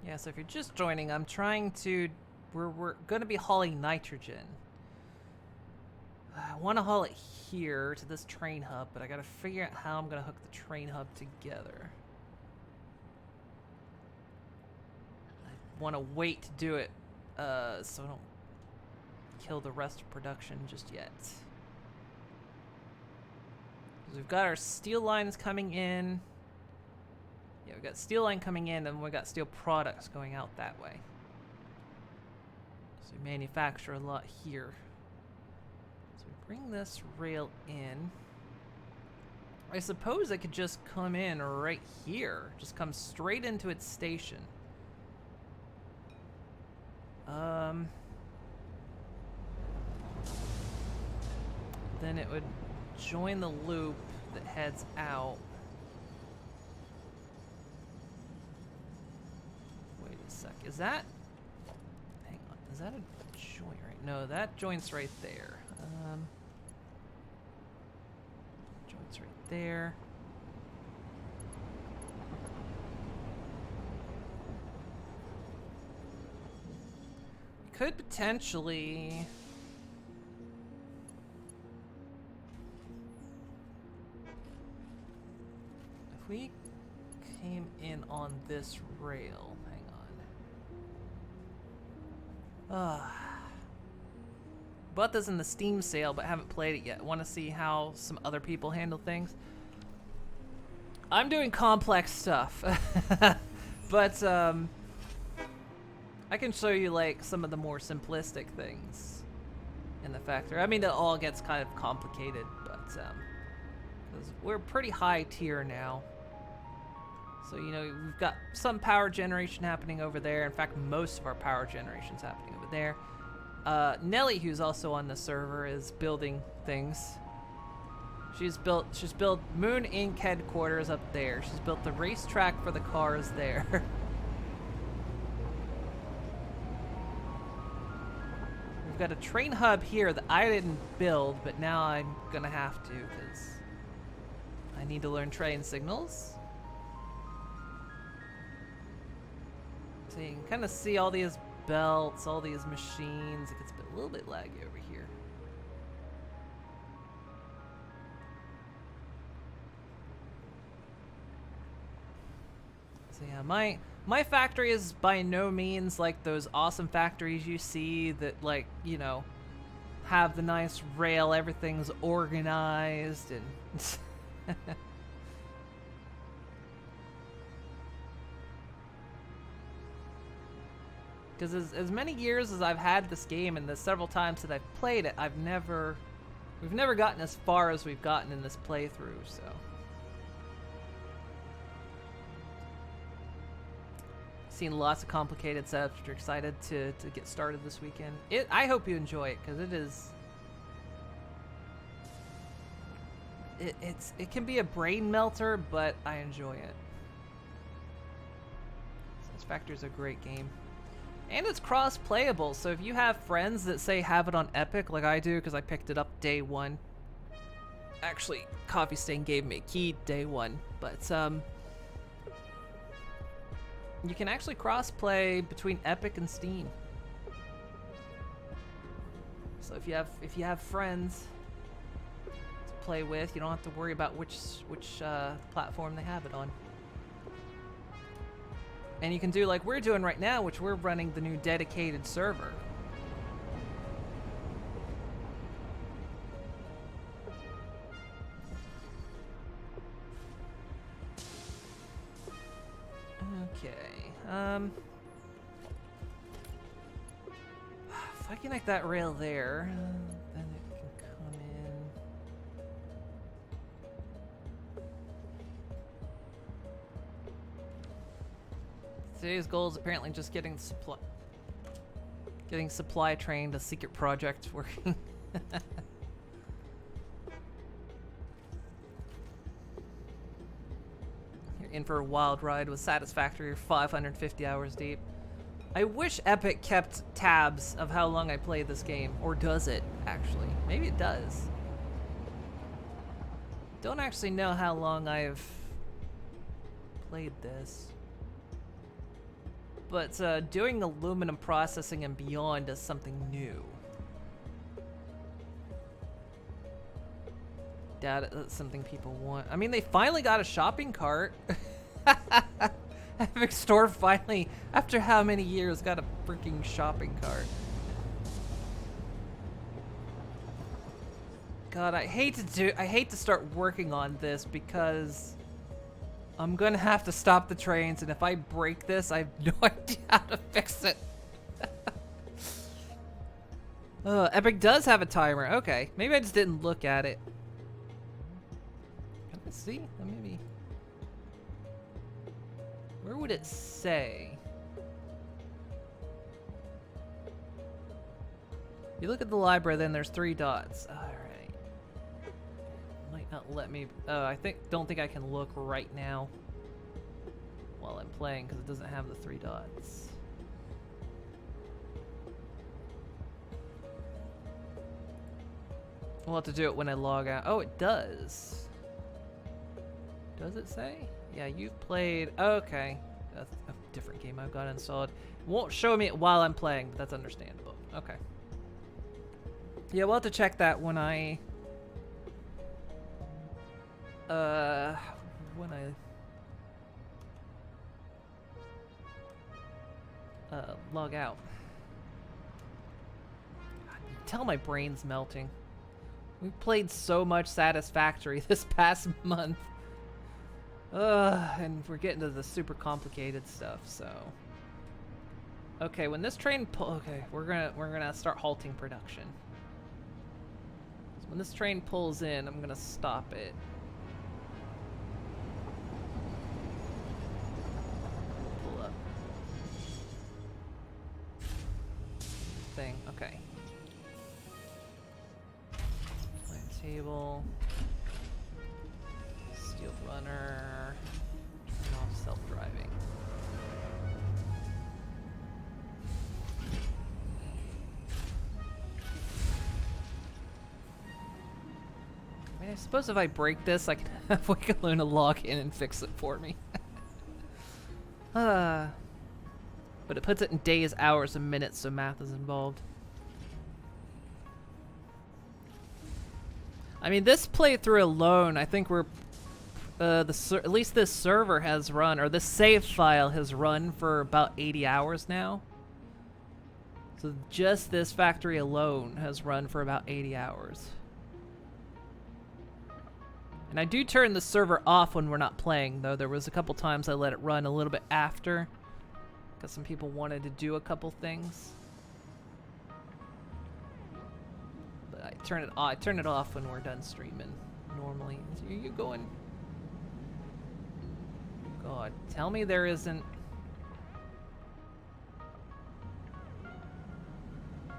Yeah, so if you're just joining, I'm trying to... We're going to be hauling nitrogen. I want to haul it here to this train hub, but I got to figure out how I'm going to hook the train hub together. I want to wait to do it so I don't kill the rest of production just yet. 'Cause we've got our steel lines coming in. Yeah, we've got steel line coming in, and we've got steel products going out that way. So we manufacture a lot here. So we bring this rail in. I suppose it could just come in right here. Just come straight into its station. Then it would join the loop that heads out. Wait a sec. Is that... Hang on. Is that a joint right? No, that joint's right there. Joint's right there. We could potentially... If we came in on this rail, hang on. Bought this in the Steam sale, but haven't played it yet. Want to see how some other people handle things. I'm doing complex stuff. But I can show you like some of the more simplistic things in the factory. I mean, it all gets kind of complicated, but 'cause we're pretty high tier now. So, you know, we've got some power generation happening over there. In fact, most of our power generation's happening over there. Nelly, who's also on the server, is building things. She's built Moon Inc. headquarters up there. She's built the racetrack for the cars there. We've got a train hub here that I didn't build, but now I'm gonna have to because I need to learn train signals. So you can kind of see all these belts, all these machines. It gets a little bit laggy over here. So yeah, my factory is by no means like those awesome factories you see that, like, you know, have the nice rail, everything's organized and because as many years as I've had this game and the several times that I've played it, we've never gotten as far as we've gotten in this playthrough, so. Seen lots of complicated setups. You're excited to get started this weekend. I hope you enjoy it because it is. It can be a brain melter, but I enjoy it. Satisfactory is a great game, and it's cross-playable. So if you have friends that say have it on Epic, like I do, because I picked it up day one. Actually, Coffee Stain gave me a key day one, but you can actually cross-play between Epic and Steam. So if you have friends to play with, you don't have to worry about which platform they have it on. And you can do like we're doing right now, which we're running the new dedicated server. Okay. If I connect that rail there, then it can come in. Today's goal is apparently just getting supply train, a secret project working. In for a wild ride with Satisfactory 550 hours deep. I wish Epic kept tabs of how long I played this game. Or does it, actually? Maybe it does. Don't actually know how long I've played this. But doing aluminum processing and beyond is something new. That's something people want. I mean, they finally got a shopping cart. Epic Store finally, after how many years, got a freaking shopping cart. God, I hate to start working on this because I'm gonna have to stop the trains, and if I break this, I have no idea how to fix it. Epic does have a timer. Okay, maybe I just didn't look at it. Can I see? Maybe. Where would it say? You look at the library, then there's 3 dots. All right. Might not let me. Don't think I can look right now while I'm playing because it doesn't have the 3 dots. We'll have to do it when I log out. Oh, it does. Does it say? Yeah, you've played. Okay. That's a different game I've got installed. It won't show me it while I'm playing, but that's understandable. Okay. Yeah, we'll have to check that when I log out. God, you can tell my brain's melting. We've played so much Satisfactory this past month. And we're getting to the super complicated stuff, so. Okay, when this train okay, we're gonna start halting production. So when this train pulls in, I'm gonna stop it. Pull up. Thing, okay. Plan table. Steel runner. Turn off self-driving. I mean, I suppose if I break this, I can have Wickaluna log in and fix it for me. But it puts it in days, hours, and minutes, so math is involved. I mean, this playthrough alone, I think we're at least this server has run, or this save file has run for about 80 hours now. So just this factory alone has run for about 80 hours. And I do turn the server off when we're not playing, though. There was a couple times I let it run a little bit after, because some people wanted to do a couple things. But I turn it off when we're done streaming normally. Are you going? God, tell me there isn't.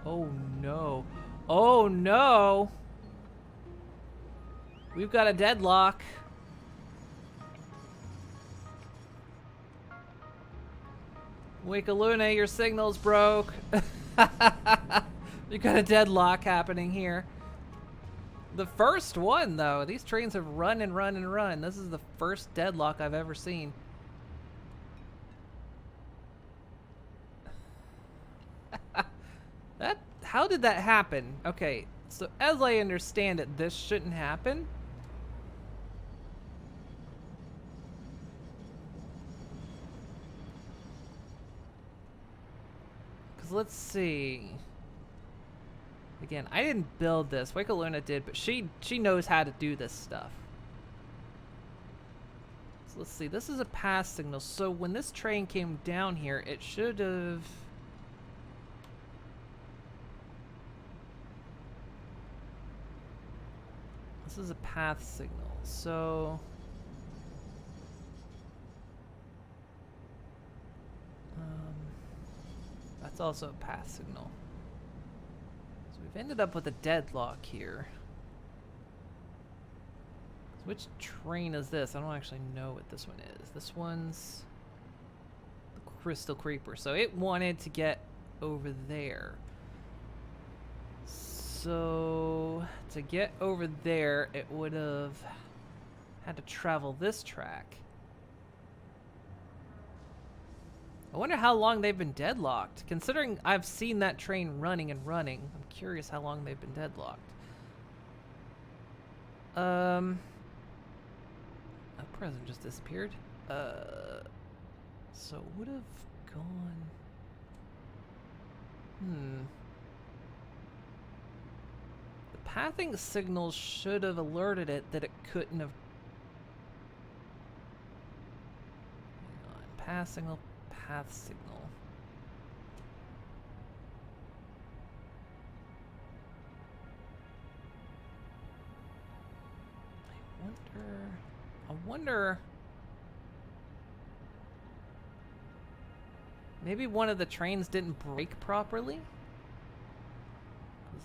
Oh no. Oh no. We've got a deadlock. Wickaluna, your signal's broke. You got a deadlock happening here. The first one, though. These trains have run and run and run. This is the first deadlock I've ever seen. How did that happen? Okay, so as I understand it, this shouldn't happen. Because let's see. Again, I didn't build this. Wickaluna did, but she knows how to do this stuff. So let's see. This is a pass signal. So when this train came down here, it should have... This is a path signal. So... that's also a path signal. So we've ended up with a deadlock here. So which train is this? I don't actually know what this one is. This one's the Crystal Creeper. So it wanted to get over there. So to get over there, it would have had to travel this track. I wonder how long they've been deadlocked. Considering I've seen that train running and running, I'm curious how long they've been deadlocked. A present just disappeared. So it would have gone... The pathing signal should have alerted it that it couldn't have... Hang on. Path signal. Path signal. I wonder maybe one of the trains didn't brake properly?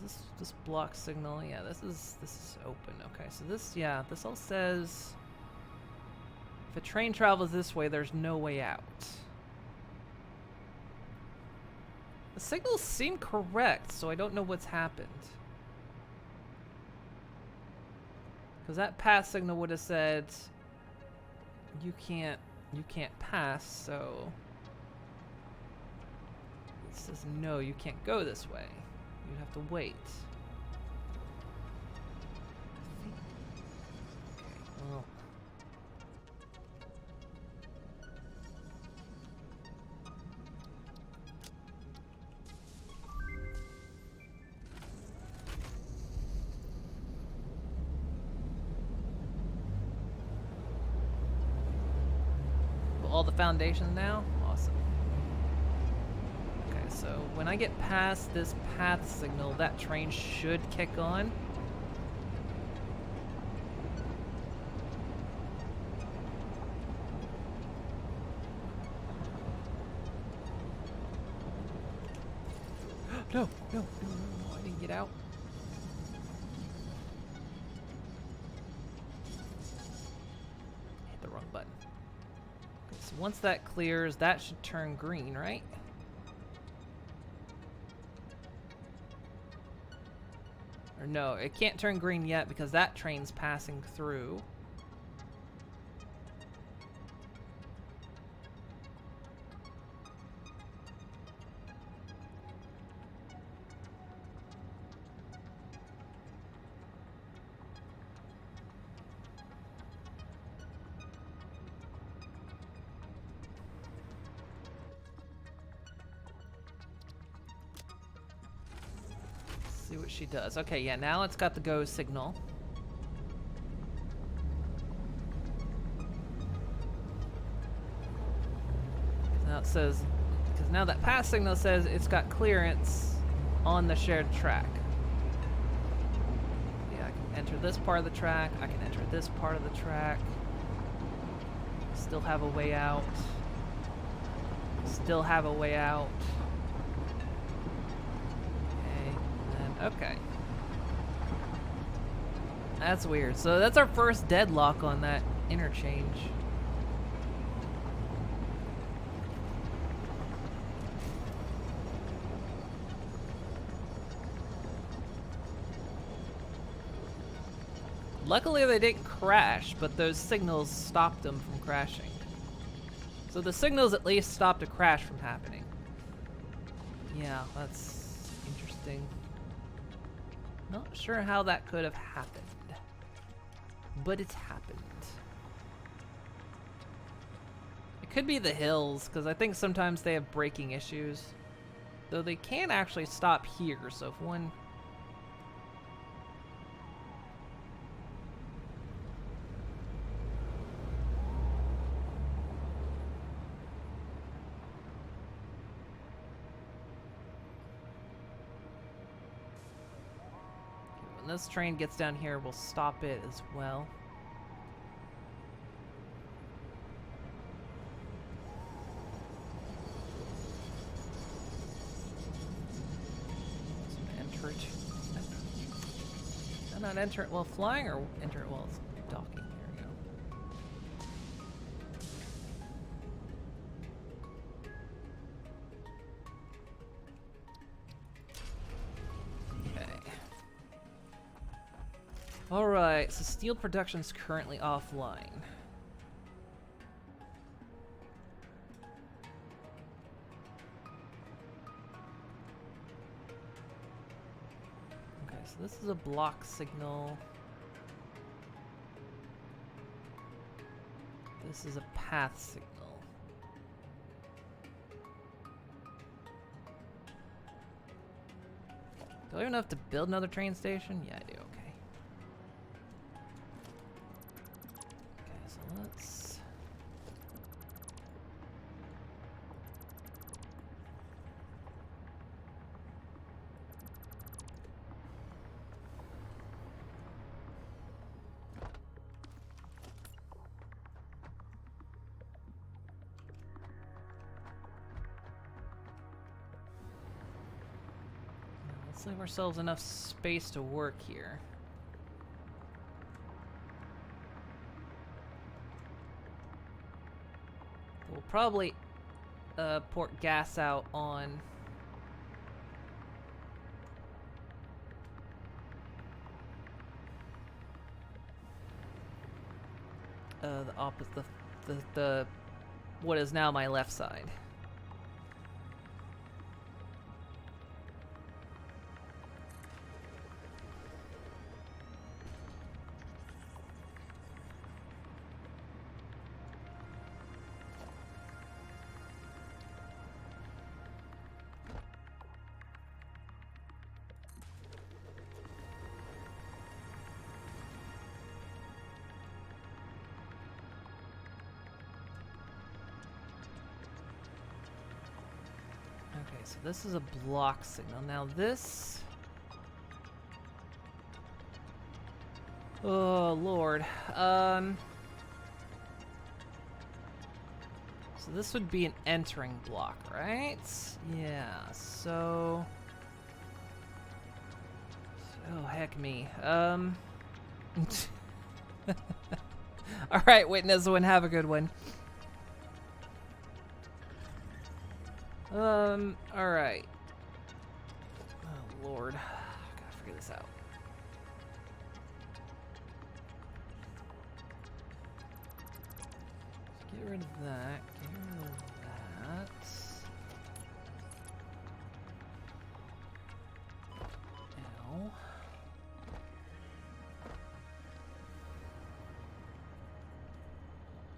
Is this block signal? Yeah, this is open. Okay, so this all says if a train travels this way, there's no way out. The signals seem correct, so I don't know what's happened. Because that pass signal would have said you can't pass, so it says no, you can't go this way. You have to wait. Okay, well. all the foundations now? Awesome. Okay, so when I get past this path signal, that train should kick on. No, no, no, no, no, I didn't get out. Hit the wrong button. Okay, so once that clears, that should turn green, right? Or no, it can't turn green yet because that train's passing through. See what she does. Okay, yeah, now it's got the go signal. Now it says, because now that pass signal says it's got clearance on the shared track. Yeah, I can enter this part of the track. I can enter this part of the track. Still have a way out. Still have a way out. Okay. That's weird. So that's our first deadlock on that interchange. Luckily they didn't crash, but those signals stopped them from crashing. So the signals at least stopped a crash from happening. Yeah, that's interesting. Not sure how that could have happened, but it's happened. It could be the hills, because I think sometimes they have braking issues. Though they can actually stop here, so if one... When this train gets down here, we'll stop it as well. Enter it. Not enter it while flying, or enter it while it's docking. Here we go. Okay. Alright, so steel production's currently offline. Okay, so this is a block signal. This is a path signal. Do I even have to build another train station? Yeah, I do. Okay. Okay, so let's... Let's leave ourselves enough space to work here. We'll probably port gas out on the opposite, the what is now my left side. Okay, so this is a block signal. Now this... Oh, Lord. So this would be an entering block, right? Yeah, so... Oh, heck me. Alright, witness one, have a good one. Alright. Oh, Lord. Gotta figure this out. Get rid of that. Get rid of that. Ow.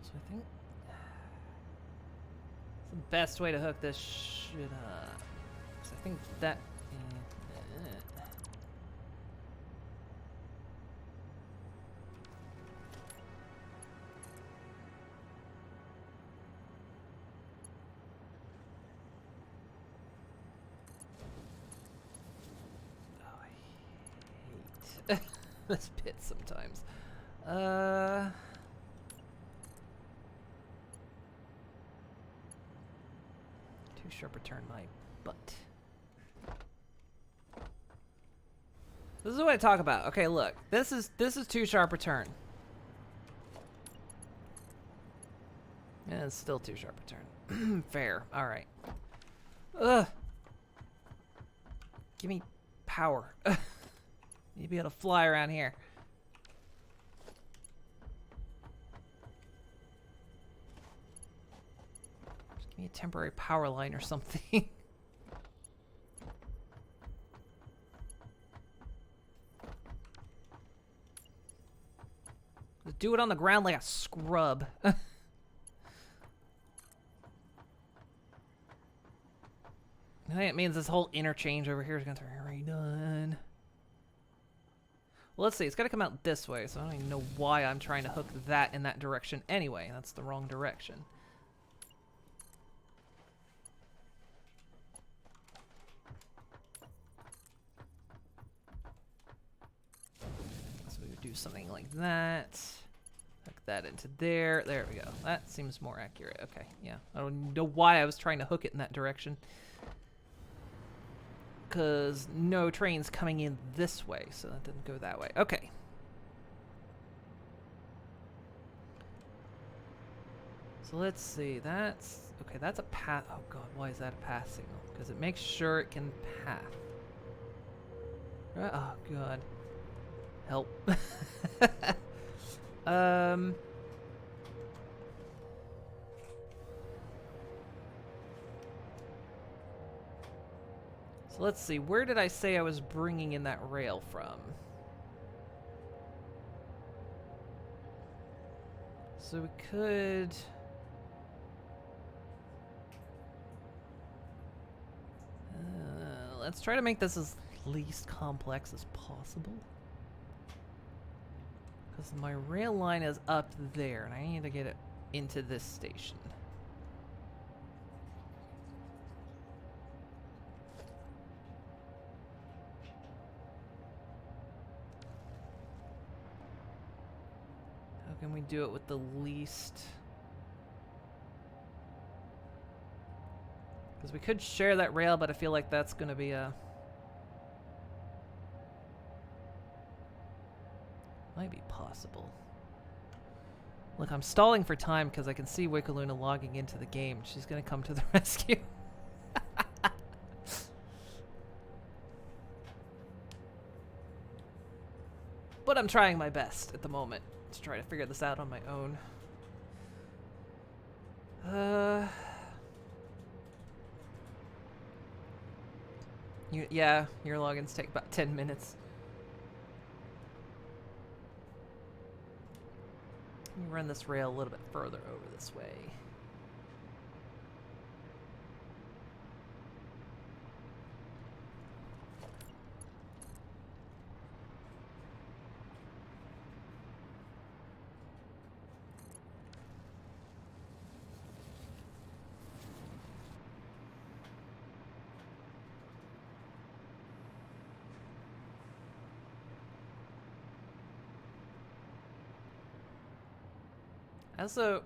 So I think it's the best way to hook this shit up. So I think that. This pit sometimes. Too sharp a turn, my butt. This is what I talk about. Okay, look. This is too sharp a turn. Yeah, it's still too sharp a turn. Fair. All right. Ugh. Give me power. Need to be able to fly around here. Just give me a temporary power line or something. Just do it on the ground like a scrub. I think it means this whole interchange over here is going to be redone. Well, let's see. It's got to come out this way, so I don't even know why I'm trying to hook that in that direction anyway. That's the wrong direction. So we would do something like that. Hook that into there. There we go. That seems more accurate. Okay, yeah. I don't know why I was trying to hook it in that direction. Because no train's coming in this way, so that didn't go that way. Okay. So let's see. That's... Okay, that's a path. Oh, God. Why is that a path signal? Because it makes sure it can path. Right? Oh, God. Help. So let's see, where did I say I was bringing in that rail from? So we could... let's try to make this as least complex as possible. Because my rail line is up there, and I need to get it into this station. Can we do it with the least? Because we could share that rail, but I feel like that's going to be a... Might be possible. Look, I'm stalling for time because I can see Wickaluna logging into the game. She's going to come to the rescue. But I'm trying my best at the moment to try to figure this out on my own. Yeah, your logins take about 10 minutes. Let me run this rail a little bit further over this way. As a...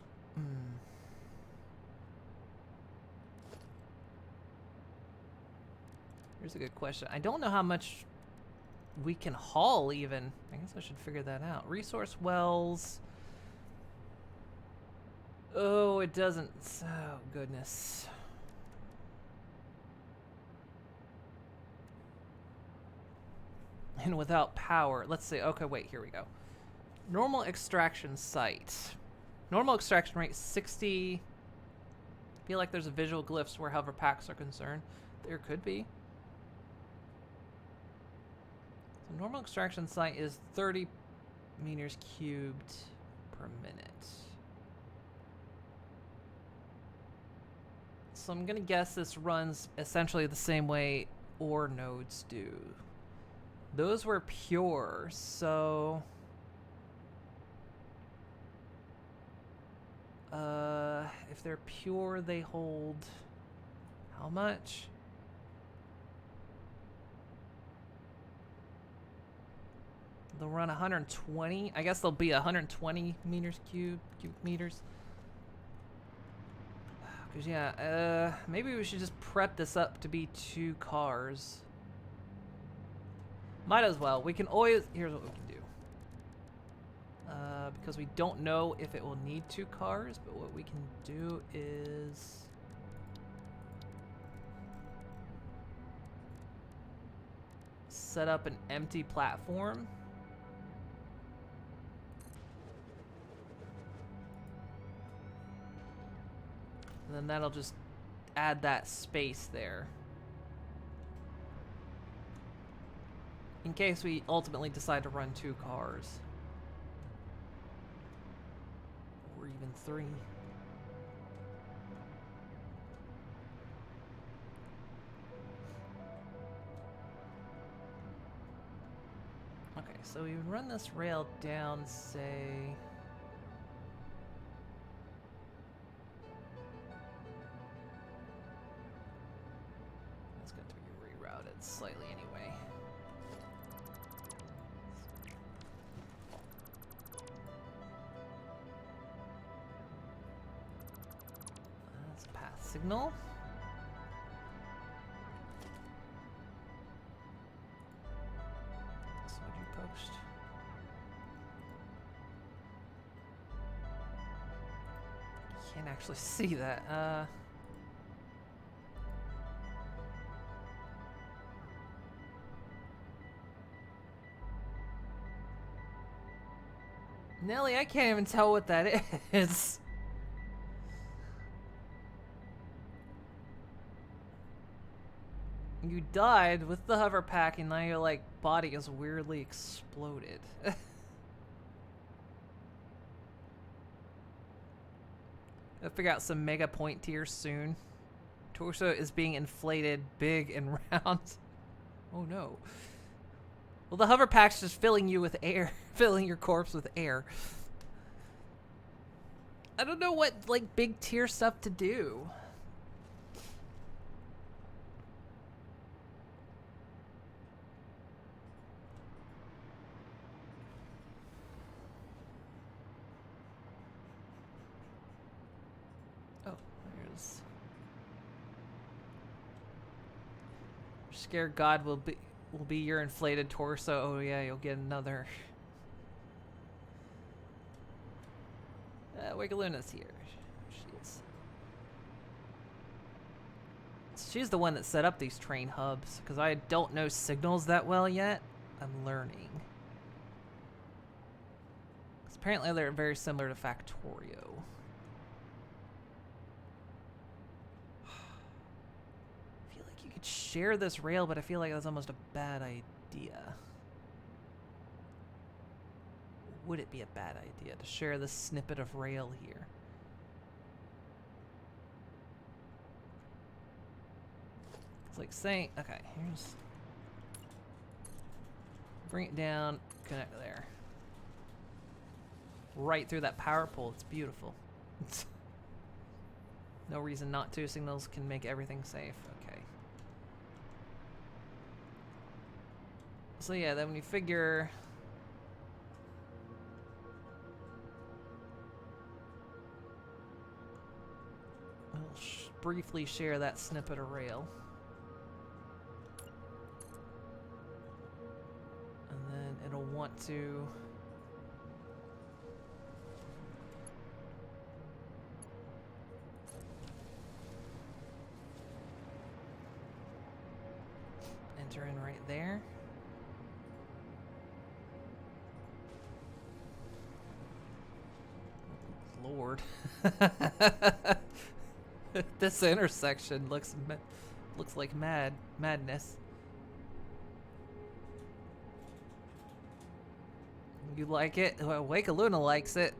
Here's a good question. I don't know how much we can haul even. I guess I should figure that out. Resource wells. Oh, it doesn't. Oh, goodness. And without power. Let's see. Okay, wait. Here we go. Normal extraction site. Normal extraction rate 60. Feel like there's a visual glyphs where hover packs are concerned. There could be. So normal extraction site is 30 meters cubed per minute. So I'm gonna guess this runs essentially the same way ore nodes do. Those were pure, so if they're pure, they hold how much? They'll run 120. I guess they'll be 120 meters cubic meters. Cause yeah, maybe we should just prep this up to be 2 cars. Might as well. We can always. Here's what we can do. Because we don't know if it will need 2 cars, but what we can do is set up an empty platform. And then that'll just add that space there. In case we ultimately decide to run 2 cars. Or even 3. Okay, so we would run this rail down, say... It's going to be rerouted slightly anyway. That's a path signal. So what do you post? Can't actually see that. Nelly, I can't even tell what that is. You died with the hover pack and now your like body is weirdly exploded. I'll figure out some mega point tiers soon. Torso is being inflated big and round. Oh no. Well, the hover pack's just filling you with air, filling your corpse with air. I don't know what, like, big tier stuff to do. Oh, there's... Scared God will be your inflated torso. Oh yeah, you'll get another. Wiggluna's here. She's the one that set up these train hubs, because I don't know signals that well yet. I'm learning. 'Cause apparently they're very similar to Factorio. You could share this rail, but I feel like that's almost a bad idea. Would it be a bad idea to share this snippet of rail here? It's like saying, okay, here's... Bring it down, connect there. Right through that power pole, it's beautiful. No reason not to. Signals can make everything safe. Okay. So yeah, then when you figure... briefly share that snippet of rail. And then it'll want to enter in right there. Lord. This intersection looks like madness. You like it? Well, Wake of Luna likes it.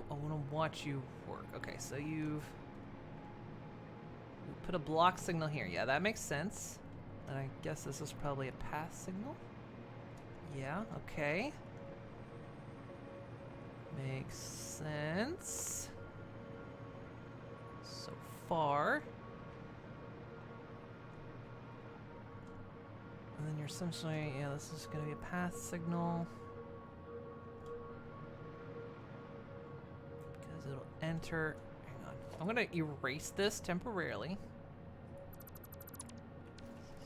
I wanna watch you work. Okay, so you put a block signal here. Yeah, that makes sense. And I guess this is probably a pass signal. Yeah, okay. Makes sense. So far. And then you're essentially, yeah, this is gonna be a path signal. It'll enter. Hang on. I'm gonna erase this temporarily.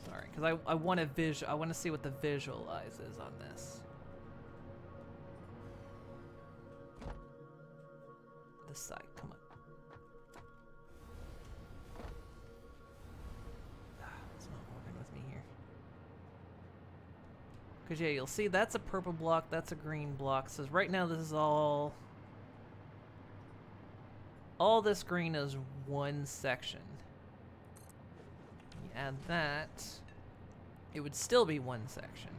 Sorry, because I want to I want to see what the visualize is on this. This side, come on. It's not working with me here. Because yeah, you'll see that's a purple block, that's a green block. So right now this is all this green is one section. You add that, it would still be one section.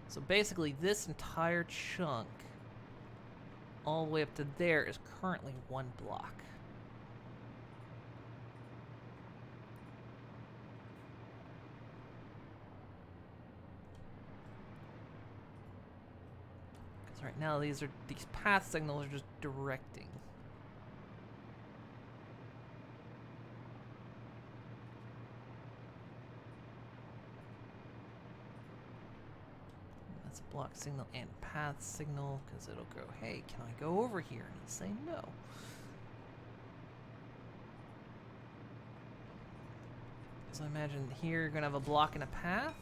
So basically this entire chunk, all the way up to there, is currently one block. Because right now these path signals are just directing. Block signal and path signal, because it'll go, hey, can I go over here? And it'll say no. So imagine here you're gonna have a block and a path.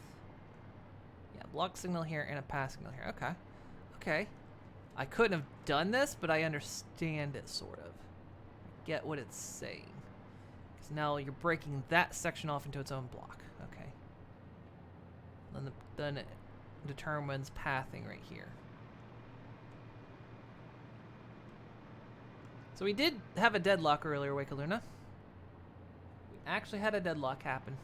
Yeah, block signal here and a path signal here. Okay. Okay. I couldn't have done this, but I understand it sort of. I get what it's saying. Because now you're breaking that section off into its own block. Okay. Then it determines pathing right here. So we did have a deadlock earlier, Wake of Luna. We actually had a deadlock happen.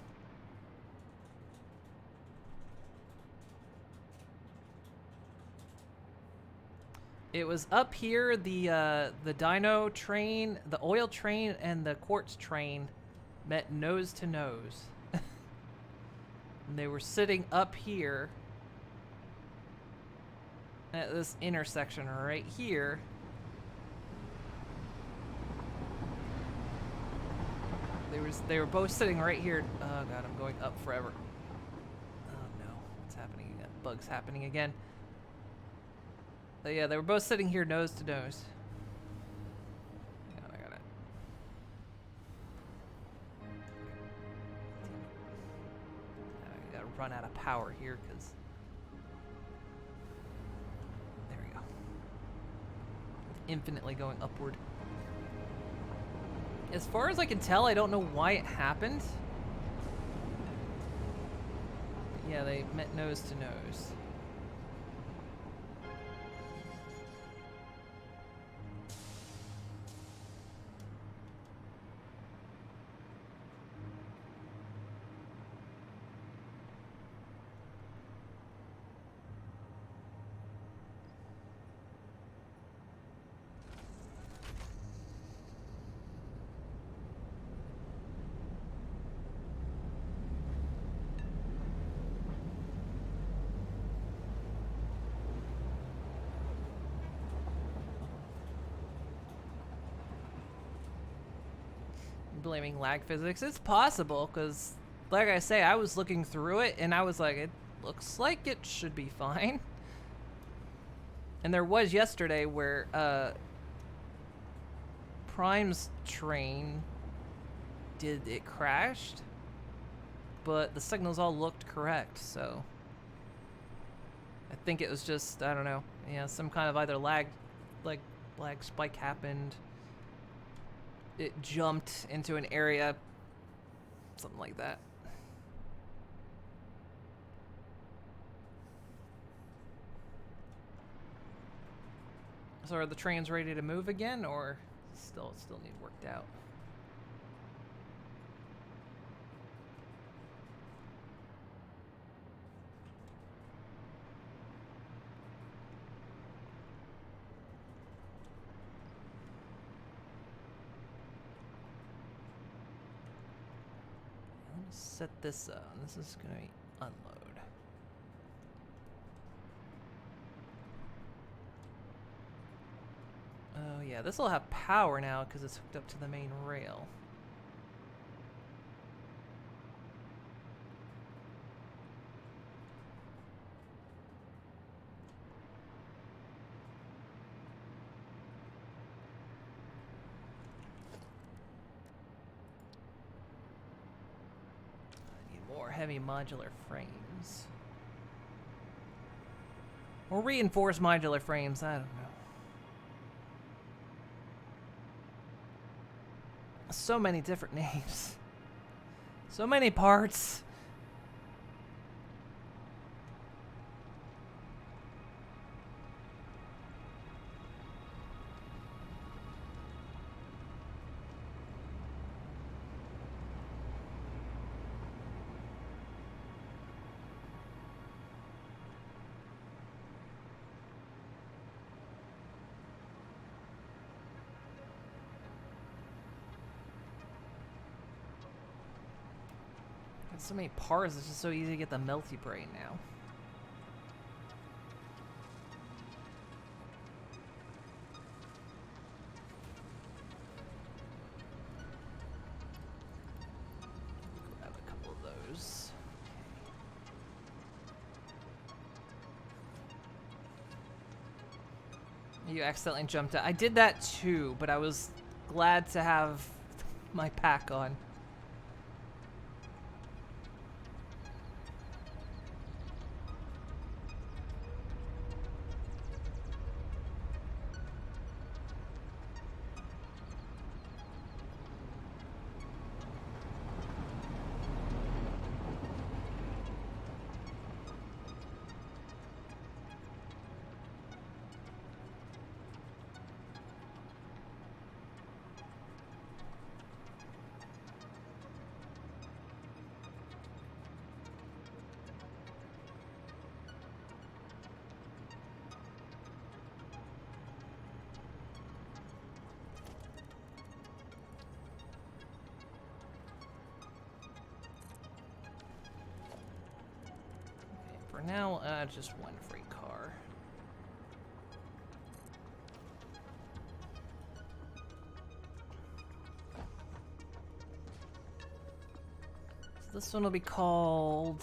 It was up here, the dyno train, the oil train, and the quartz train met nose to nose. And they were sitting up here at this intersection right here. They were both sitting right here. Oh god, I'm going up forever. Oh no, what's happening again? Bugs happening again. So yeah, they were both sitting here nose to nose. I got it. I gotta run out of power here because there we go. Infinitely going upward. As far as I can tell, I don't know why it happened. But yeah, they met nose to nose. blaming lag physics. It's possible, because, like I say, I was looking through it, and I was like, it looks like it should be fine. And there was yesterday where, Prime's train it crashed, but the signals all looked correct, so I think it was just, I don't know, yeah, some kind of either lag spike happened, it jumped into an area, something like that. So are the trains ready to move again, or still need worked out? Set this up. This is gonna be unload. Oh yeah, this will have power now because it's hooked up to the main rail. Heavy modular frames. Or reinforced modular frames, I don't know. So many different names. So many parts. So many parts, it's just so easy to get the melty brain now. Grab a couple of those. You accidentally jumped out. I did that too, but I was glad to have my pack on. For now, just one free car. So this one will be called,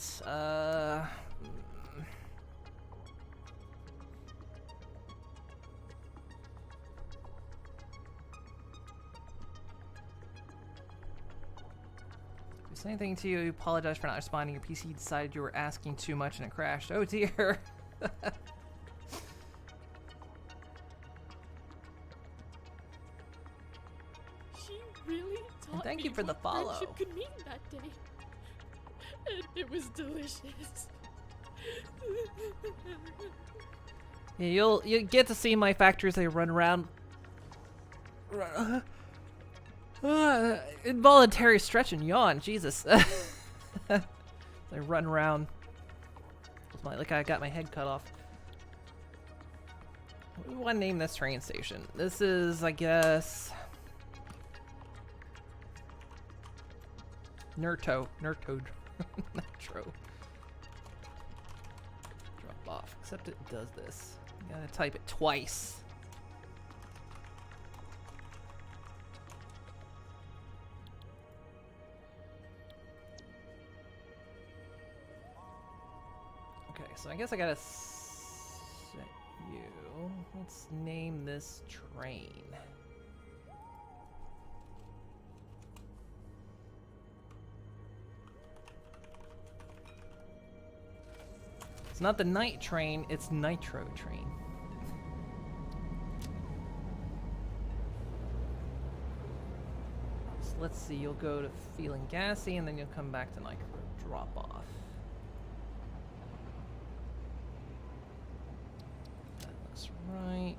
Say anything to you, apologize for not responding. Your PC decided you were asking too much and it crashed. Oh dear. She really taught And thank me you for the what follow. friendship could mean that day. And it was delicious. Yeah, you'll get to see my factories. They run around. Involuntary stretch and yawn. Jesus. They run around. It's like I got my head cut off. What do we want to name this train station? This is, I guess, Nurto. Nurto. Nitro. Drop off. Except it does this. You gotta type it twice. so I guess I gotta set you. Let's name this train. It's not the night train, it's Nitro Train. So let's see, you'll go to feeling gassy and then you'll come back to Nitro drop off. That looks right.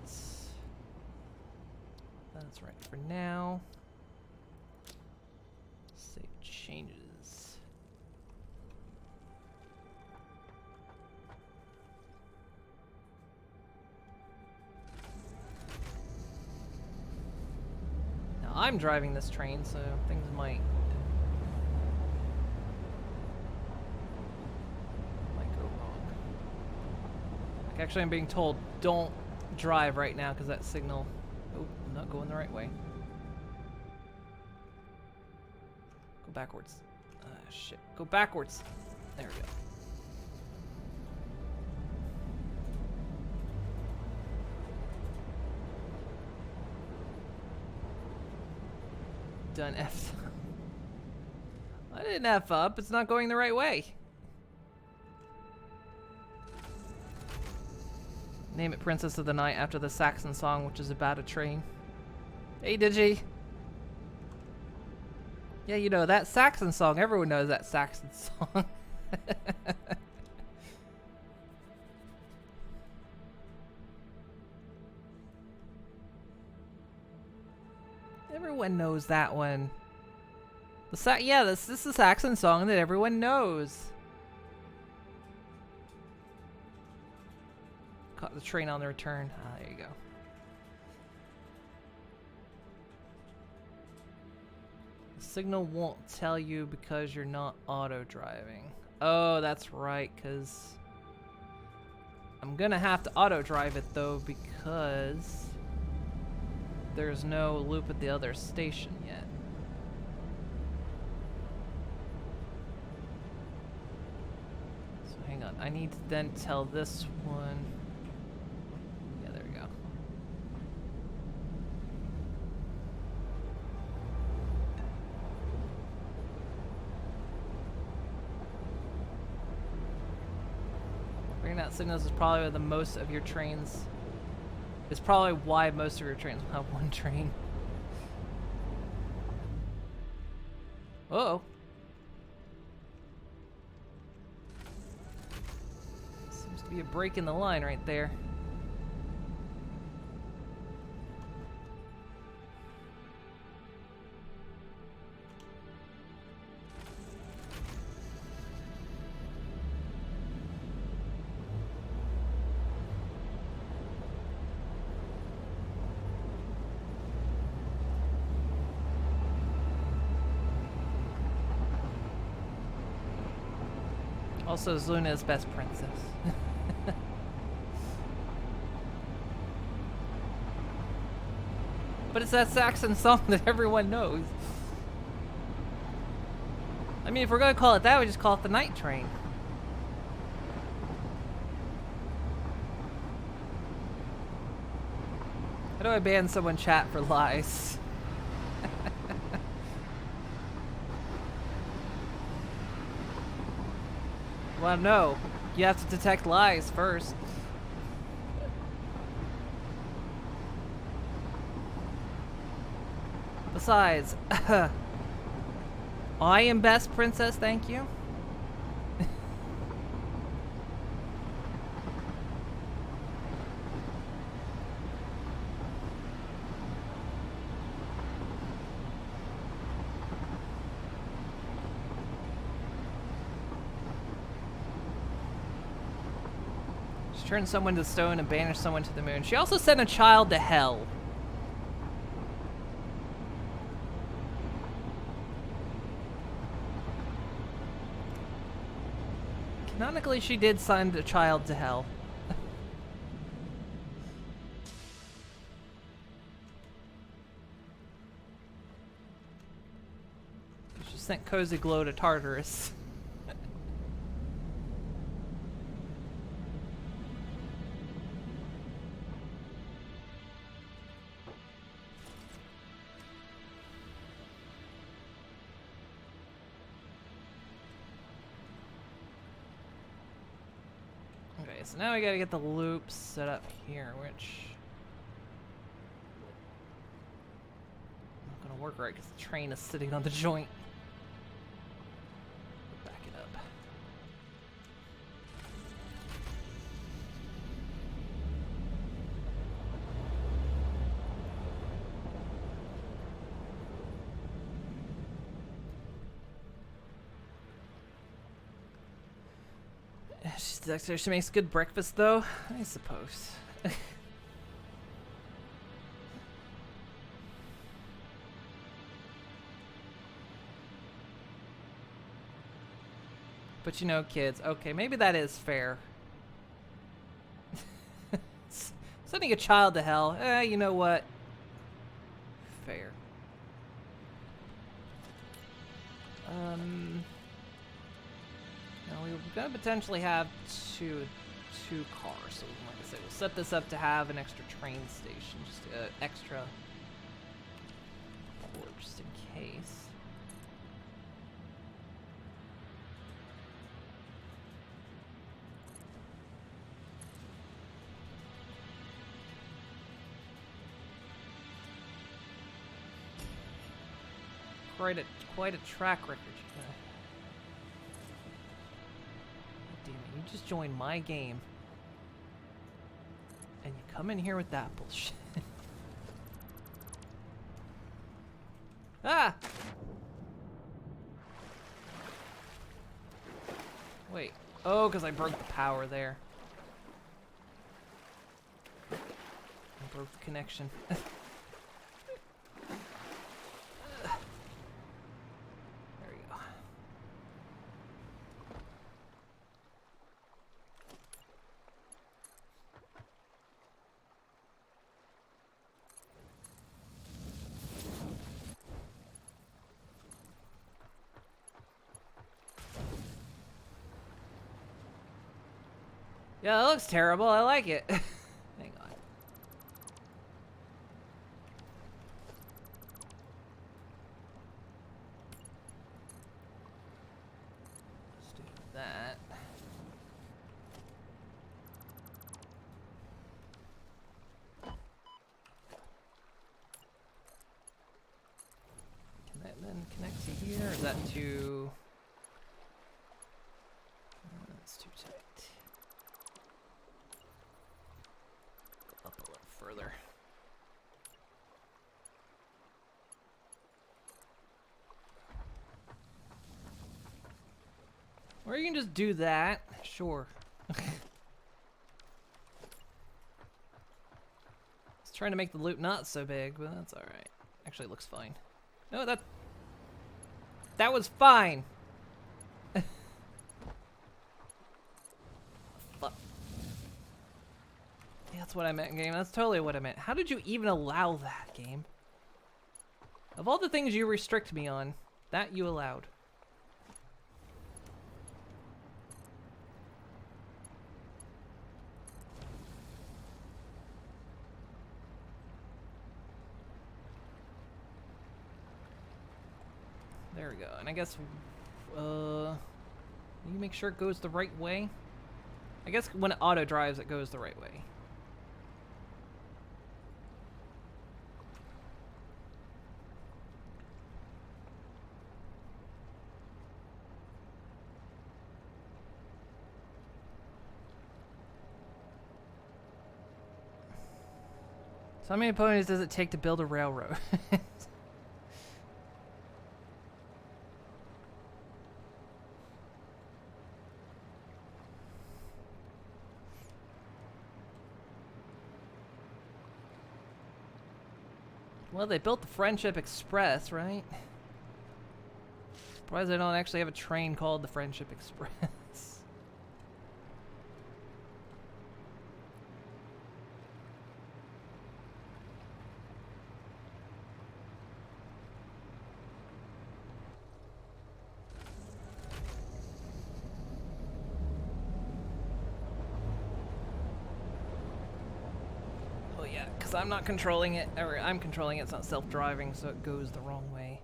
That's right for now. Save changes. I'm driving this train, so things might go wrong. Like, actually, I'm being told don't drive right now because that signal. Oh, I'm not going the right way. Go backwards. Shit. Go backwards. There we go. Done F. I didn't F up. It's not going the right way. Name it Princess of the Night after the Saxon song, which is about a train. Hey, Digi. Yeah, you know, that Saxon song. Everyone knows that Saxon song. Everyone knows that one. This is the Saxon song that everyone knows. Caught the train on the return. Ah, there you go. The signal won't tell you because you're not auto driving. Oh, that's right, because I'm gonna have to auto drive it though because there's no loop at the other station yet. So hang on, I need to then tell this one. Yeah, there we go. Bringing out signals is probably the most of your trains. It's probably why most of your trains will have one train. Uh-oh. Seems to be a break in the line right there. Also, Luna's best princess. But it's that Saxon song that everyone knows. I mean, if we're gonna call it that, we just call it the Night Train. How do I ban someone chat for lies? Well, no. You have to detect lies first. Besides, I am best princess, thank you. She turned someone to stone and banished someone to the moon. She also sent a child to hell. Canonically, she did send a child to hell. She sent Cozy Glow to Tartarus. so now we gotta get the loop set up here, which not gonna work right because the train is sitting on the joint. Back it up. She makes good breakfast, though, I suppose. But you know, kids, okay, maybe that is fair. Sending a child to hell, you know what? Fair. Now we're gonna potentially have two cars, so like I said, we'll set this up to have an extra train station, just extra port, just in case. Quite a track record. Damn it, you just joined my game. And you come in here with that bullshit. Ah! Wait. Oh, because I broke the power there. I broke the connection. Yeah, that looks terrible. I like it. Hang on. Let's do that. Can that then connect to here? Or is that too... That's too tight. Further. Or you can just do that. Sure. I was trying to make the loop not so big, but that's alright. Actually, it looks fine. No, that was fine. Fuck. That's what I meant, game. That's totally what I meant. How did you even allow that, game? Of all the things you restrict me on, that you allowed. There we go. And I guess, you make sure it goes the right way? I guess when it auto drives, it goes the right way. So how many ponies does it take to build a railroad? Well, they built the Friendship Express, right? Surprised they don't actually have a train called the Friendship Express. I'm not controlling it, or I'm controlling it, it's not self-driving, so it goes the wrong way.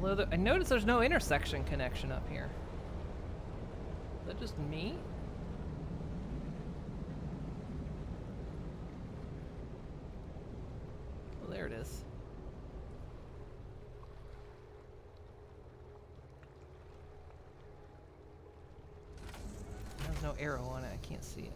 Although I notice there's no intersection connection up here. Is that just me? Oh, there it is. There's no arrow on it. I can't see it.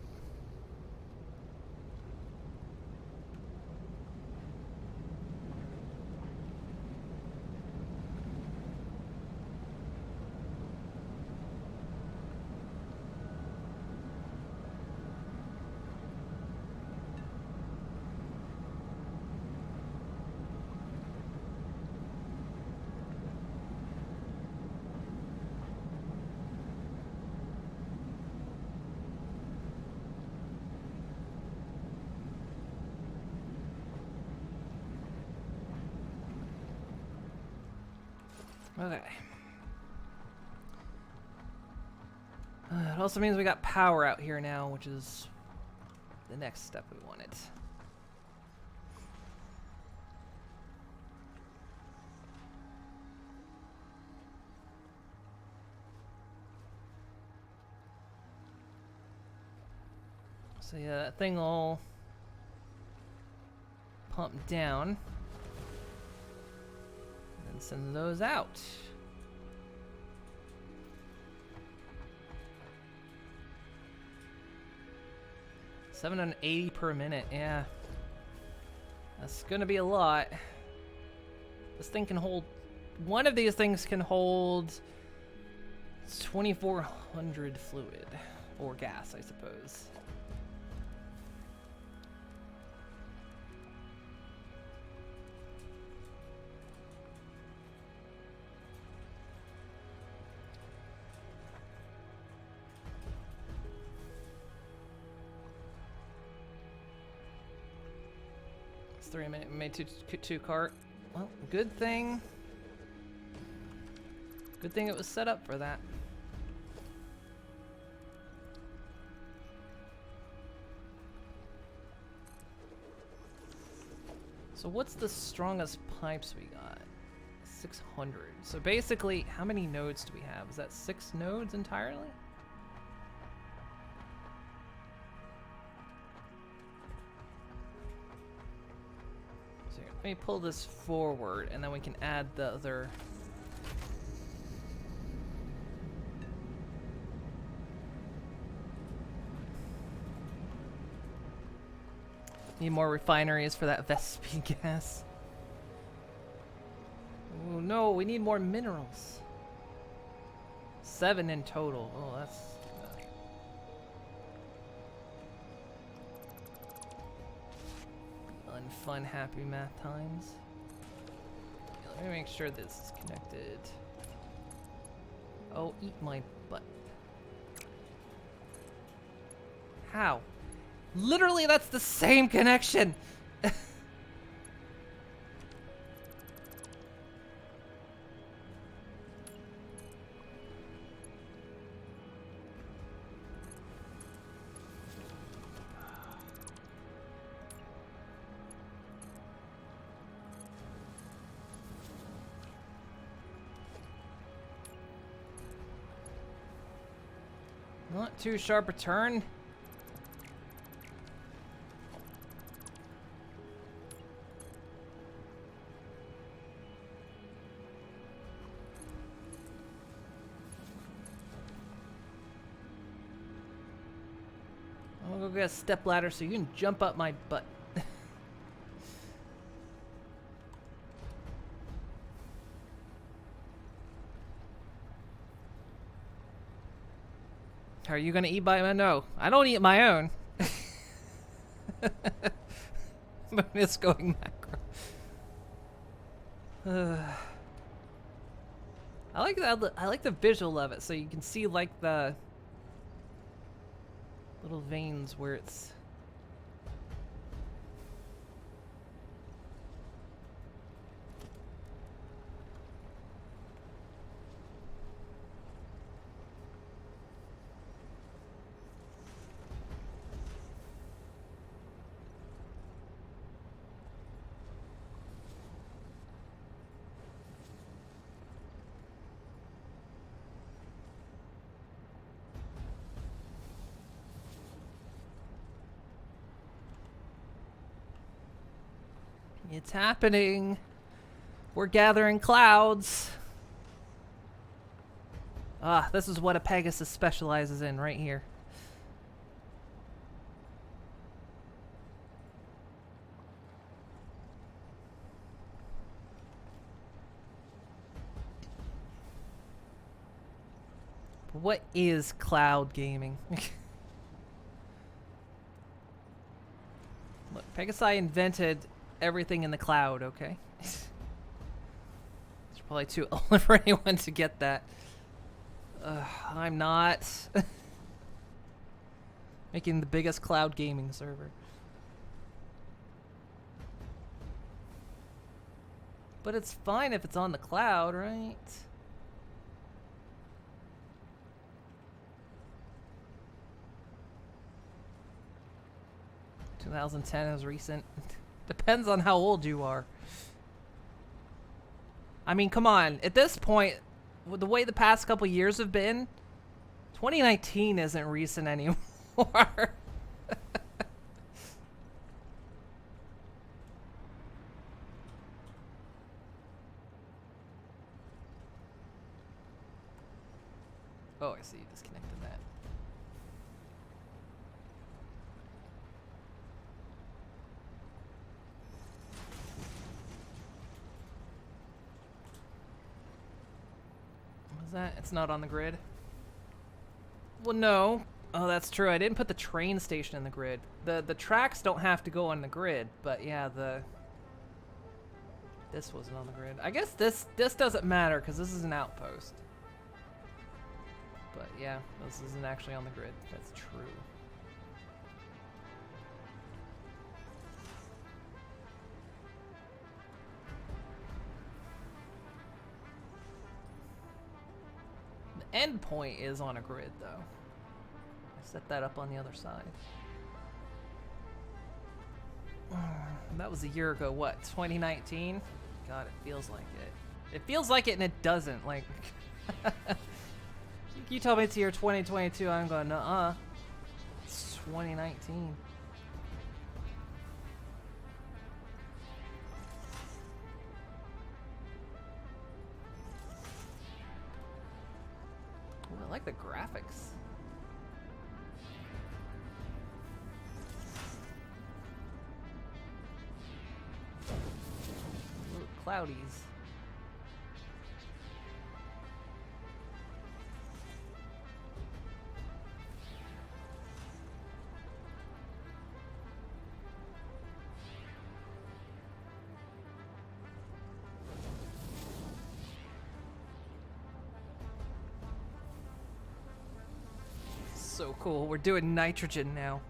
Okay. It also means we got power out here now, which is the next step we wanted. So yeah, that thing will pump down. And send those out. $780 per minute, yeah. That's gonna be a lot. This thing can hold, one of these things can hold 2,400 fluid, or gas, I suppose. It's 3 minute, made two cart. Well, good thing. Good thing it was set up for that. So what's the strongest pipes we got? 600. So basically, how many nodes do we have? Is that 6 nodes entirely? So here, let me pull this forward, and then we can add the other. Need more refineries for that Vespi gas. Oh no, we need more minerals. 7 in total. Oh, that's unfun, happy math times. Okay, let me make sure this is connected. Oh, eat my butt. How? Literally, that's the same connection. Not too sharp a turn. I'm gonna go get a step ladder so you can jump up my butt. Are you gonna eat my own? No, I don't eat my own. But it's going macro. I like that. I like the visual of it, so you can see like the little veins where it's. It's happening. We're gathering clouds. Ah, this is what a Pegasus specializes in right here. What is cloud gaming? Look, Pegasi invented everything in the cloud, okay? It's probably too old for anyone to get that. I'm not. Making the biggest cloud gaming server. But it's fine if it's on the cloud, right? 2010 is recent. Depends on how old you are. I mean, come on. At this point, with the way the past couple years have been, 2019 isn't recent anymore. Oh, I see. You disconnected that. What was that? It's not on the grid? Well, no. Oh, that's true. I didn't put the train station in the grid. The tracks don't have to go on the grid, but yeah, this wasn't on the grid. I guess this doesn't matter because this is an outpost. But yeah, this isn't actually on the grid. That's true. The end point is on a grid, though. I set that up on the other side. That was a year ago, what, 2019? God, it feels like it. It feels like it and it doesn't, like... You told me it's year 2022, I'm going, nuh-uh. It's 2019. Ooh, I like the graphics. Ooh, cloudies. So cool. We're doing nitrogen now.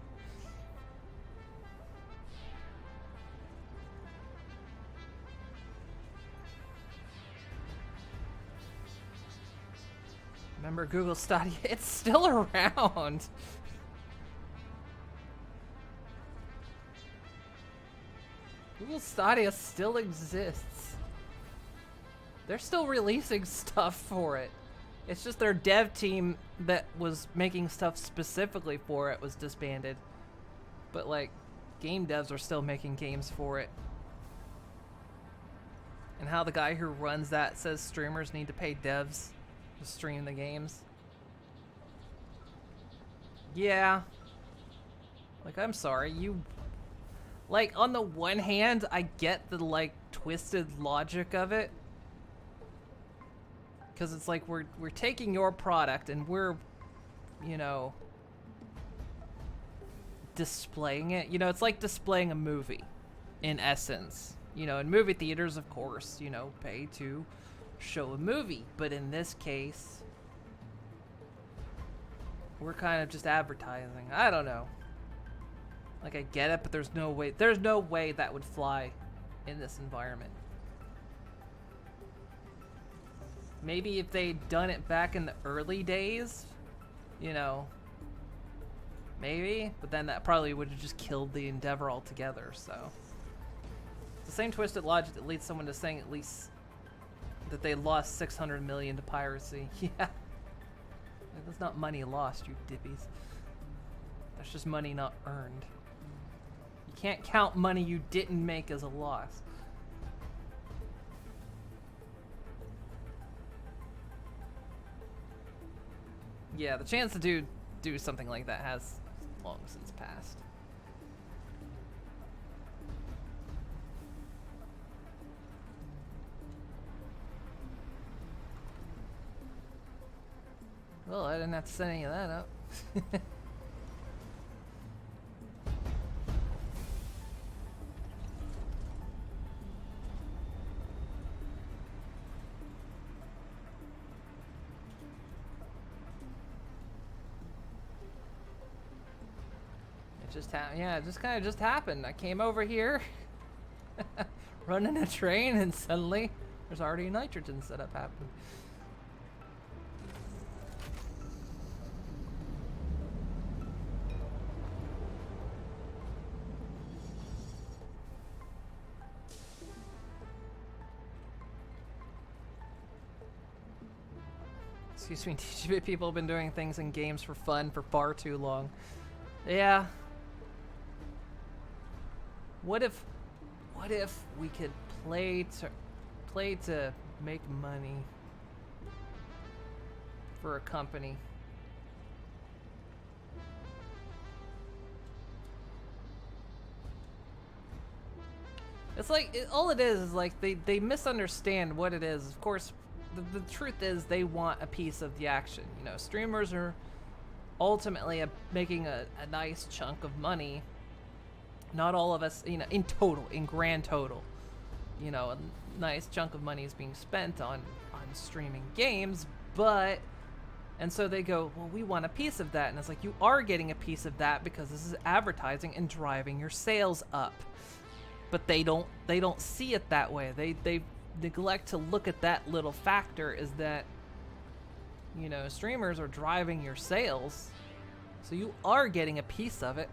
Remember Google Stadia? It's still around. Google Stadia still exists. They're still releasing stuff for it. It's just their dev team that was making stuff specifically for it was disbanded. But, like, game devs are still making games for it. And how the guy who runs that says streamers need to pay devs to stream the games. Yeah. Like, I'm sorry, you... Like, on the one hand, I get the, like, twisted logic of it. Because it's like we're taking your product and we're, you know, displaying it. You know, it's like displaying a movie, in essence. You know, in movie theaters, of course, you know, pay to show a movie. But in this case, we're kind of just advertising. I don't know. Like, I get it, but there's no way that would fly in this environment. Maybe if they'd done it back in the early days, you know, maybe, but then that probably would have just killed the endeavor altogether, so. It's the same twisted logic that leads someone to saying at least that they lost 600 million to piracy. Yeah. That's not money lost, you dippies. That's just money not earned. You Can't count money you didn't make as a loss. Yeah, the chance to do something like that has long since passed. Well, I didn't have to set any of that up. It just happened. Yeah, it just kind of just happened. I came over here, running a train, and suddenly there's already a nitrogen setup happening. Excuse me, TGB people have been doing things in games for fun for far too long. Yeah. What if we could play to make money for a company? It's like all it is like they misunderstand what it is. Of course, the truth is they want a piece of the action. You know, streamers are ultimately making a nice chunk of money. Not all of us, you know, in grand total, you know, a nice chunk of money is being spent on streaming games, but, and so they go, well, we want a piece of that, and it's like, you are getting a piece of that because this is advertising and driving your sales up, but they don't see it that way. They neglect to look at that little factor, is that, you know, streamers are driving your sales, so you are getting a piece of it.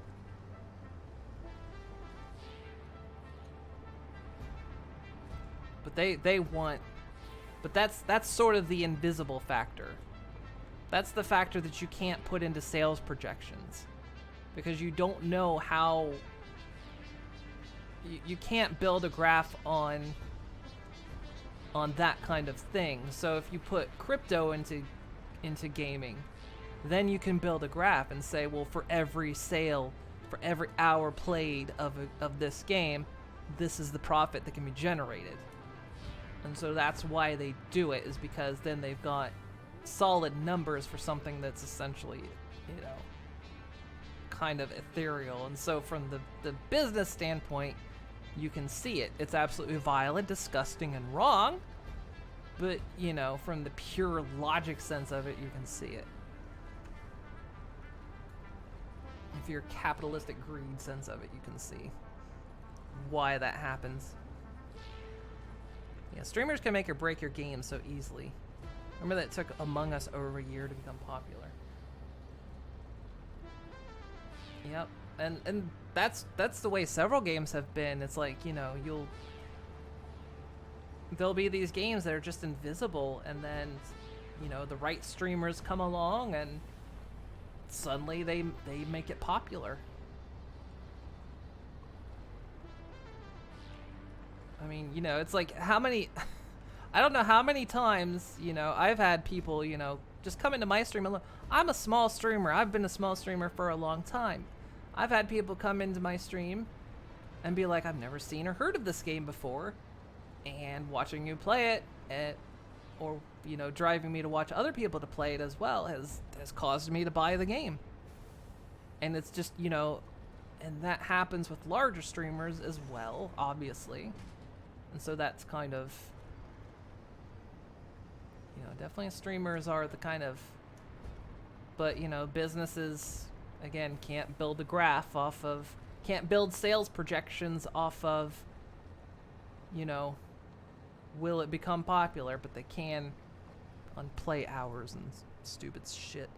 But they want, but that's sort of the invisible factor. That's the factor that you can't put into sales projections, because you don't know how, you can't build a graph on that kind of thing. So if you put crypto into gaming, then you can build a graph and say, well, for every sale, for every hour played of this game, this is the profit that can be generated. And so that's why they do it, is because then they've got solid numbers for something that's essentially, you know, kind of ethereal. And so from the business standpoint, you can see it. It's absolutely violent, disgusting, and wrong. But, you know, from the pure logic sense of it, you can see it. If you're capitalistic greed sense of it, you can see why that happens. Yeah, streamers can make or break your game so easily. Remember that it took Among Us over a year to become popular. Yep, and that's the way several games have been. It's like, you know, there'll be these games that are just invisible, and then, you know, the right streamers come along and suddenly they make it popular. I mean, you know, it's like how many, I don't know how many times, you know, I've had people, you know, just come into my stream and look, I'm a small streamer. I've been a small streamer for a long time. I've had people come into my stream and be like, I've never seen or heard of this game before. And watching you play it, or, you know, driving me to watch other people to play it as well has caused me to buy the game. And it's just, you know, and that happens with larger streamers as well, obviously. And so that's kind of, you know, definitely streamers are the kind of, but, you know, businesses, again, can't build a graph off of, can't build sales projections off of, you know, will it become popular, but they can on play hours and stupid shit.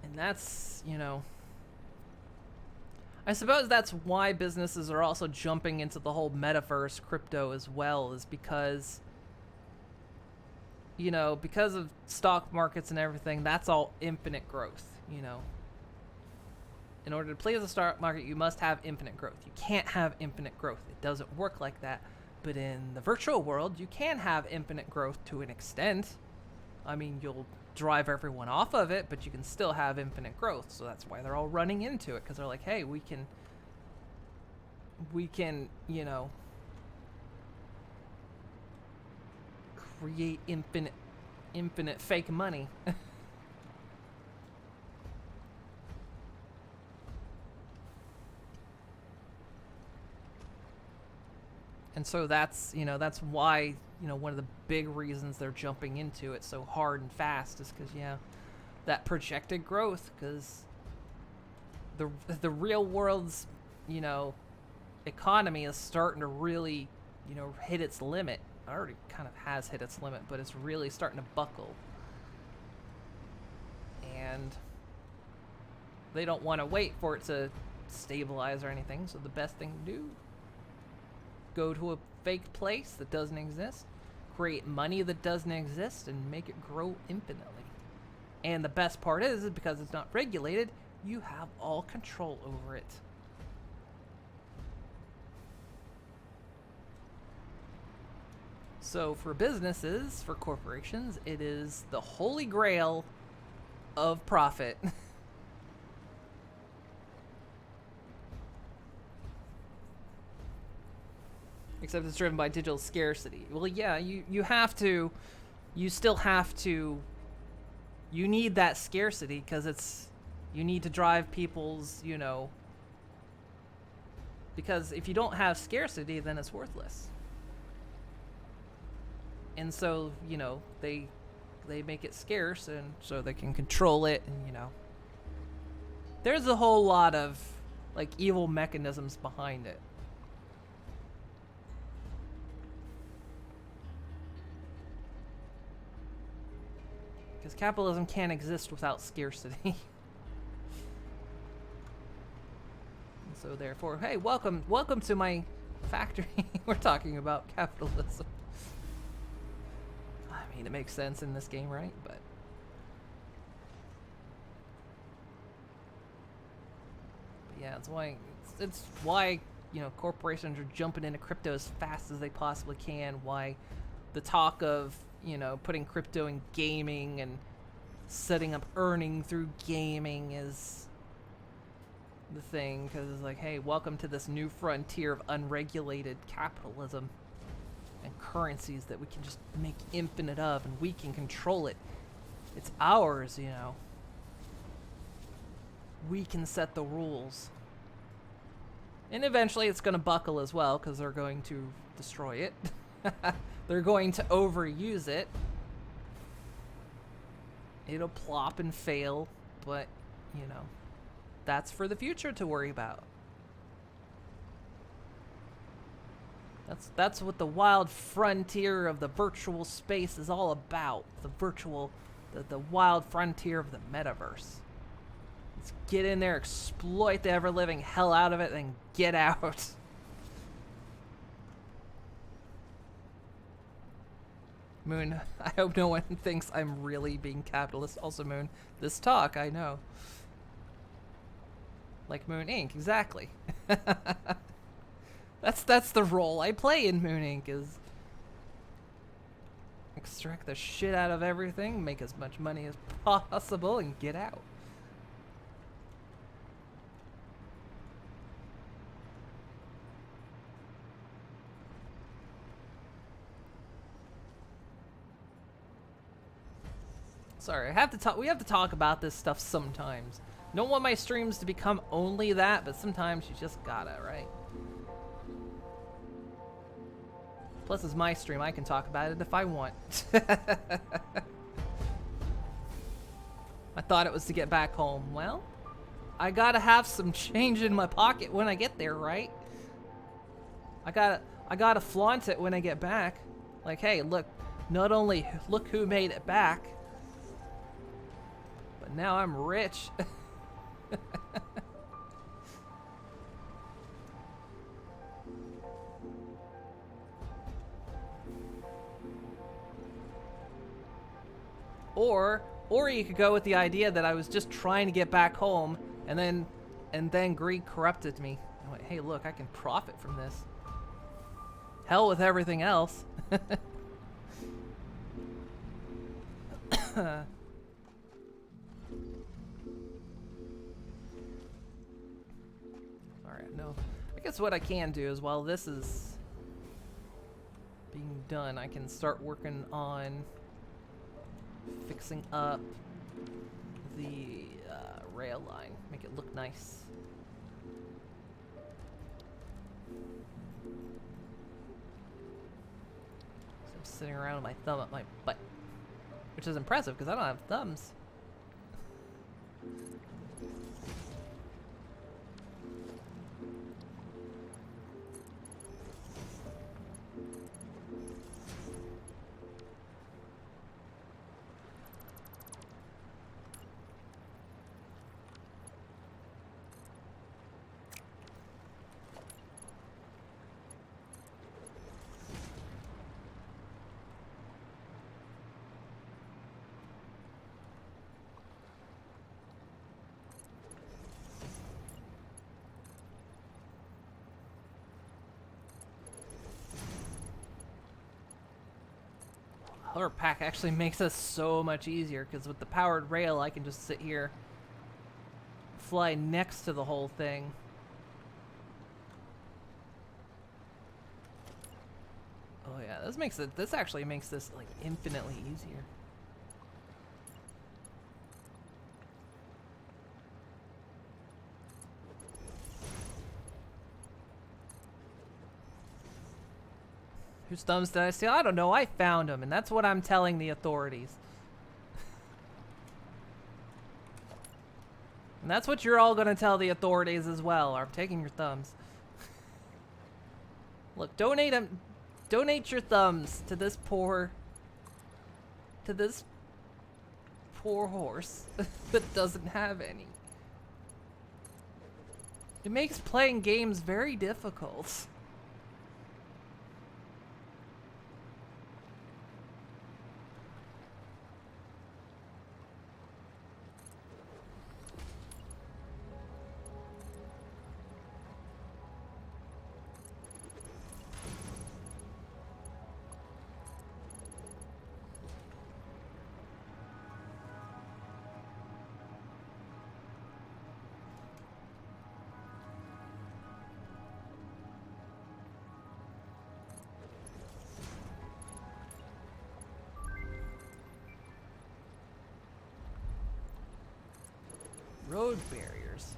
And that's, you know, I suppose that's why businesses are also jumping into the whole metaverse crypto as well, is because, you know, because of stock markets and everything, that's all infinite growth, you know. in order to play the stock market, you must have infinite growth. You can't have infinite growth. It doesn't work like that. But in the virtual world, you can have infinite growth to an extent. I mean, you'll drive everyone off of it, but you can still have infinite growth. So that's why they're all running into it, because they're like, hey, we can, you know, create infinite fake money. And so that's, you know, that's why, you know, one of the big reasons they're jumping into it so hard and fast is because, yeah, that projected growth, because the real world's, you know, economy is starting to really, you know, hit its limit. It already kind of has hit its limit, but it's really starting to buckle. And they don't want to wait for it to stabilize or anything, so the best thing to do, go to a fake place that doesn't exist, create money that doesn't exist, and make it grow infinitely. And the best part is because it's not regulated, you have all control over it. So for businesses, for corporations, it is the holy grail of profit. Except it's driven by digital scarcity. Well, yeah, you still have to, you need that scarcity because you need to drive people's, you know, because if you don't have scarcity, then it's worthless. And so, you know, they make it scarce, and so they can control it, and, you know, there's a whole lot of, like, evil mechanisms behind it. Because capitalism can't exist without scarcity. And so therefore, hey, welcome to my factory. We're talking about capitalism. I mean, it makes sense in this game, right? But yeah, it's why you know, corporations are jumping into crypto as fast as they possibly can. Why the talk of, you know, putting crypto in gaming and setting up earning through gaming is the thing, because it's like, hey, welcome to this new frontier of unregulated capitalism and currencies that we can just make infinite of, and we can control it. It's ours, you know. We can set the rules. And eventually it's going to buckle as well, because they're going to destroy it. They're going to overuse it. It'll plop and fail, but, you know, that's for the future to worry about. That's what the wild frontier of the virtual space is all about. The wild frontier of the metaverse. Let's get in there, exploit the ever-living hell out of it, and get out. Moon, I hope no one thinks I'm really being capitalist. Also, Moon, this talk, I know. Like Moon Inc., exactly. That's the role I play in Moon Inc., is extract the shit out of everything, make as much money as possible, and get out. Sorry, we have to talk about this stuff sometimes. Don't want my streams to become only that, but sometimes you just gotta, right? Plus, it's my stream. I can talk about it if I want. I thought it was to get back home. Well, I gotta have some change in my pocket when I get there, right? I gotta flaunt it when I get back. Like, hey, look, not only look who made it back, but now I'm rich. Or you could go with the idea that I was just trying to get back home, and then and then greed corrupted me. I went, hey, look, I can profit from this. Hell with everything else. Alright, no. I guess what I can do is while this is being done, I can start working on fixing up the rail line. Make it look nice. So I'm sitting around with my thumb up my butt. Which is impressive because I don't have thumbs. Hover pack actually makes this so much easier because with the powered rail I can just sit here, fly next to the whole thing. Oh yeah, this actually makes this like infinitely easier. Whose thumbs did I steal? I don't know. I found them, and that's what I'm telling the authorities. And that's what you're all gonna tell the authorities as well. I'm taking your thumbs. Look, donate them. Donate your thumbs to this poor horse that doesn't have any. It makes playing games very difficult. Road barriers.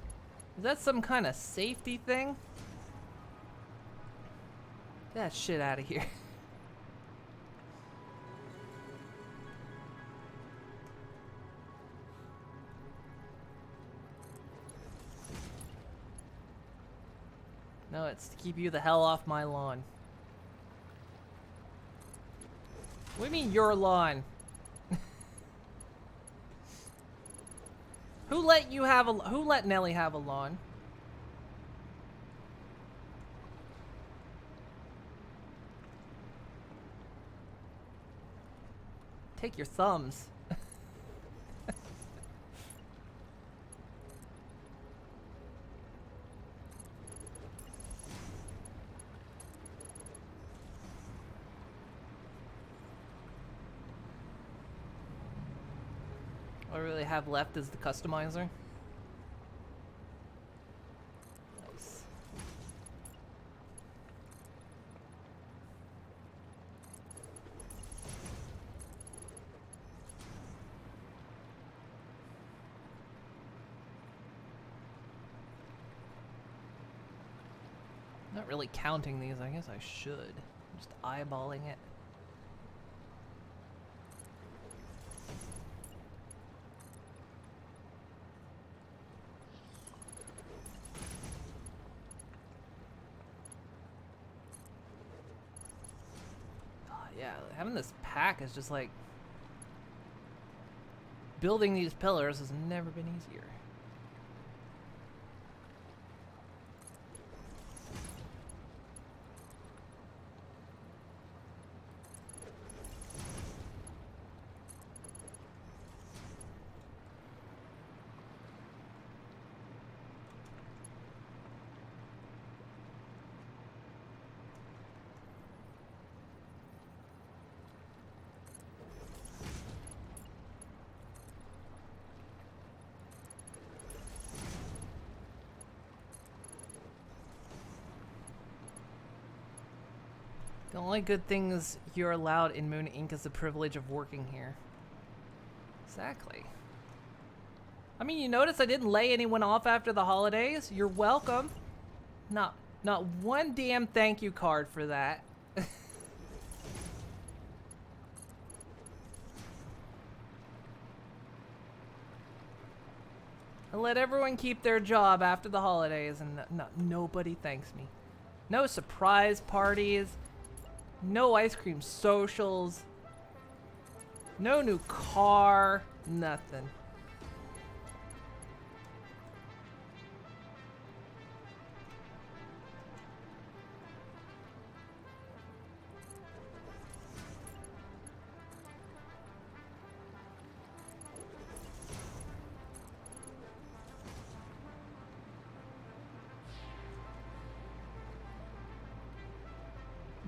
Is that some kind of safety thing? Get that shit out of here. No, it's to keep you the hell off my lawn. What do you mean your lawn? Who let Nelly have a lawn? Take your thumbs. All I really have left is the customizer. Nice. Not really counting these, I guess I should. Just eyeballing it. Yeah, having this pack is just like... Building these pillars has never been easier. The only good things you're allowed in Moon Inc. is the privilege of working here. Exactly. I mean, you notice I didn't lay anyone off after the holidays? You're welcome. Not one damn thank you card for that. I let everyone keep their job after the holidays, and nobody thanks me. No surprise parties. No ice cream socials. No new car. Nothing.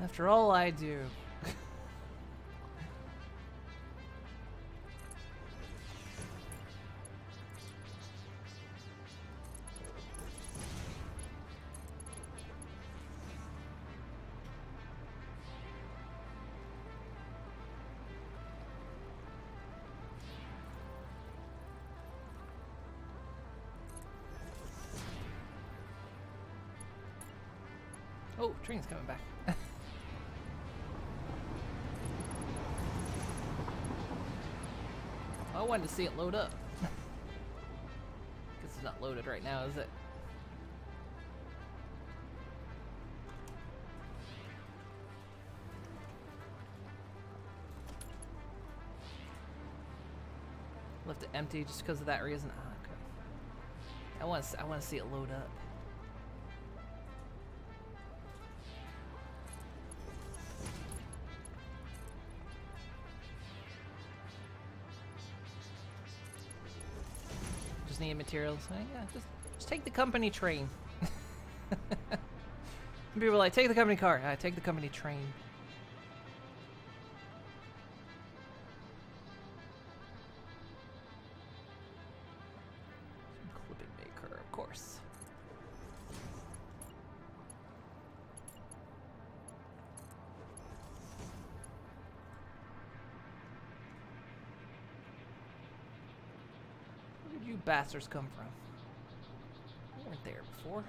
After all I do. Oh, train's coming back. I wanted to see it load up. Guess it's not loaded right now, is it? Left it empty just because of that reason. Ah, okay. I want to see it load up. Need materials. Yeah, just take the company train. People are like, take the company car. I take the company train. Clipping maker, of course. Where did you bastards come from? You weren't there before.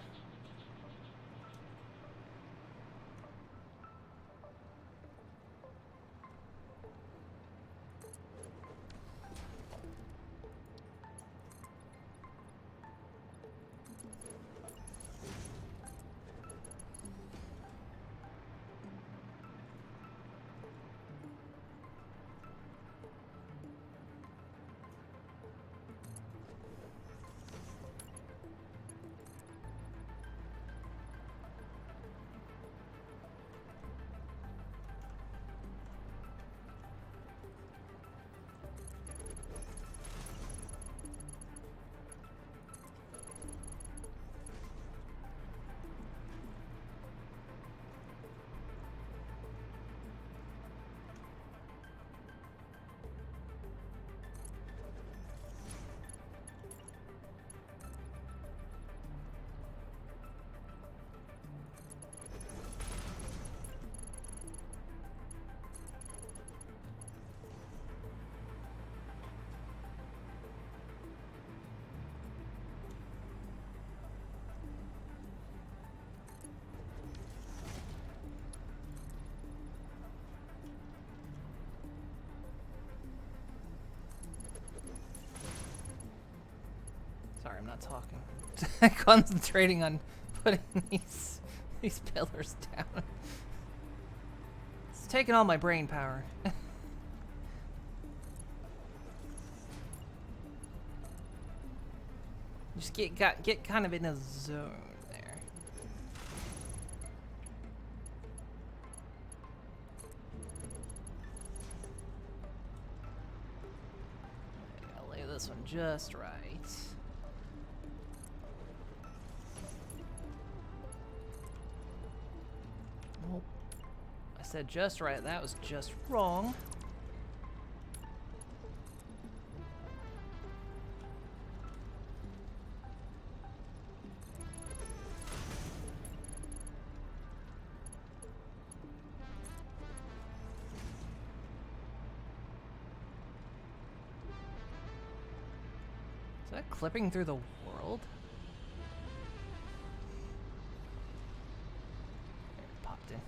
Sorry, I'm not talking. Concentrating on putting these pillars down. It's taking all my brain power. Just get kind of in a zone there. Okay, I'll lay this one just right. Oh, I said just right. That was just wrong. Is that clipping through the world? There, it popped in.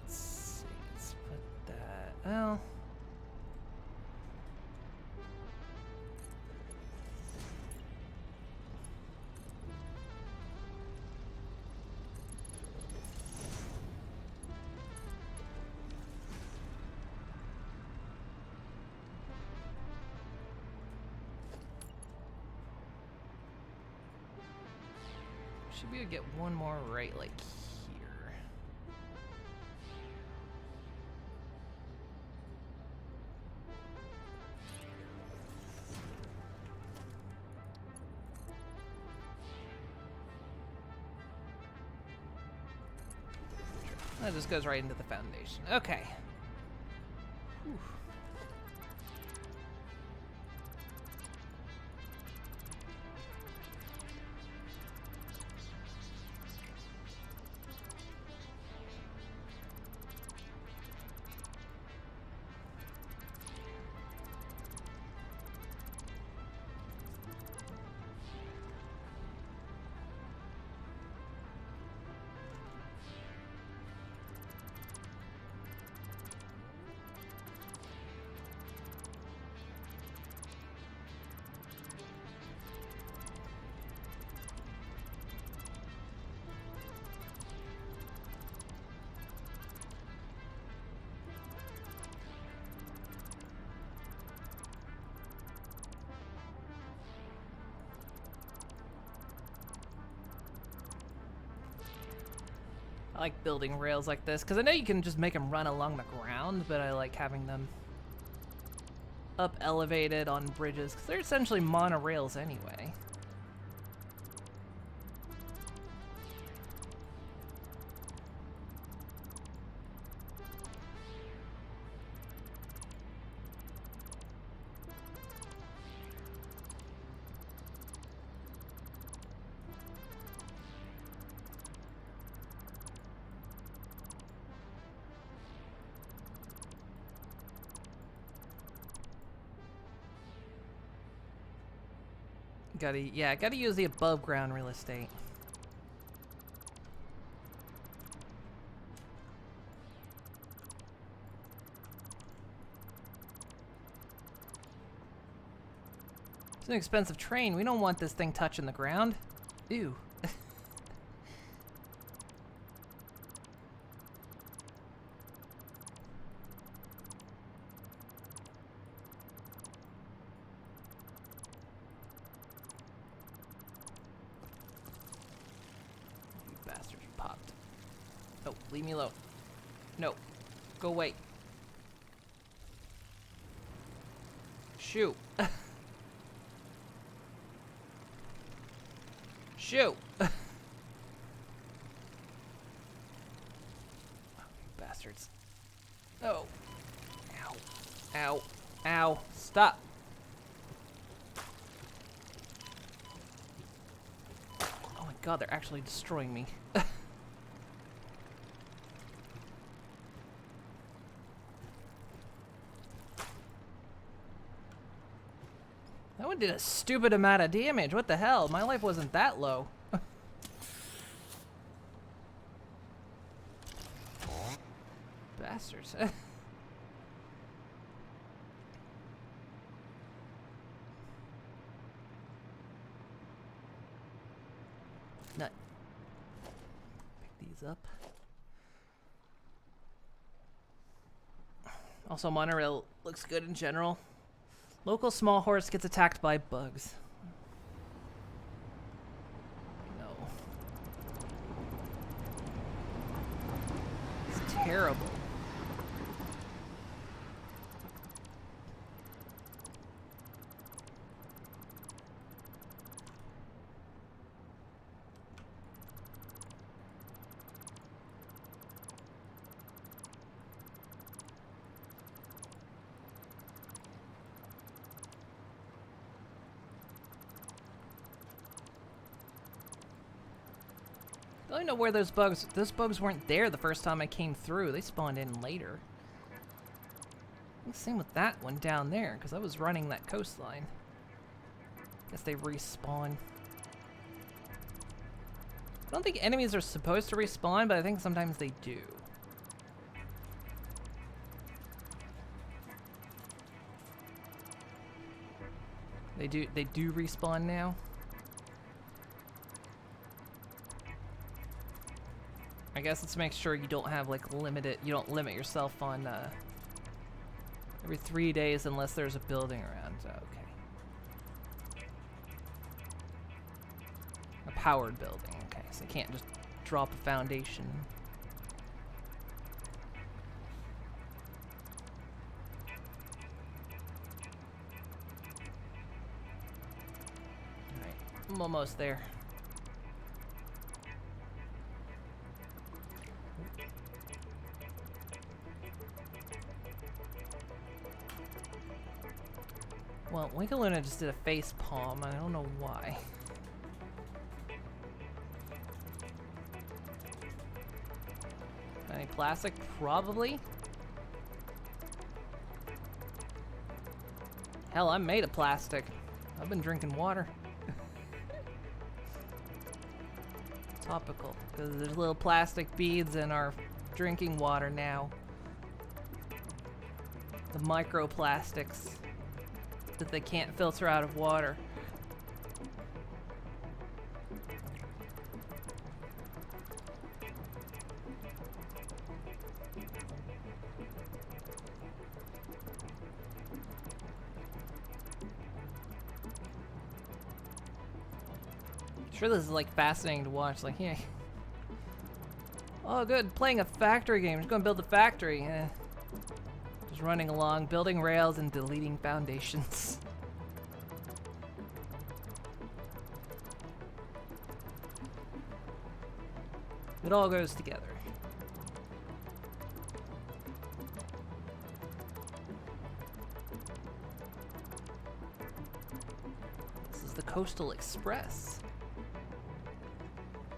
Let's see. Let's put that. Well. Should be able to get one more right, like here. That just goes right into the foundation. Okay. Whew. I like building rails like this, because I know you can just make them run along the ground, but I like having them up elevated on bridges, because they're essentially monorails anyway. Gotta use the above ground real estate. It's an expensive train. We don't want this thing touching the ground. Ew. Leave me alone. No. Go away. Shoot. Shoot. Oh, you bastards. Oh. Ow. Ow. Ow. Stop. Oh my god, they're actually destroying me. That one did a stupid amount of damage. What the hell? My life wasn't that low. Bastards. Nut. Pick these up. Also, monorail looks good in general. Local small horse gets attacked by bugs. No. It's terrible. I don't know where those bugs weren't there the first time I came through. They spawned in later. Same with that one down there, because I was running that coastline. Guess they respawn. I don't think enemies are supposed to respawn, but I think sometimes they do. They do respawn now. I guess let's make sure you don't have like you don't limit yourself on every 3 days unless there's a building around. Okay. A powered building. Okay, so you can't just drop a foundation. Alright, I'm almost there. Well, Winkaluna just did a face palm, and I don't know why. Any plastic? Probably. Hell, I'm made of plastic. I've been drinking water. Topical, because there's little plastic beads in our drinking water now. The microplastics that they can't filter out of water. Sure, this is like fascinating to watch. Like, yeah. Oh, good, playing a factory game. Just gonna build a factory. Just running along, building rails and deleting foundations. It all goes together. This is the Coastal Express.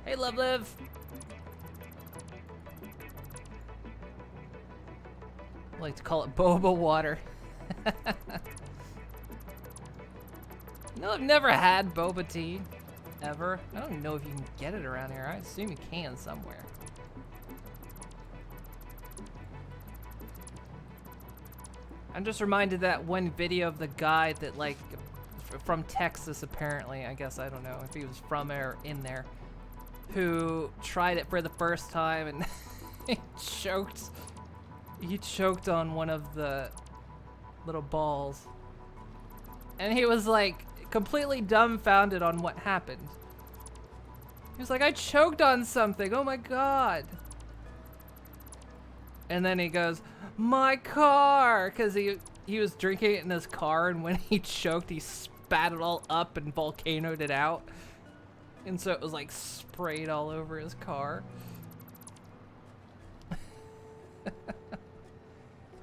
Hey, Liv. I like to call it boba water. No, I've never had boba tea. Ever. I don't know if you can get it around here. I assume you can somewhere. I'm just reminded of that one video of the guy that, like, from Texas apparently, I guess, I don't know if he was from or in there, who tried it for the first time and he choked on one of the little balls. And he was like completely dumbfounded on what happened. He was like, I choked on something, oh my god. And then he goes, my car, because he was drinking it in his car, and when he choked, he spat it all up and volcanoed it out. And so it was like sprayed all over his car.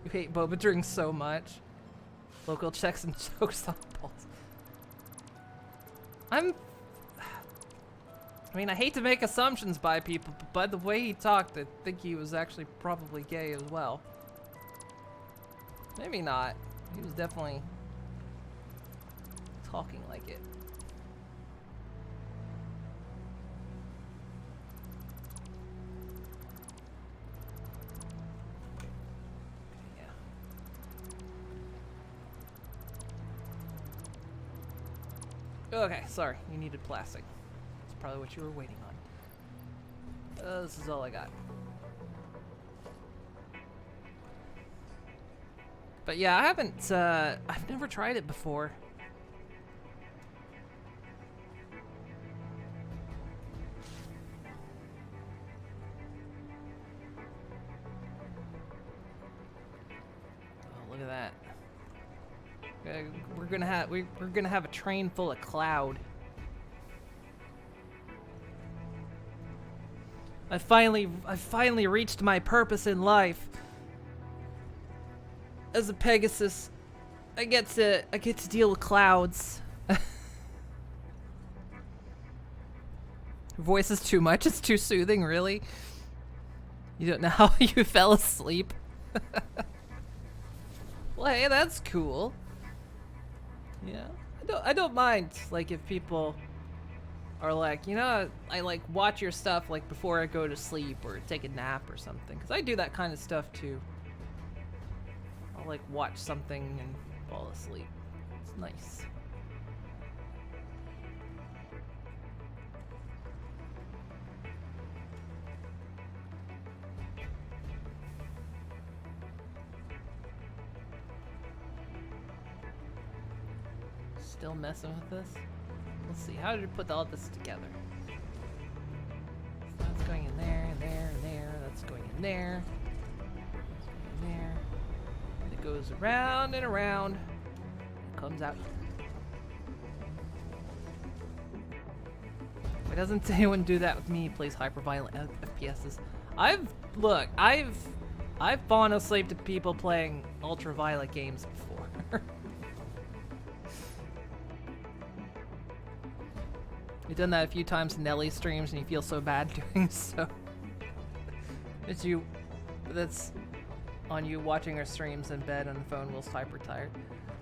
You hate boba drinks so much. Local checks and chokes on balls. I mean, I hate to make assumptions by people, but by the way he talked, I think he was actually probably gay as well. Maybe not. He was definitely talking like it. Okay, sorry, you needed plastic. That's probably what you were waiting on. This is all I got. But yeah, I haven't, I've never tried it before. Oh, look at that. We're gonna have a train full of cloud. I finally reached my purpose in life. As a Pegasus, I get to deal with clouds. Voice is too much. It's too soothing, really. You don't know how you fell asleep. Well, hey, that's cool. Yeah, I don't mind, like, if people are like, you know, I like watch your stuff like before I go to sleep or take a nap or something, because I do that kind of stuff too. I'll like watch something and fall asleep. It's nice. Still messing with this? Let's see, how did you put all this together? So that's going in there, and there, and there. That's going in there. That's going in there. And it goes around and around. It comes out. Why doesn't anyone do that with me? He plays hyper-violent FPSs. I've fallen asleep to people playing ultra-violent games before. You've done that a few times in Nelly streams and you feel so bad doing so. That's on you watching her streams in bed on the phone whilst hyper tired.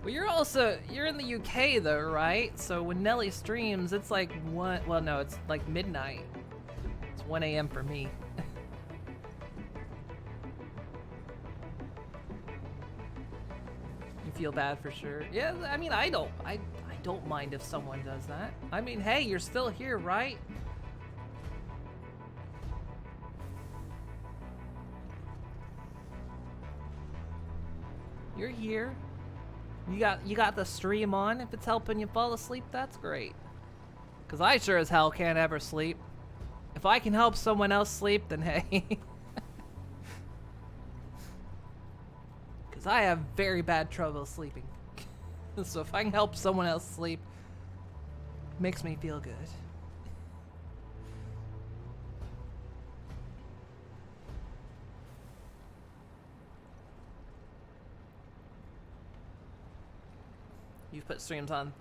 Well, you're in the UK though, right? So when Nelly streams, it's like it's like midnight. It's 1 a.m. for me. You feel bad for sure. Yeah, I mean, I don't mind if someone does that. I mean, hey, you're still here, right? You're here. You got the stream on. If it's helping you fall asleep, that's great. 'Cause I sure as hell can't ever sleep. If I can help someone else sleep, then hey. 'Cause I have very bad trouble sleeping. So if I can help someone else sleep, it makes me feel good. You've put streams on.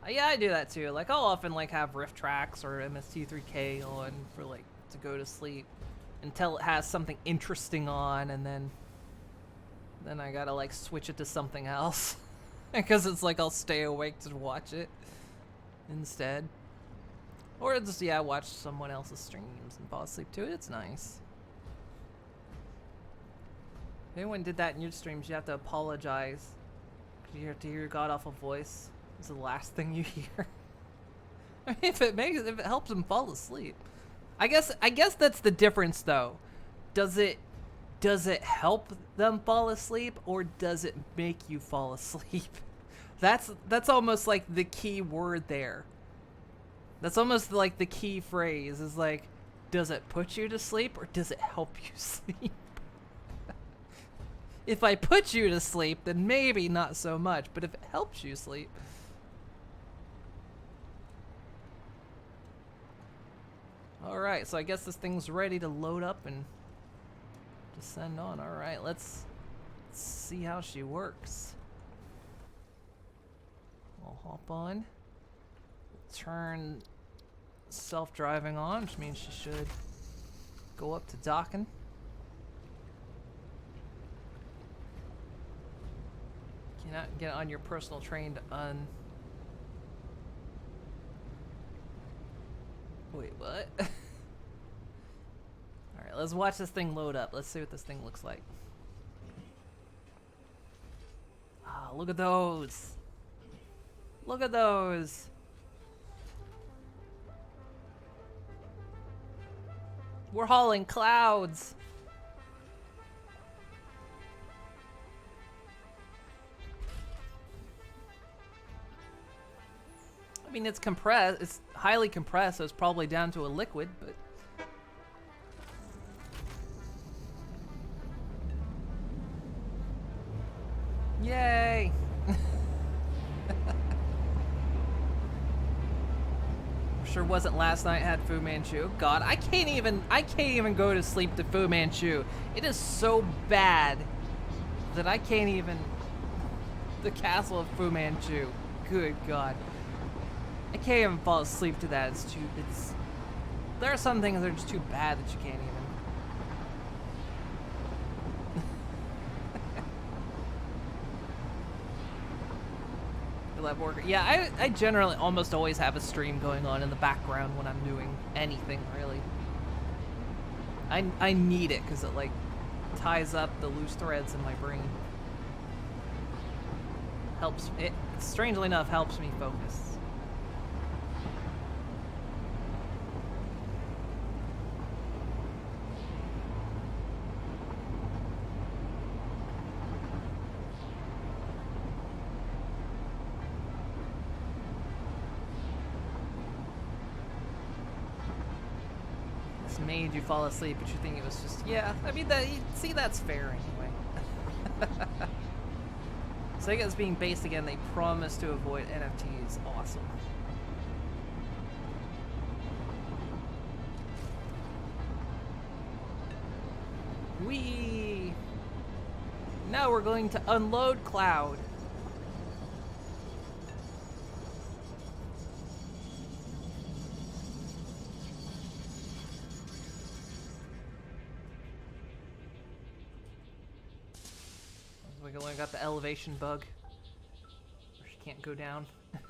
Yeah, I do that too. Like I'll often like have Rift Tracks or MST3K on for like to go to sleep until it has something interesting on, and then I gotta like switch it to something else. Because it's like I'll stay awake to watch it instead. Or just, yeah, watch someone else's streams and fall asleep to it. It's nice. If anyone did that in your streams, you have to apologize. Because you have to hear your god-awful voice. It's the last thing you hear. I mean, if it helps them fall asleep. I guess that's the difference, though. Does it help them fall asleep, or does it make you fall asleep? That's almost like the key word there. That's almost like the key phrase is like, does it put you to sleep or does it help you sleep? If I put you to sleep, then maybe not so much, but if it helps you sleep. Alright, so I guess this thing's ready to load up and descend on. Alright, let's see how she works. I'll hop on. Turn self-driving on, which means she should go up to docking. Cannot get on your personal train to Wait, what? Alright, let's watch this thing load up. Let's see what this thing looks like. Ah, look at those. Look at those. We're hauling clouds. I mean, it's compressed. It's highly compressed, so it's probably down to a liquid, but... Yay! Sure wasn't last night. Had Fu Manchu. God, I can't even go to sleep to Fu Manchu. It is so bad that I can't even. The Castle of Fu Manchu. Good God. I can't even fall asleep to that. There are some things that are just too bad that you can't even. lab worker. Yeah, I generally almost always have a stream going on in the background when I'm doing anything, really. I need it because it, like, ties up the loose threads in my brain. Helps, it strangely enough, helps me focus. Made you fall asleep, but you think it was just, yeah, I mean, see, that's fair anyway. Sega is being based again. They promise to avoid NFTs. Awesome. Whee! Now we're going to unload Cloud. We only got the elevation bug, where she can't go down. There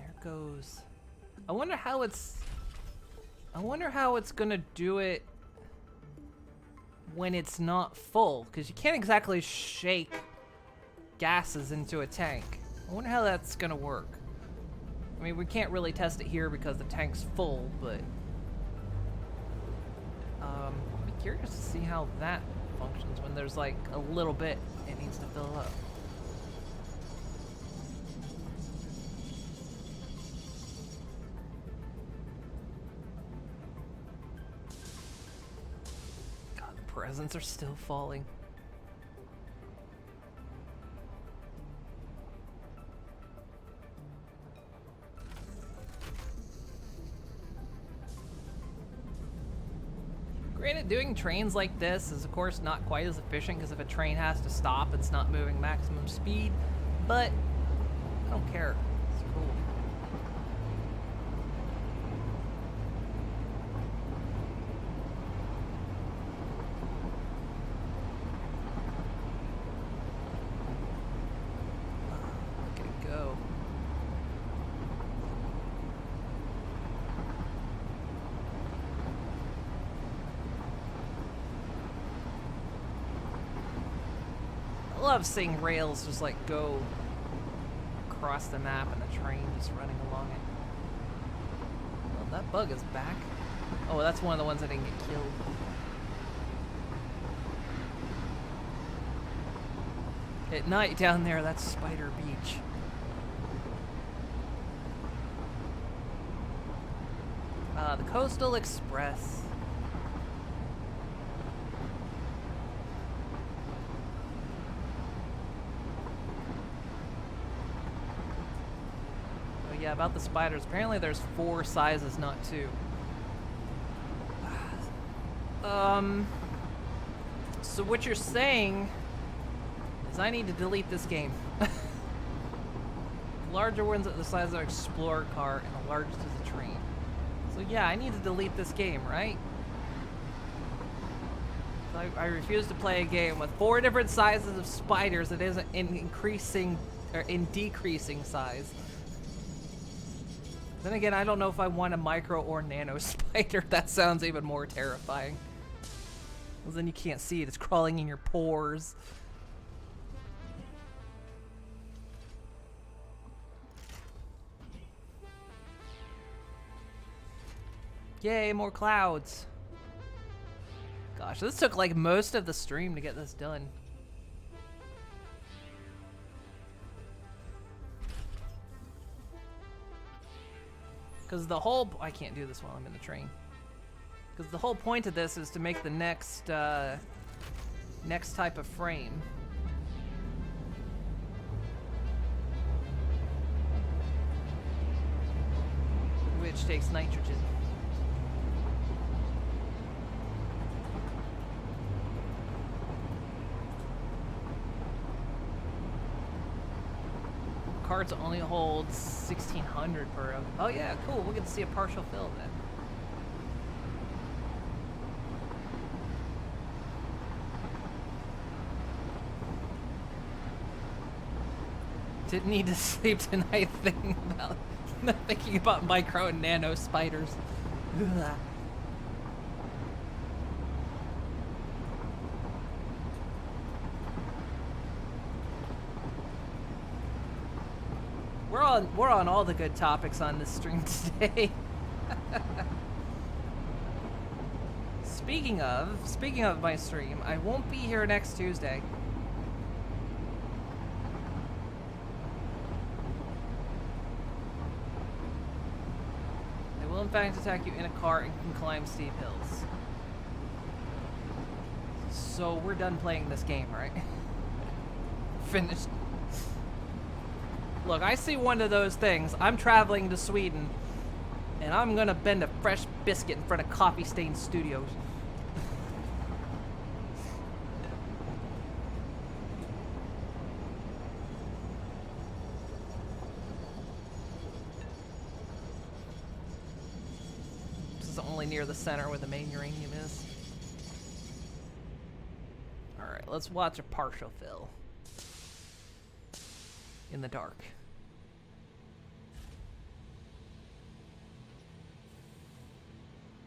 it goes. I wonder how it's gonna do it when it's not full, because you can't exactly shake gases into a tank. I wonder how that's gonna work. I mean, we can't really test it here because the tank's full, but I'd be curious to see how that functions when there's like a little bit it needs to fill up. Presents are still falling. Granted, doing trains like this is of course not quite as efficient because if a train has to stop, it's not moving maximum speed, but I don't care. It's cool. I love seeing rails just like go across the map and the train just running along it. Well, that bug is back. Oh, that's one of the ones that didn't get killed. At night down there, that's Spider Beach. The Coastal Express. Yeah, about the spiders. Apparently there's 4 sizes, not 2. So what you're saying is I need to delete this game. Larger ones are the size of an Explorer car, and the largest is a train. So yeah, I need to delete this game, right? I refuse to play a game with 4 different sizes of spiders that isn't in increasing or in decreasing size. Then again, I don't know if I want a micro or nano spider. That sounds even more terrifying. Because then you can't see it. It's crawling in your pores. Yay, more clouds. Gosh, this took like most of the stream to get this done. Because the whole... I can't do this while I'm in the train. Because the whole point of this is to make the next, next type of frame. Which takes nitrogen. carts only hold 1,600 per of. Oh yeah, cool. We'll get to see a partial fill then. Didn't need to sleep tonight thinking about micro and nano spiders. Ugh. We're on all the good topics on this stream today. Speaking of my stream, I won't be here next Tuesday. I will in fact attack you in a car and can climb steep hills. So we're done playing this game, right? Finished. Look, I see one of those things. I'm traveling to Sweden, and I'm gonna bend a fresh biscuit in front of Coffee Stain Studios. This is only near the center where the main uranium is. Alright, let's watch a partial fill. In the dark.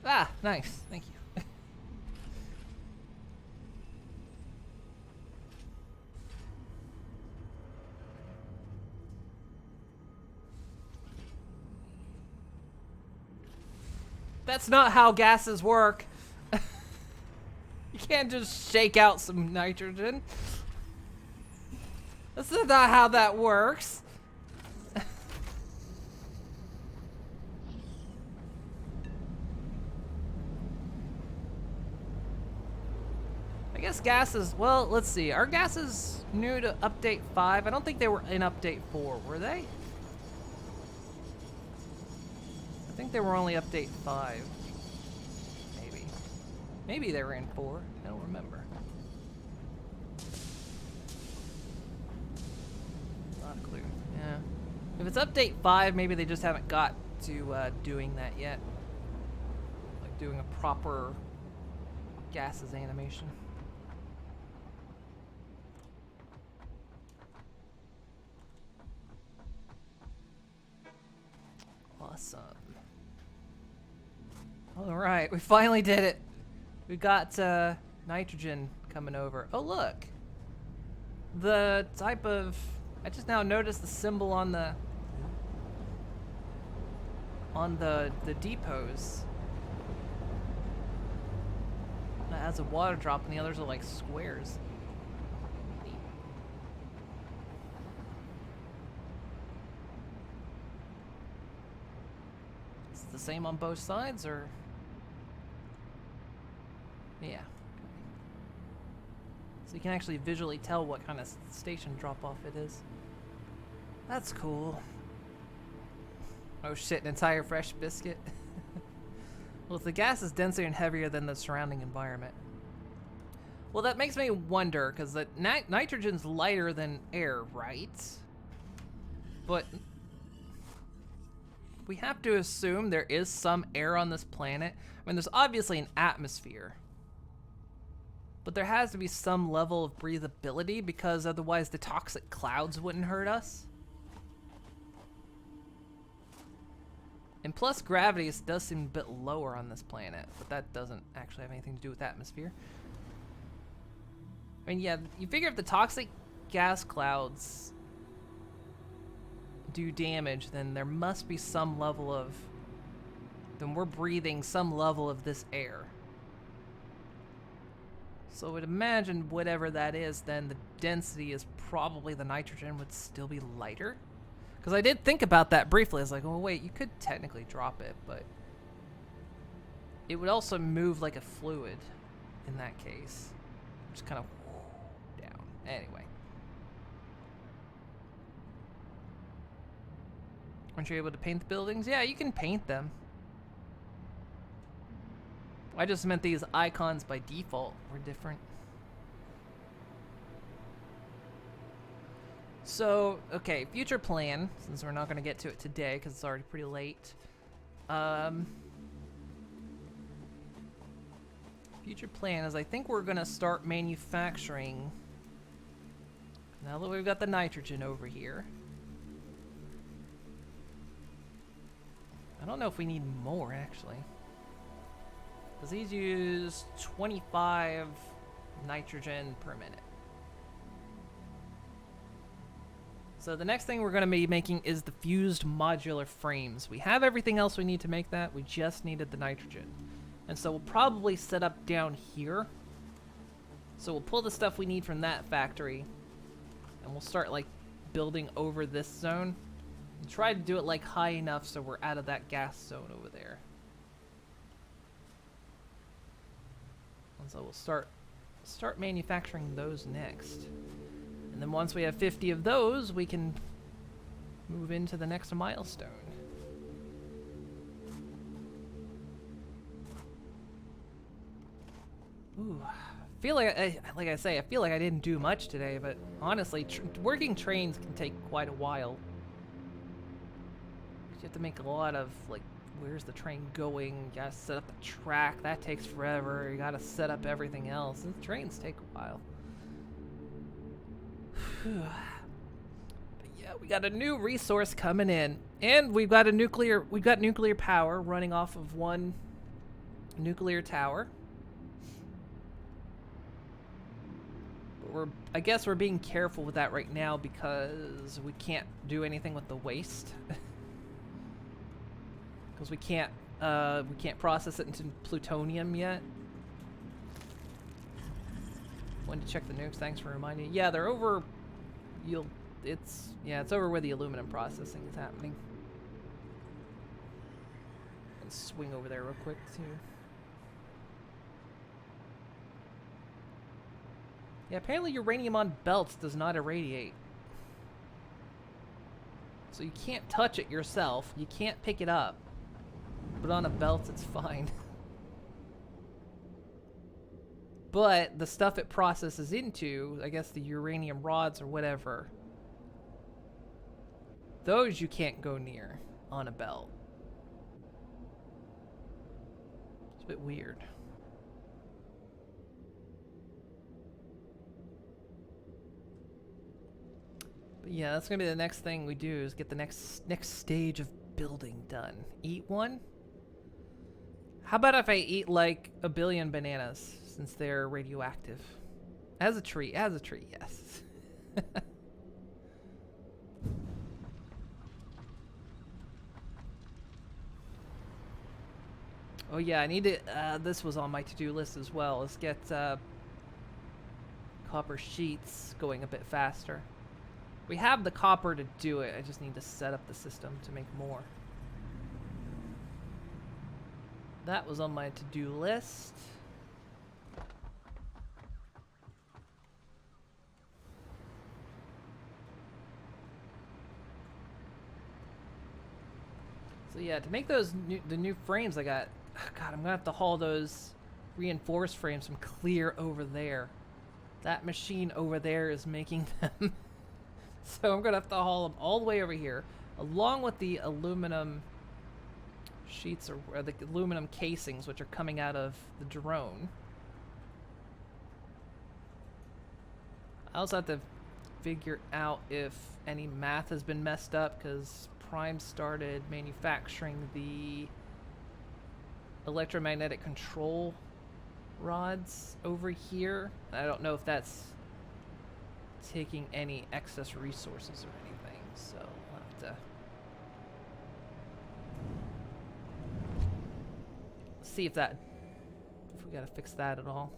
Ah, nice. Thank you. That's not how gases work. You can't just shake out some nitrogen. That's not how that works. I guess gases, well, let's see. Are gases new to update 5? I don't think they were in update 4, were they? I think they were only update 5. Maybe. Maybe they were in 4. I don't remember. Not a clue. Yeah. If it's update 5, maybe they just haven't got to doing that yet. Like doing a proper gases animation. Awesome. Alright, we finally did it. We got nitrogen coming over. Oh look! The type of... I just now noticed the symbol on the depots. That has a water drop and the others are like squares. Is it the same on both sides or? Yeah. So you can actually visually tell what kind of station drop-off it is. That's cool. Oh shit, an entire fresh biscuit. Well, if the gas is denser and heavier than the surrounding environment. Well, that makes me wonder, because the nitrogen's lighter than air, right? But we have to assume there is some air on this planet. I mean, there's obviously an atmosphere. But there has to be some level of breathability, because otherwise the toxic clouds wouldn't hurt us. And plus gravity does seem a bit lower on this planet, but that doesn't actually have anything to do with atmosphere. I mean, yeah, you figure if the toxic gas clouds do damage, then there must be some level of... then we're breathing some level of this air. So I would imagine whatever that is, then the density is probably the nitrogen would still be lighter. Because I did think about that briefly. I was like, oh wait, you could technically drop it, but it would also move like a fluid in that case. Just kind of down. Anyway. Aren't you able to paint the buildings? Yeah, you can paint them. I just meant these icons by default were different. So, okay, future plan, since we're not going to get to it today because it's already pretty late. Future plan is I think we're going to start manufacturing, now that we've got the nitrogen over here. I don't know if we need more, actually. Because these use 25 nitrogen per minute. So the next thing we're going to be making is the fused modular frames. We have everything else we need to make that. We just needed the nitrogen. And so we'll probably set up down here. So we'll pull the stuff we need from that factory. And we'll start like building over this zone. And try to do it like high enough so we're out of that gas zone over there. And so we'll start manufacturing those next. And then once we have 50 of those, we can move into the next milestone. Ooh, I feel like I say, I feel like I didn't do much today, but honestly, working trains can take quite a while. You have to make a lot of, like, where's the train going? You gotta set up the track, that takes forever. You gotta set up everything else, and trains take a while. But yeah, we got a new resource coming in, and we've got nuclear power running off of one nuclear tower. But I guess we're being careful with that right now because we can't do anything with the waste. Because we can't process it into plutonium yet. Wanted to check the nukes. Thanks for reminding me. Yeah, they're over. It's over where the aluminum processing is happening. And swing over there real quick too. Yeah, apparently uranium on belts does not irradiate. So you can't touch it yourself. You can't pick it up. But on a belt, it's fine. But the stuff it processes into, I guess the uranium rods or whatever, those you can't go near on a belt. It's a bit weird. But yeah, that's gonna be the next thing we do, is get the next stage of building done. Eat one? How about if I eat like a billion bananas, since they're radioactive? As a treat, yes. Oh yeah, I need to, this was on my to-do list as well. Let's get copper sheets going a bit faster. We have the copper to do it, I just need to set up the system to make more. That was on my to-do list. So yeah, to make those the new frames I got, God, I'm gonna have to haul those reinforced frames from clear over there. That machine over there is making them. So I'm gonna have to haul them all the way over here, along with the aluminum sheets or the aluminum casings which are coming out of the drone. I also have to figure out if any math has been messed up, because Prime started manufacturing the electromagnetic control rods over here. I don't know if that's taking any excess resources or anything, so I'll have to see if we gotta fix that at all.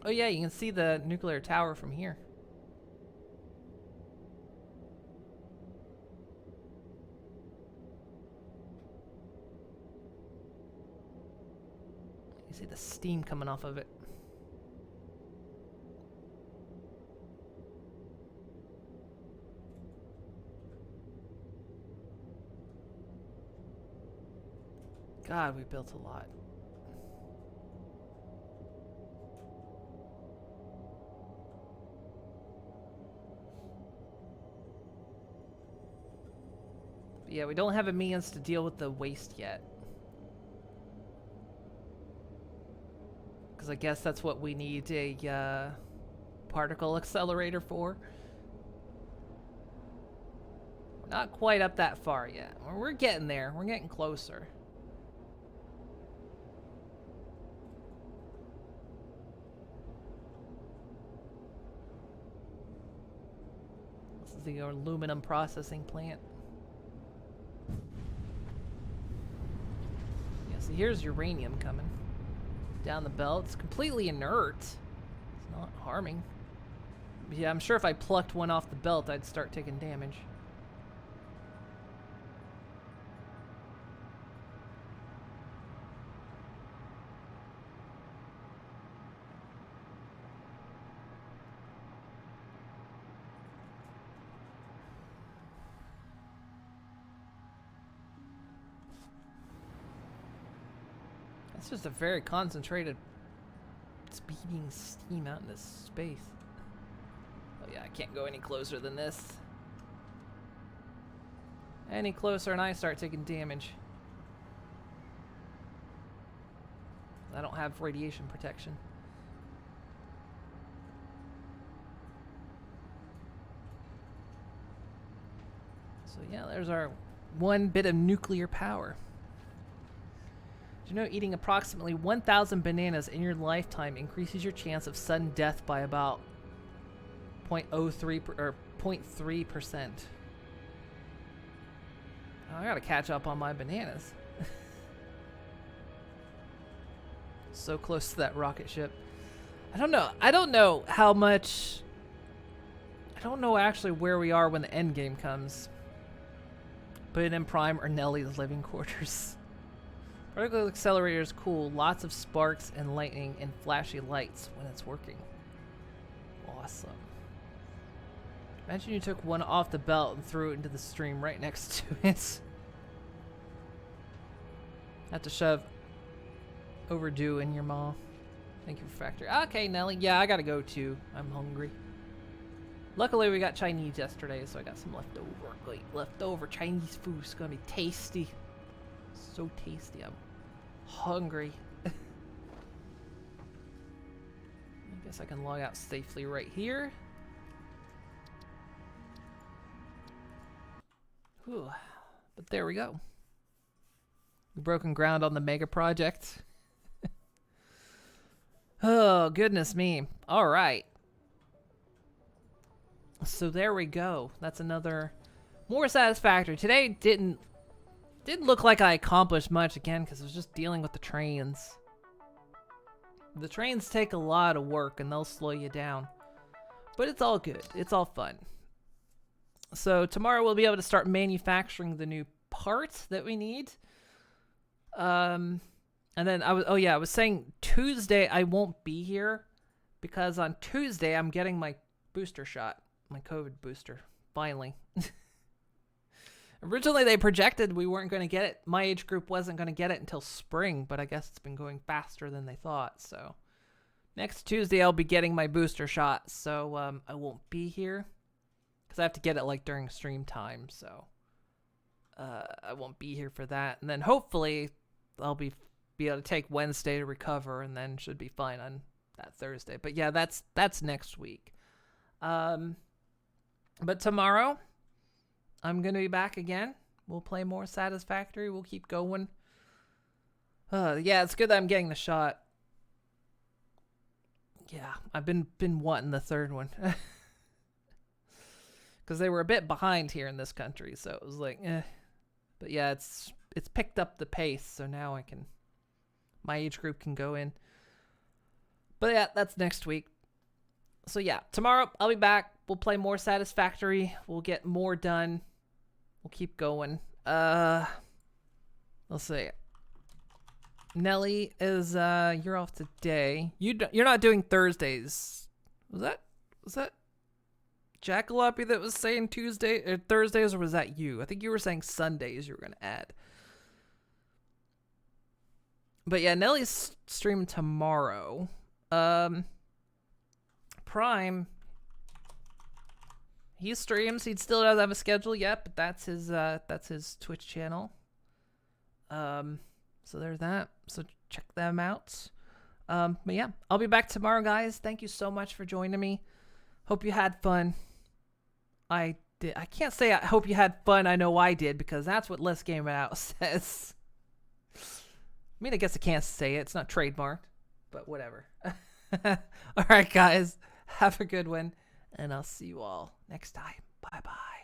Oh yeah, you can see the nuclear tower from here. You see the steam coming off of it. God, we built a lot. Yeah, we don't have a means to deal with the waste yet. Because I guess that's what we need a particle accelerator for. We're not quite up that far yet. We're getting there. We're getting closer. This is the aluminum processing plant. Yeah, so here's uranium coming down the belt. It's completely inert. It's not harming. But yeah, I'm sure if I plucked one off the belt, I'd start taking damage. It's just a very concentrated speeding steam out into space. Oh yeah, I can't go any closer than this. Any closer and I start taking damage. I don't have radiation protection. So yeah, there's our one bit of nuclear power. Do you know eating approximately 1,000 bananas in your lifetime increases your chance of sudden death by about 0.3%? Oh, I gotta catch up on my bananas. So close to that rocket ship. I don't know. I don't know how much. I don't know actually where we are when the end game comes. Put it in Prime or Nellie's living quarters. Particle Accelerator is cool. Lots of sparks and lightning and flashy lights when it's working. Awesome. Imagine you took one off the belt and threw it into the stream right next to it. Have to shove overdue in your maw. Thank you for factory. Okay, Nelly. Yeah, I gotta go too. I'm hungry. Luckily, we got Chinese yesterday, so I got some leftover. Like, leftover Chinese food. It's gonna be tasty. So tasty. I'm hungry. I guess I can log out safely right here. Whew. But there we go. Broken ground on the mega project. Oh, goodness me. All right. So there we go. That's another more satisfactory. Today didn't look like I accomplished much again because I was just dealing with the trains. The trains take a lot of work and they'll slow you down. But it's all good. It's all fun. So tomorrow we'll be able to start manufacturing the new parts that we need. And then I was saying Tuesday I won't be here because on Tuesday I'm getting my booster shot, my COVID booster, finally. Originally they projected we weren't going to get it. My age group wasn't going to get it until spring, but I guess it's been going faster than they thought. So next Tuesday I'll be getting my booster shot, so I won't be here because I have to get it like during stream time, so I won't be here for that. And then hopefully I'll be able to take Wednesday to recover, and then should be fine on that Thursday. But yeah, that's next week. But tomorrow I'm gonna be back again. We'll play more Satisfactory. We'll keep going. Yeah, it's good that I'm getting the shot. Yeah, I've been wanting the third one. Because they were a bit behind here in this country, so it was like, eh. But yeah, it's picked up the pace, so now my age group can go in. But yeah, that's next week. So yeah, tomorrow I'll be back. We'll play more Satisfactory. We'll get more done. We'll keep going. Let's see. Nelly is you're off today. You're not doing Thursdays. Was that Jackalope that was saying Tuesday or Thursdays, or was that you? I think you were saying Sundays you were gonna add. But yeah, Nelly's streaming tomorrow. Prime, he streams. He still doesn't have a schedule yet, but that's his Twitch channel. So there's that. So check them out. But yeah, I'll be back tomorrow, guys. Thank you so much for joining me. Hope you had fun. I can't say I hope you had fun. I know I did, because that's what Let's Game It Out says. I mean, I guess I can't say it. It's not trademarked, but whatever. All right, guys. Have a good one, and I'll see you all next time. Bye-bye.